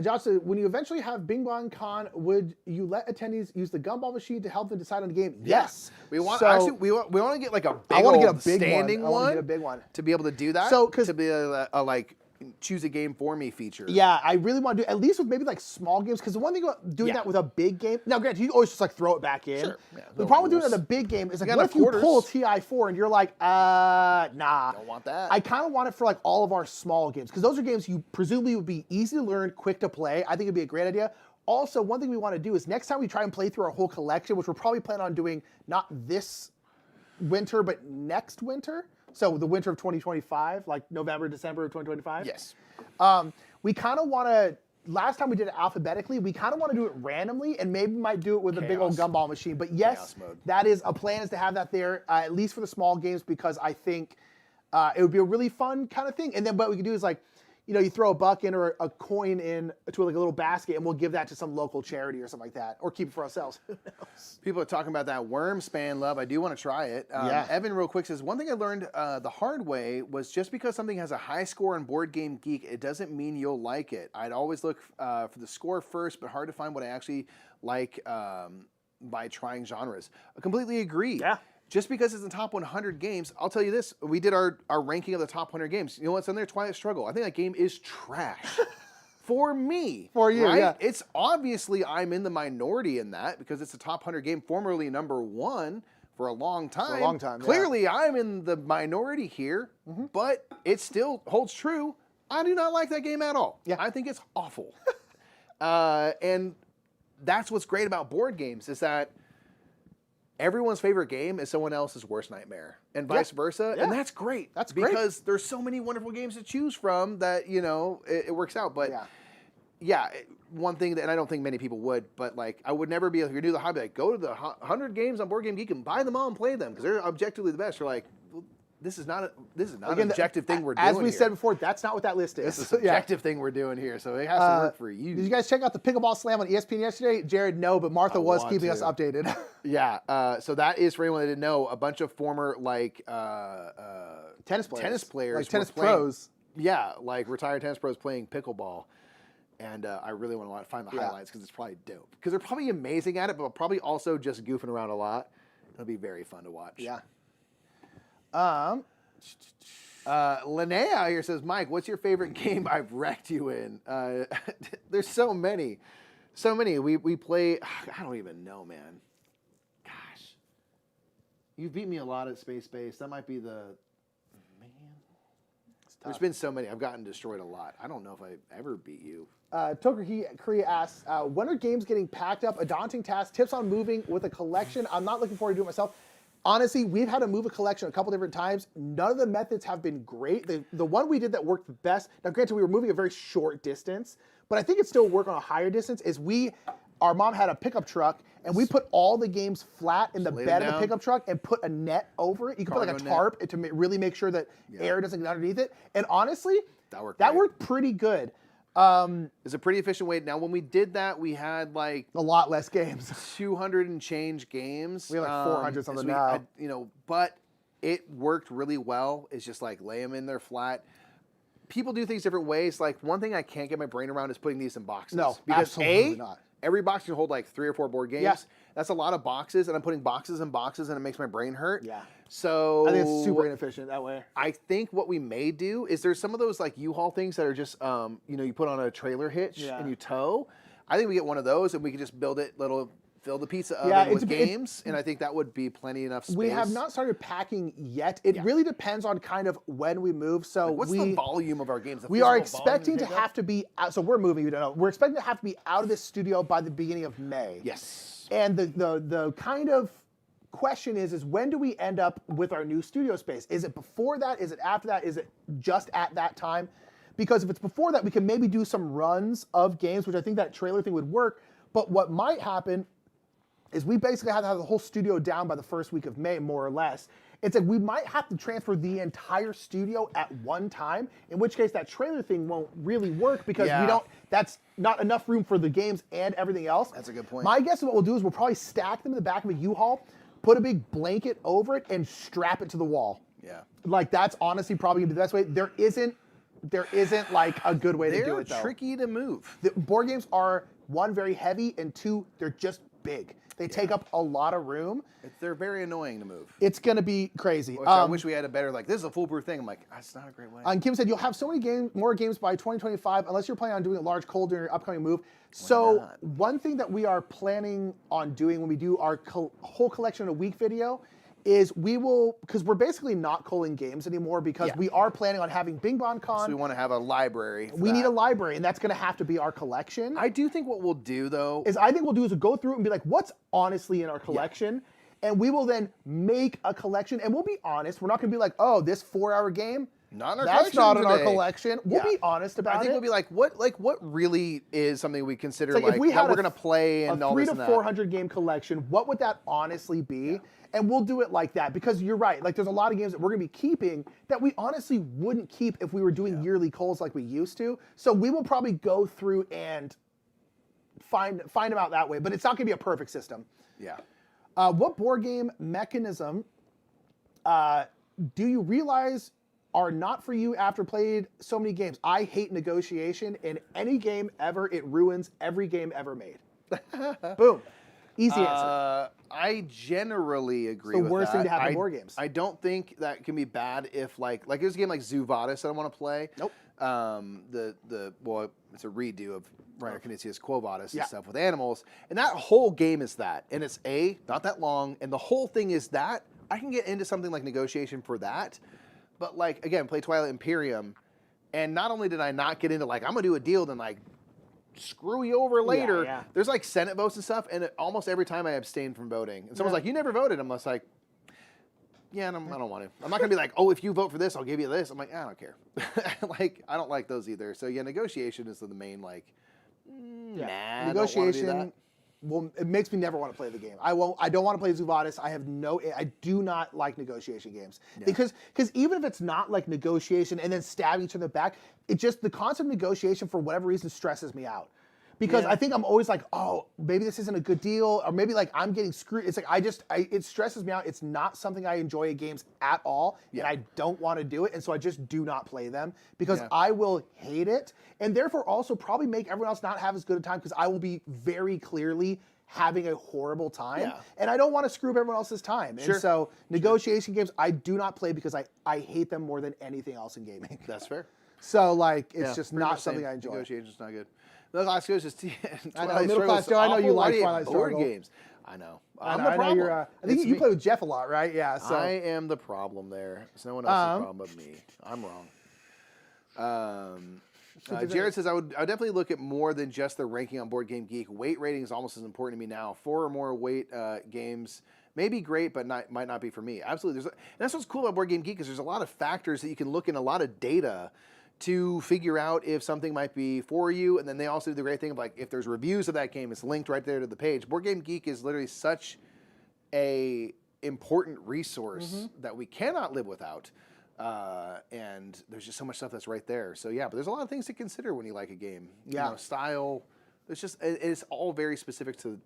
Josh said, when you eventually have Bing Bong Con, would you let attendees use the gumball machine to help them decide on the game? Yes. We want we want to get like a big standing one. I want to get a big one to be able to do that. So to be a like choose a game for me feature. Yeah, I really want to do at least with maybe like small games, because the one thing about doing that with a big game, now granted, you always just like throw it back in. Sure. Yeah, the problem with doing it at a big game is like, what if you pull TI4 and you're like, nah. Don't want that. I kind of want it for like all of our small games, because those are games you presumably would be easy to learn, quick to play. I think it'd be a great idea. Also, one thing we want to do is next time we try and play through our whole collection, which we're probably planning on doing not this winter, but next winter. So the winter of 2025, like November, December of 2025? Yes. We kind of want to, last time we did it alphabetically, we kind of want to do it randomly, and maybe we might do it with a big old gumball machine. But yes, that is a plan, is to have that there, at least for the small games, because I think it would be a really fun kind of thing. And then what we can do is like, you know, you throw a buck in or a coin in to like a little basket, and we'll give that to some local charity or something like that, or keep it for ourselves. Who knows? People are talking about that worm span love. I do want to try it. Evan, real quick, says, one thing I learned the hard way was just because something has a high score on Board Game Geek, it doesn't mean you'll like it. I'd always look for the score first, but hard to find what I actually like by trying genres. I completely agree. Yeah. Just because it's in the top 100 games, I'll tell you this. We did our ranking of the top 100 games. You know what's on there? Twilight Struggle. I think that game is trash. For me. For you, right? Yeah. It's obviously I'm in the minority in that because it's a top 100 game, formerly #1 for a long time. For a long time, Clearly, I'm in the minority here, but it still holds true. I do not like that game at all. Yeah. I think it's awful. And that's what's great about board games is that everyone's favorite game is someone else's worst nightmare, and vice versa. Yeah. And that's great. That's great. Because there's so many wonderful games to choose from that, you know, it works out. But one thing that, and I don't think many people would, but like, I would never be, if you're new to the hobby, like, go to the 100 games on Board Game Geek and buy them all and play them because they're objectively the best. You're like, well, this is not an objective thing we're doing As we here. said before, that's not what that list is. This is an objective thing we're doing here, so it has to work for you. Did you guys check out the Pickleball Slam on ESPN yesterday? Jared, no, but Martha was keeping us updated. Yeah, so that is, for anyone that didn't know, a bunch of former, like, tennis players. Like tennis pros. Yeah, like retired tennis pros playing pickleball. And I really want to find the highlights because it's probably dope. Because they're probably amazing at it, but probably also just goofing around a lot. It'll be very fun to watch. Yeah. Linnea here says, Mike, what's your favorite game I've wrecked you in? There's so many. So many. We play, I don't even know, man. Gosh. You beat me a lot at Space Base. That might be the, man. There's been so many. I've gotten destroyed a lot. I don't know if I ever beat you. Toker Korea asks, when are games getting packed up? A daunting task. Tips on moving with a collection. I'm not looking forward to doing it myself. Honestly, we've had to move a collection a couple different times. None of the methods have been great. The one we did that worked the best, now granted we were moving a very short distance, but I think it still worked on a higher distance, is our mom had a pickup truck, and we put all the games flat in the bed of the pickup truck and put a net over it. You could put like a tarp to really make sure that air doesn't get underneath it. And honestly, that worked pretty good. It's a pretty efficient way. Now, when we did that, we had like a lot less games, 200 and change games. We have like 400 something now. But it worked really well. It's just like lay them in there flat. People do things different ways. Like one thing I can't get my brain around is putting these in boxes. No, because absolutely not. Every box can hold like 3 or 4 board games. Yeah. That's a lot of boxes, and I'm putting boxes and boxes, and it makes my brain hurt. Yeah. So I think it's super inefficient that way. I think what we may do is there's some of those like U-Haul things that are just, you put on a trailer hitch and you tow. I think we get one of those, and we can just build it fill the pizza oven with games, and I think that would be plenty enough space. We have not started packing yet. It really depends on kind of when we move. So what's the volume of our games? We are expecting to have to be out. So we're moving. We don't know. We're expecting to have to be out of this studio by the beginning of May. Yes. And the kind of question is when do we end up with our new studio space? Is it before that? Is it after that? Is it just at that time? Because if it's before that, we can maybe do some runs of games, which I think that trailer thing would work. But what might happen is we basically have to have the whole studio down by the first week of May, more or less. It's like we might have to transfer the entire studio at one time, in which case that trailer thing won't really work because that's not enough room for the games and everything else. That's a good point. My guess is what we'll do is we'll probably stack them in the back of a U-Haul, put a big blanket over it, and strap it to the wall. Yeah. Like that's honestly probably gonna be the best way. There isn't like a good way to do it though. They're tricky to move. The board games are, one, very heavy, and two, they're just big. They take up a lot of room. They're very annoying to move. It's going to be crazy. I wish we had a better, this is a foolproof thing. I'm like, that's not a great way. And Kim said, you'll have so many more games by 2025, unless you're planning on doing a large cold during your upcoming move. So one thing that we are planning on doing when we do our whole collection in a week video is because we're basically not culling games anymore because we are planning on having Bing Bon Con. So we want to have a library. We need a library, and that's going to have to be our collection. I do think what we'll do, though, is we'll go through it and be like, what's honestly in our collection? And we will then make a collection, and we'll be honest. We're not going to be like, oh, this 4-hour game, that's not in our collection. We'll be honest about it. I think we'll be like, what really is something we consider like if we had we're going to play and all this and that? A 300 to 400 game collection, what would that honestly be? Yeah. And we'll do it like that because you're right. Like there's a lot of games that we're going to be keeping that we honestly wouldn't keep if we were doing yearly culls like we used to. So we will probably go through and find them out that way. But it's not going to be a perfect system. Yeah. What board game mechanism do you realize are not for you after played so many games? I hate negotiation. In any game ever, it ruins every game ever made. Boom. Easy answer. I generally agree with that. It's the worst thing to happen in board games. I don't think that can be bad if there's a game like Zoo Vadis that I want to play. Nope. It's a redo of Reiner Knizia's Quo Vadis and stuff with animals. And that whole game is that. And it's not that long. And the whole thing is that. I can get into something like negotiation for that. But again, play Twilight Imperium. And not only did I not get into I'm going to do a deal, then screw you over later. Yeah. There's Senate votes and stuff, and almost every time I abstain from voting. And someone's like, you never voted. I'm just like, yeah, I don't want to. I'm not going to be like, oh, if you vote for this, I'll give you this. I'm like, I don't care. I don't like those either. So yeah, negotiation is the main nah, negotiation. Well, it makes me never want to play the game. I don't want to play Zoo Vadis. I do not like negotiation games because even if it's not like negotiation and then stabbing each other back, the concept of negotiation for whatever reason stresses me out. Because I think I'm always like, oh, maybe this isn't a good deal, or maybe I'm getting screwed. It's it stresses me out. It's not something I enjoy in games at all, and I don't want to do it, and so I just do not play them because I will hate it, and therefore also probably make everyone else not have as good a time because I will be very clearly having a horrible time, and I don't want to screw up everyone else's time. And so negotiation games I do not play because I hate them more than anything else in gaming. That's fair. So it's just not something I enjoy. Negotiation's not good. Middle class goes just I know, middle class Joe. I know you like Twilight board games. I know. I know you're. I think you play with Jeff a lot, right? Yeah. So I am the problem there. It's no one else's problem but me. I'm wrong. Jared says I would definitely look at more than just the ranking on Board Game Geek. Weight rating is almost as important to me now. 4 or more weight games may be great, but might not be for me. Absolutely. And that's what's cool about Board Game Geek is there's a lot of factors that you can look in, a lot of data to figure out if something might be for you. And then they also do the great thing of if there's reviews of that game, it's linked right there to the page. Board Game Geek is literally such a important resource that we cannot live without. And there's just so much stuff that's right there. So yeah, but there's a lot of things to consider when you like a game. Yeah. Style. It's all very specific to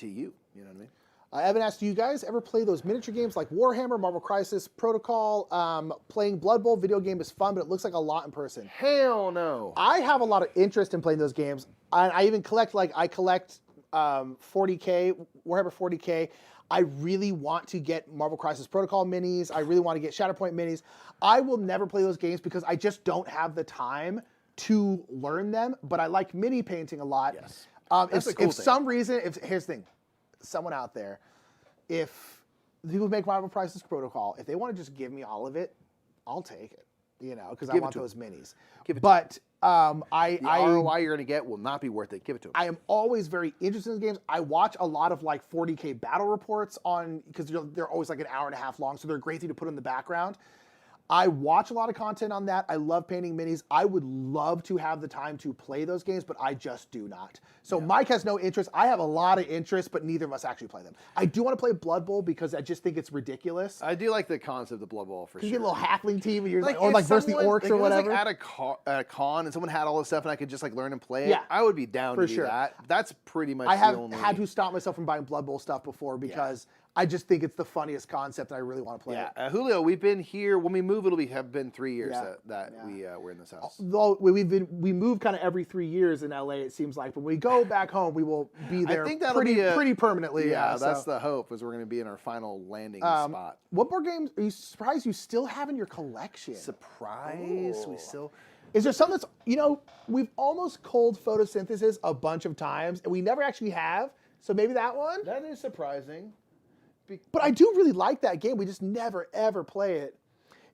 you. You know what I mean? Evan asked, do you guys ever play those miniature games like Warhammer, Marvel Crisis, Protocol? Playing Blood Bowl video game is fun, but it looks like a lot in person. Hell no. I have a lot of interest in playing those games. I even collect, 40K, Warhammer 40K. I really want to get Marvel Crisis Protocol minis. I really want to get Shatterpoint minis. I will never play those games because I just don't have the time to learn them, but I like mini painting a lot. Yes. If some reason, here's the thing, someone out there, if the people who make Marvel Crisis Protocol, if they want to just give me all of it, I'll take it, because I want those minis. But the ROI you're going to get will not be worth it. Give it to them. I am always very interested in games. I watch a lot of 40K battle reports because they're always like an hour and a half long, so they're a great thing to put in the background. I watch a lot of content on that. I love painting minis. I would love to have the time to play those games, but I just do not. So Mike has no interest. I have a lot of interest, but neither of us actually play them. I do want to play Blood Bowl because I just think it's ridiculous. I do like the concept of Blood Bowl for sure. You get a little halfling team, and you're versus the orcs or whatever. At a con, and someone had all this stuff, and I could just learn and play it. I would be down to do that. That's pretty much. I have had to stop myself from buying Blood Bowl stuff before because I just think it's the funniest concept, and I really want to play it. Julio, we've been here. When we move, have been 3 years that we were in this house. Though we move kind of every 3 years in LA, it seems like. But when we go back home, we will be there. I think that'll pretty permanently. Yeah, that's the hope. Is we're going to be in our final landing spot. What board games are you surprised you still have in your collection? Surprised we still. Is there something that's we've almost cold photosynthesis a bunch of times, and we never actually have. So maybe that one. That is surprising. But I do really like that game. We just never, ever play it.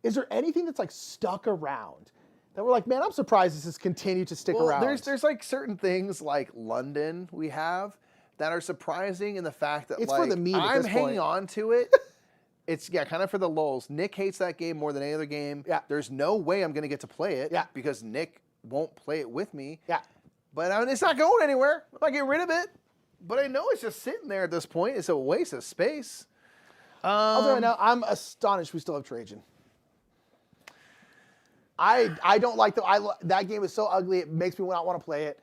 Is there anything that's stuck around that we're like, man, I'm surprised this has continued to stick around? There's certain things like London we have that are surprising in the fact that it's for the meme at I'm this hanging point. on to it. It's kind of for the lulz. Nick hates that game more than any other game. Yeah. There's no way I'm going to get to play it because Nick won't play it with me. Yeah. But it's not going anywhere. I'm not getting rid of it. But I know it's just sitting there at this point. It's a waste of space. Although right now, I'm astonished we still have Trajan. I don't like that game is so ugly. It makes me not want to play it.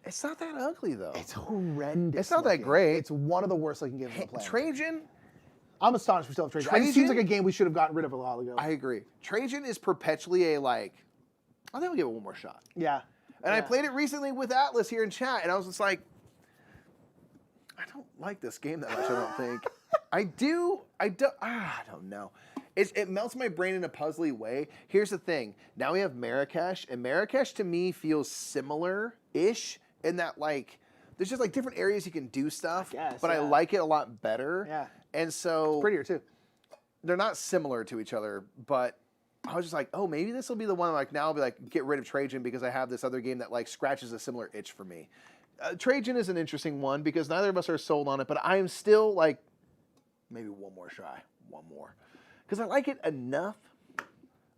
It's not that ugly though. It's horrendous. It's not that great. It's one of the worst looking games on the planet. Trajan. I'm astonished we still have Trajan. It seems like a game we should have gotten rid of a while ago. I agree. Trajan is perpetually I think I'll give it one more shot. Yeah. And I played it recently with Atlas here in chat, and I was just like, I don't like this game that much, I don't think. I don't know. It melts my brain in a puzzly way. Here's the thing. Now we have Marrakesh, and Marrakesh to me feels similar-ish in that, there's just, different areas you can do stuff, but I like it a lot better. Yeah. And so... It's prettier, too. They're not similar to each other, but I was just like, oh, maybe this will be the one, now I'll be get rid of Trajan because I have this other game that, scratches a similar itch for me. Trajan is an interesting one because neither of us are sold on it, but I am still, maybe one more try. One more. Because I like it enough.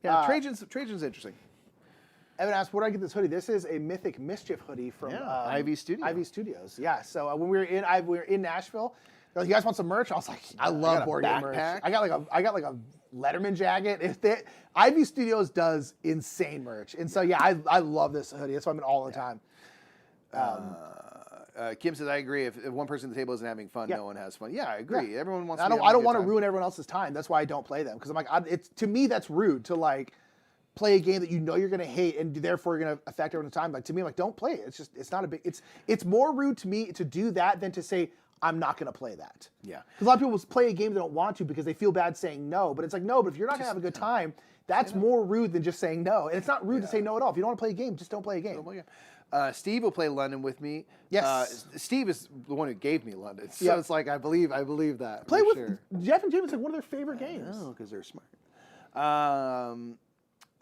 Yeah, Trajan's interesting. Evan asked, where do I get this hoodie? This is a Mythic Mischief hoodie from Ivy Studios. Ivy Studios, yeah. So when we were in Nashville, they're like, you guys want some merch? I was like, I love board game merch. I got a Letterman jacket. Ivy Studios does insane merch, and so I love this hoodie. That's why I'm in all the time. Kim says, I agree. If one person at the table isn't having fun, no one has fun. Yeah, I agree. Yeah. Everyone wants. I don't want to ruin everyone else's time. That's why I don't play them because I'm like, to me that's rude to play a game that you're going to hate and therefore you're going to affect everyone's time. To me, I'm like, don't play it. It's not a big. It's more rude to me to do that than to say I'm not going to play that. Yeah. Because a lot of people play a game they don't want to because they feel bad saying no. But it's like, no, but if you're not going to have a good time, that's more rude than just saying no. And it's not rude to say no at all. If you don't want to play a game, just don't play a game. Steve will play London with me. Yes. Steve is the one who gave me London. So it's I believe that. Play with Jeff and Jim is one of their favorite games. Oh, because they're smart.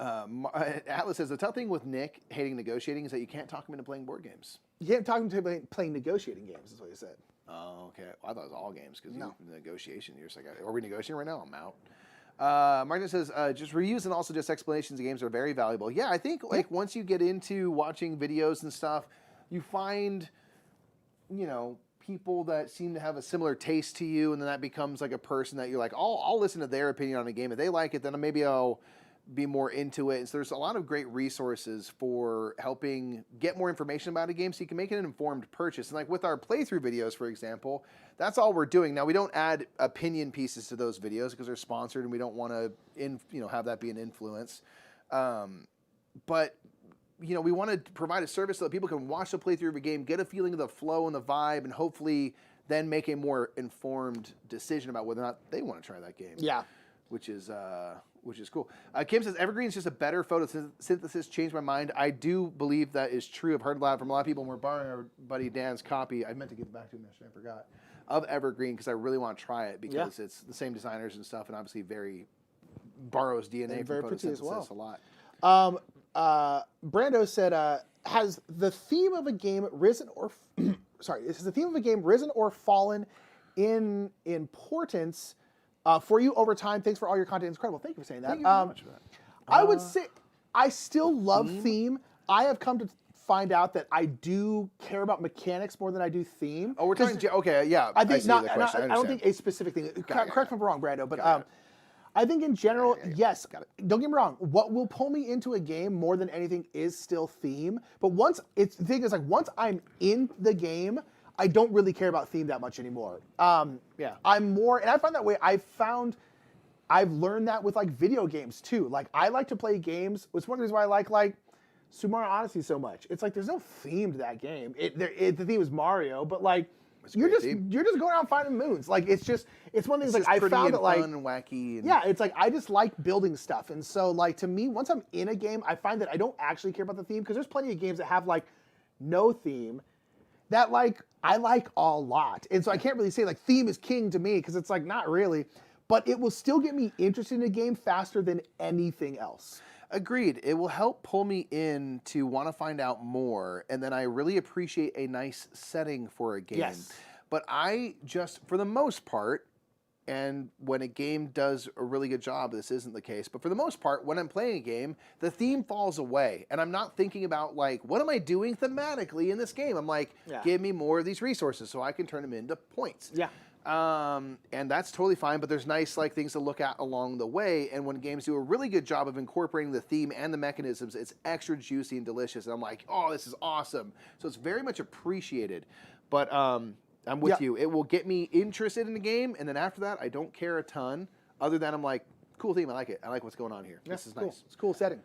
Atlas says, the tough thing with Nick hating negotiating is that you can't talk him into playing board games. You can't talk him into playing negotiating games, is what he said. Oh, okay. Well, I thought it was all games because negotiation. You're just like, are we negotiating right now? I'm out. Martin says, just reviews and also just explanations of games are very valuable. Yeah, I think once you get into watching videos and stuff, you find, people that seem to have a similar taste to you, and then that becomes a person that you're like, I'll listen to their opinion on a game. If they like it, then maybe I'll be more into it. And so there's a lot of great resources for helping get more information about a game so you can make an informed purchase. And with our playthrough videos, for example, that's all we're doing. Now, we don't add opinion pieces to those videos because they're sponsored and we don't want to have that be an influence. But we want to provide a service so that people can watch the playthrough of a game, get a feeling of the flow and the vibe, and hopefully then make a more informed decision about whether or not they want to try that game. Yeah. Which is cool. Kim says, Evergreen is just a better photosynthesis. Changed my mind. I do believe that is true. I've heard a lot from a lot of people, and we're borrowing our buddy Dan's copy. I meant to give it back to him yesterday. I forgot. Of Evergreen, because I really want to try it, because it's the same designers and stuff, and obviously borrows DNA from photosynthesis a lot. Brando said, has the theme of a game risen or fallen in importance for you over time? Thanks for all your content. It's incredible. Thank you for saying that. Thank you very much for that. I would say I still love theme. I have come to find out that I do care about mechanics more than I do theme. Oh, we're talking. Okay, yeah. I think not. I don't think a specific thing. Correct me if I'm wrong, Brando, but I think in general, yes. Don't get me wrong. What will pull me into a game more than anything is still theme. But once the thing is, like, once I'm in the game, I don't really care about theme that much anymore. I'm more, and I find that way. I've learned that with like video games too. Like, I like to play games. It's one of the reasons why I like Super Mario Odyssey so much. It's like there's no theme to that game. The theme is Mario, but like you're just going around finding moons. Like it's one of these like I found that like fun and wacky. Yeah, it's like I just like building stuff, and so like to me, once I'm in a game, I find that I don't actually care about the theme because there's plenty of games that have like no theme that like I like a lot, and so I can't really say like theme is king to me because it's like not really, but it will still get me interested in a game faster than anything else. Agreed. It will help pull me in to want to find out more, and then I really appreciate a nice setting for a game. Yes. But I just, for the most part, and when a game does a really good job, this isn't the case, but for the most part, when I'm playing a game, the theme falls away, and I'm not thinking about, like, what am I doing thematically in this game? I'm like, give me more of these resources so I can turn them into points. Yeah. And that's totally fine, but there's nice like things to look at along the way, and when games do a really good job of incorporating the theme and the mechanisms, it's extra juicy and delicious, and I'm like, oh, this is awesome. So it's very much appreciated. But I'm with you. It will get me interested in the game, and then after that, I don't care a ton, other than I'm like, cool theme, I like it. I like what's going on here. This is cool. nice. It's a cool setting.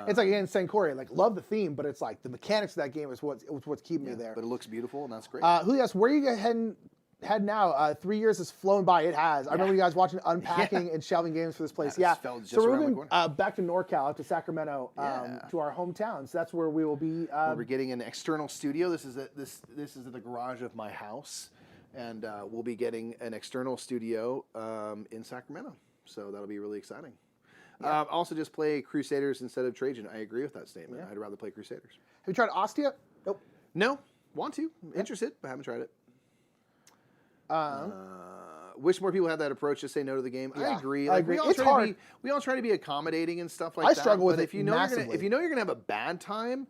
It's like, again, saying Cory, like, love the theme, but it's like the mechanics of that game is what's keeping me there. But it looks beautiful, and that's great. Who asked, where are you head now? 3 years has flown by. It has. I remember you guys watching unpacking and shelving games for this place. So we're moving back to NorCal, up to Sacramento, to our hometown. So that's where we will be. We're getting an external studio. This is the garage of my house, and we'll be getting an external studio in Sacramento. So that'll be really exciting. Also, just play Crusaders instead of Trajan. I agree with that statement. I'd rather play Crusaders. Have you tried Ostia? Nope. No. Want to. Interested, but haven't tried it. Wish more people had that approach to say no to the game. I agree. I agree. It's hard. We all try to be accommodating and stuff like that. I struggle with it if you know you're gonna have a bad time,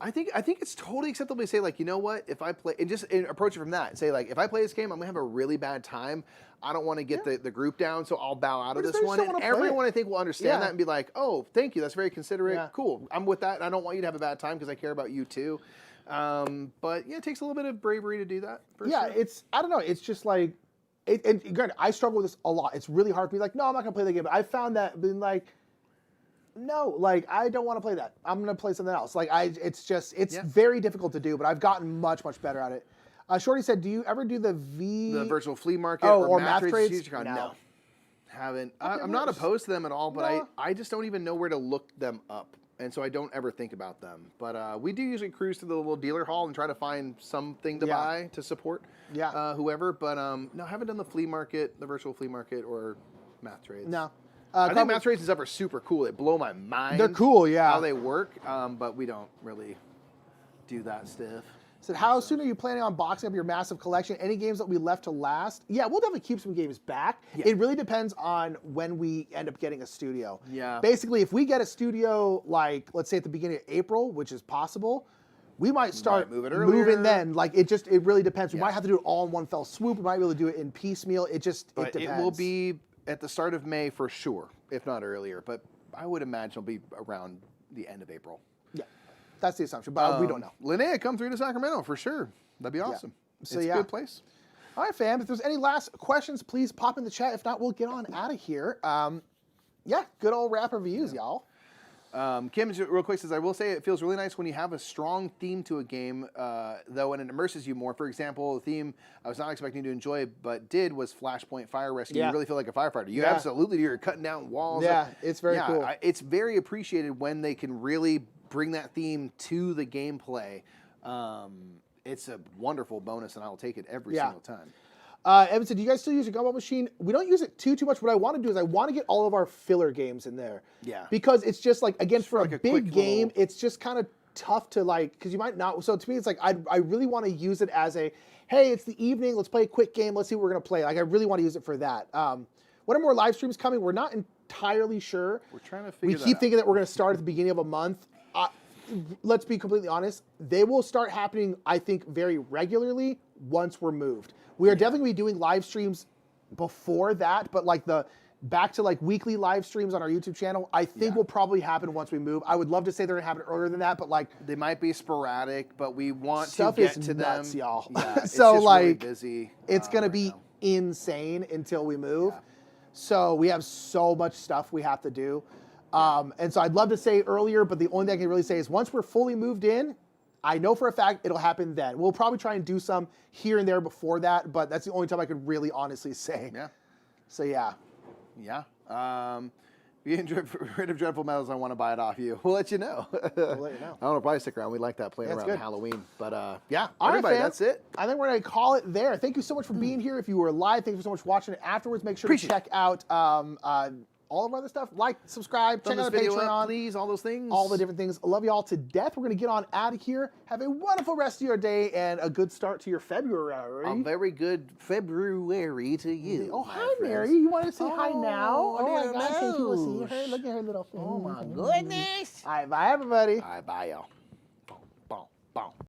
I think it's totally acceptable to say, like, you know what, if I play, and just approach it from that. Say, like, if I play this game, I'm gonna have a really bad time. I don't want to get the group down, so I'll bow out of this one. And everyone, I think, will understand that and be like, oh, thank you, that's very considerate. Yeah. Cool, I'm with that. And I don't want you to have a bad time because I care about you too. But yeah, it takes a little bit of bravery to do that. For sure. I don't know. It's just like, and granted, I struggle with this a lot. It's really hard for me. Like, no, I'm not gonna play the game. But I found that being like, no, like I don't want to play that. I'm gonna play something else. Like it's very difficult to do. But I've gotten much better at it. Shorty said, do you ever do the virtual flea market or math trades? No, haven't. I'm not opposed to them at all, but I just don't even know where to look them up. And so I don't ever think about them. But we do usually cruise to the little dealer hall and try to find something to buy to support whoever. But no, I haven't done the flea market, the virtual flea market, or math trades. No. I think math trades and stuff are super cool. They blow my mind. They're cool, yeah. How they work, but we don't really do that stuff. Said, how soon are you planning on boxing up your massive collection? Any games that we left to last? Yeah, we'll definitely keep some games back. Yeah. It really depends on when we end up getting a studio. Yeah. Basically, if we get a studio, like, let's say at the beginning of April, which is possible, we might start moving then. Like, it really depends. We might have to do it all in one fell swoop. We might be able to do it in piecemeal. It depends. It will be at the start of May for sure, if not earlier. But I would imagine it'll be around the end of April. Yeah. That's the assumption, but we don't know. Linnea, come through to Sacramento for sure. That'd be awesome. Yeah. So, it's a good place. All right, fam. If there's any last questions, please pop in the chat. If not, we'll get on out of here. Good old rap reviews, y'all. Kim, real quick, says, I will say it feels really nice when you have a strong theme to a game, though, and it immerses you more. For example, the theme I was not expecting to enjoy, but did, was Flashpoint Fire Rescue. Yeah. You really feel like a firefighter. You absolutely do. You're cutting down walls. Yeah, it's very cool. It's very appreciated when they can really bring that theme to the gameplay. It's a wonderful bonus, and I'll take it every single time. Evan said, do you guys still use your gumball machine? We don't use it too much. What I want to do is I want to get all of our filler games in there. Yeah. Because it's just like, again, for like a big game, little... it's just kind of tough to like, because you might not. So to me, it's like, I really want to use it as a, hey, it's the evening. Let's play a quick game. Let's see what we're going to play. Like, I really want to use it for that. When are more live streams coming? We're not entirely sure. We're trying to figure We keep thinking that we're going to start at the beginning of a month. Let's be completely honest. They will start happening, I think, very regularly once we're moved. We are definitely going to be doing live streams before that, but like back to like weekly live streams on our YouTube channel, I think will probably happen once we move. I would love to say they're going to happen earlier than that, but like they might be sporadic, but we want to get to nuts, them, y'all. Yeah, it's so just like really busy. It's going to be insane until we move. Yeah. So we have so much stuff we have to do. And so I'd love to say earlier, but the only thing I can really say is once we're fully moved in, I know for a fact it'll happen then. We'll probably try and do some here and there before that, but that's the only time I could really honestly say. Yeah. So yeah. Yeah. If you enjoy rid of Dreadful Metals, I want to buy it off you. We'll let you know. We'll let you know. I don't know, probably stick around. We like that playing around Halloween. But yeah, all everybody, right, that's it. I think we're going to call it there. Thank you so much for being here. If you were live, thank you so much for watching it afterwards. Make sure to check out all of our other stuff. Like, subscribe, check out the Patreon. Please, all those things. All the different things. I love you all to death. We're going to get on out of here. Have a wonderful rest of your day and a good start to your February. A very good February to you. Oh, hi, Mary. You want to say hi now? Oh, my gosh. Can people see her? Look at her little face. Oh, my goodness. All right, bye, everybody. All right, bye, y'all. Boom, boom, boom.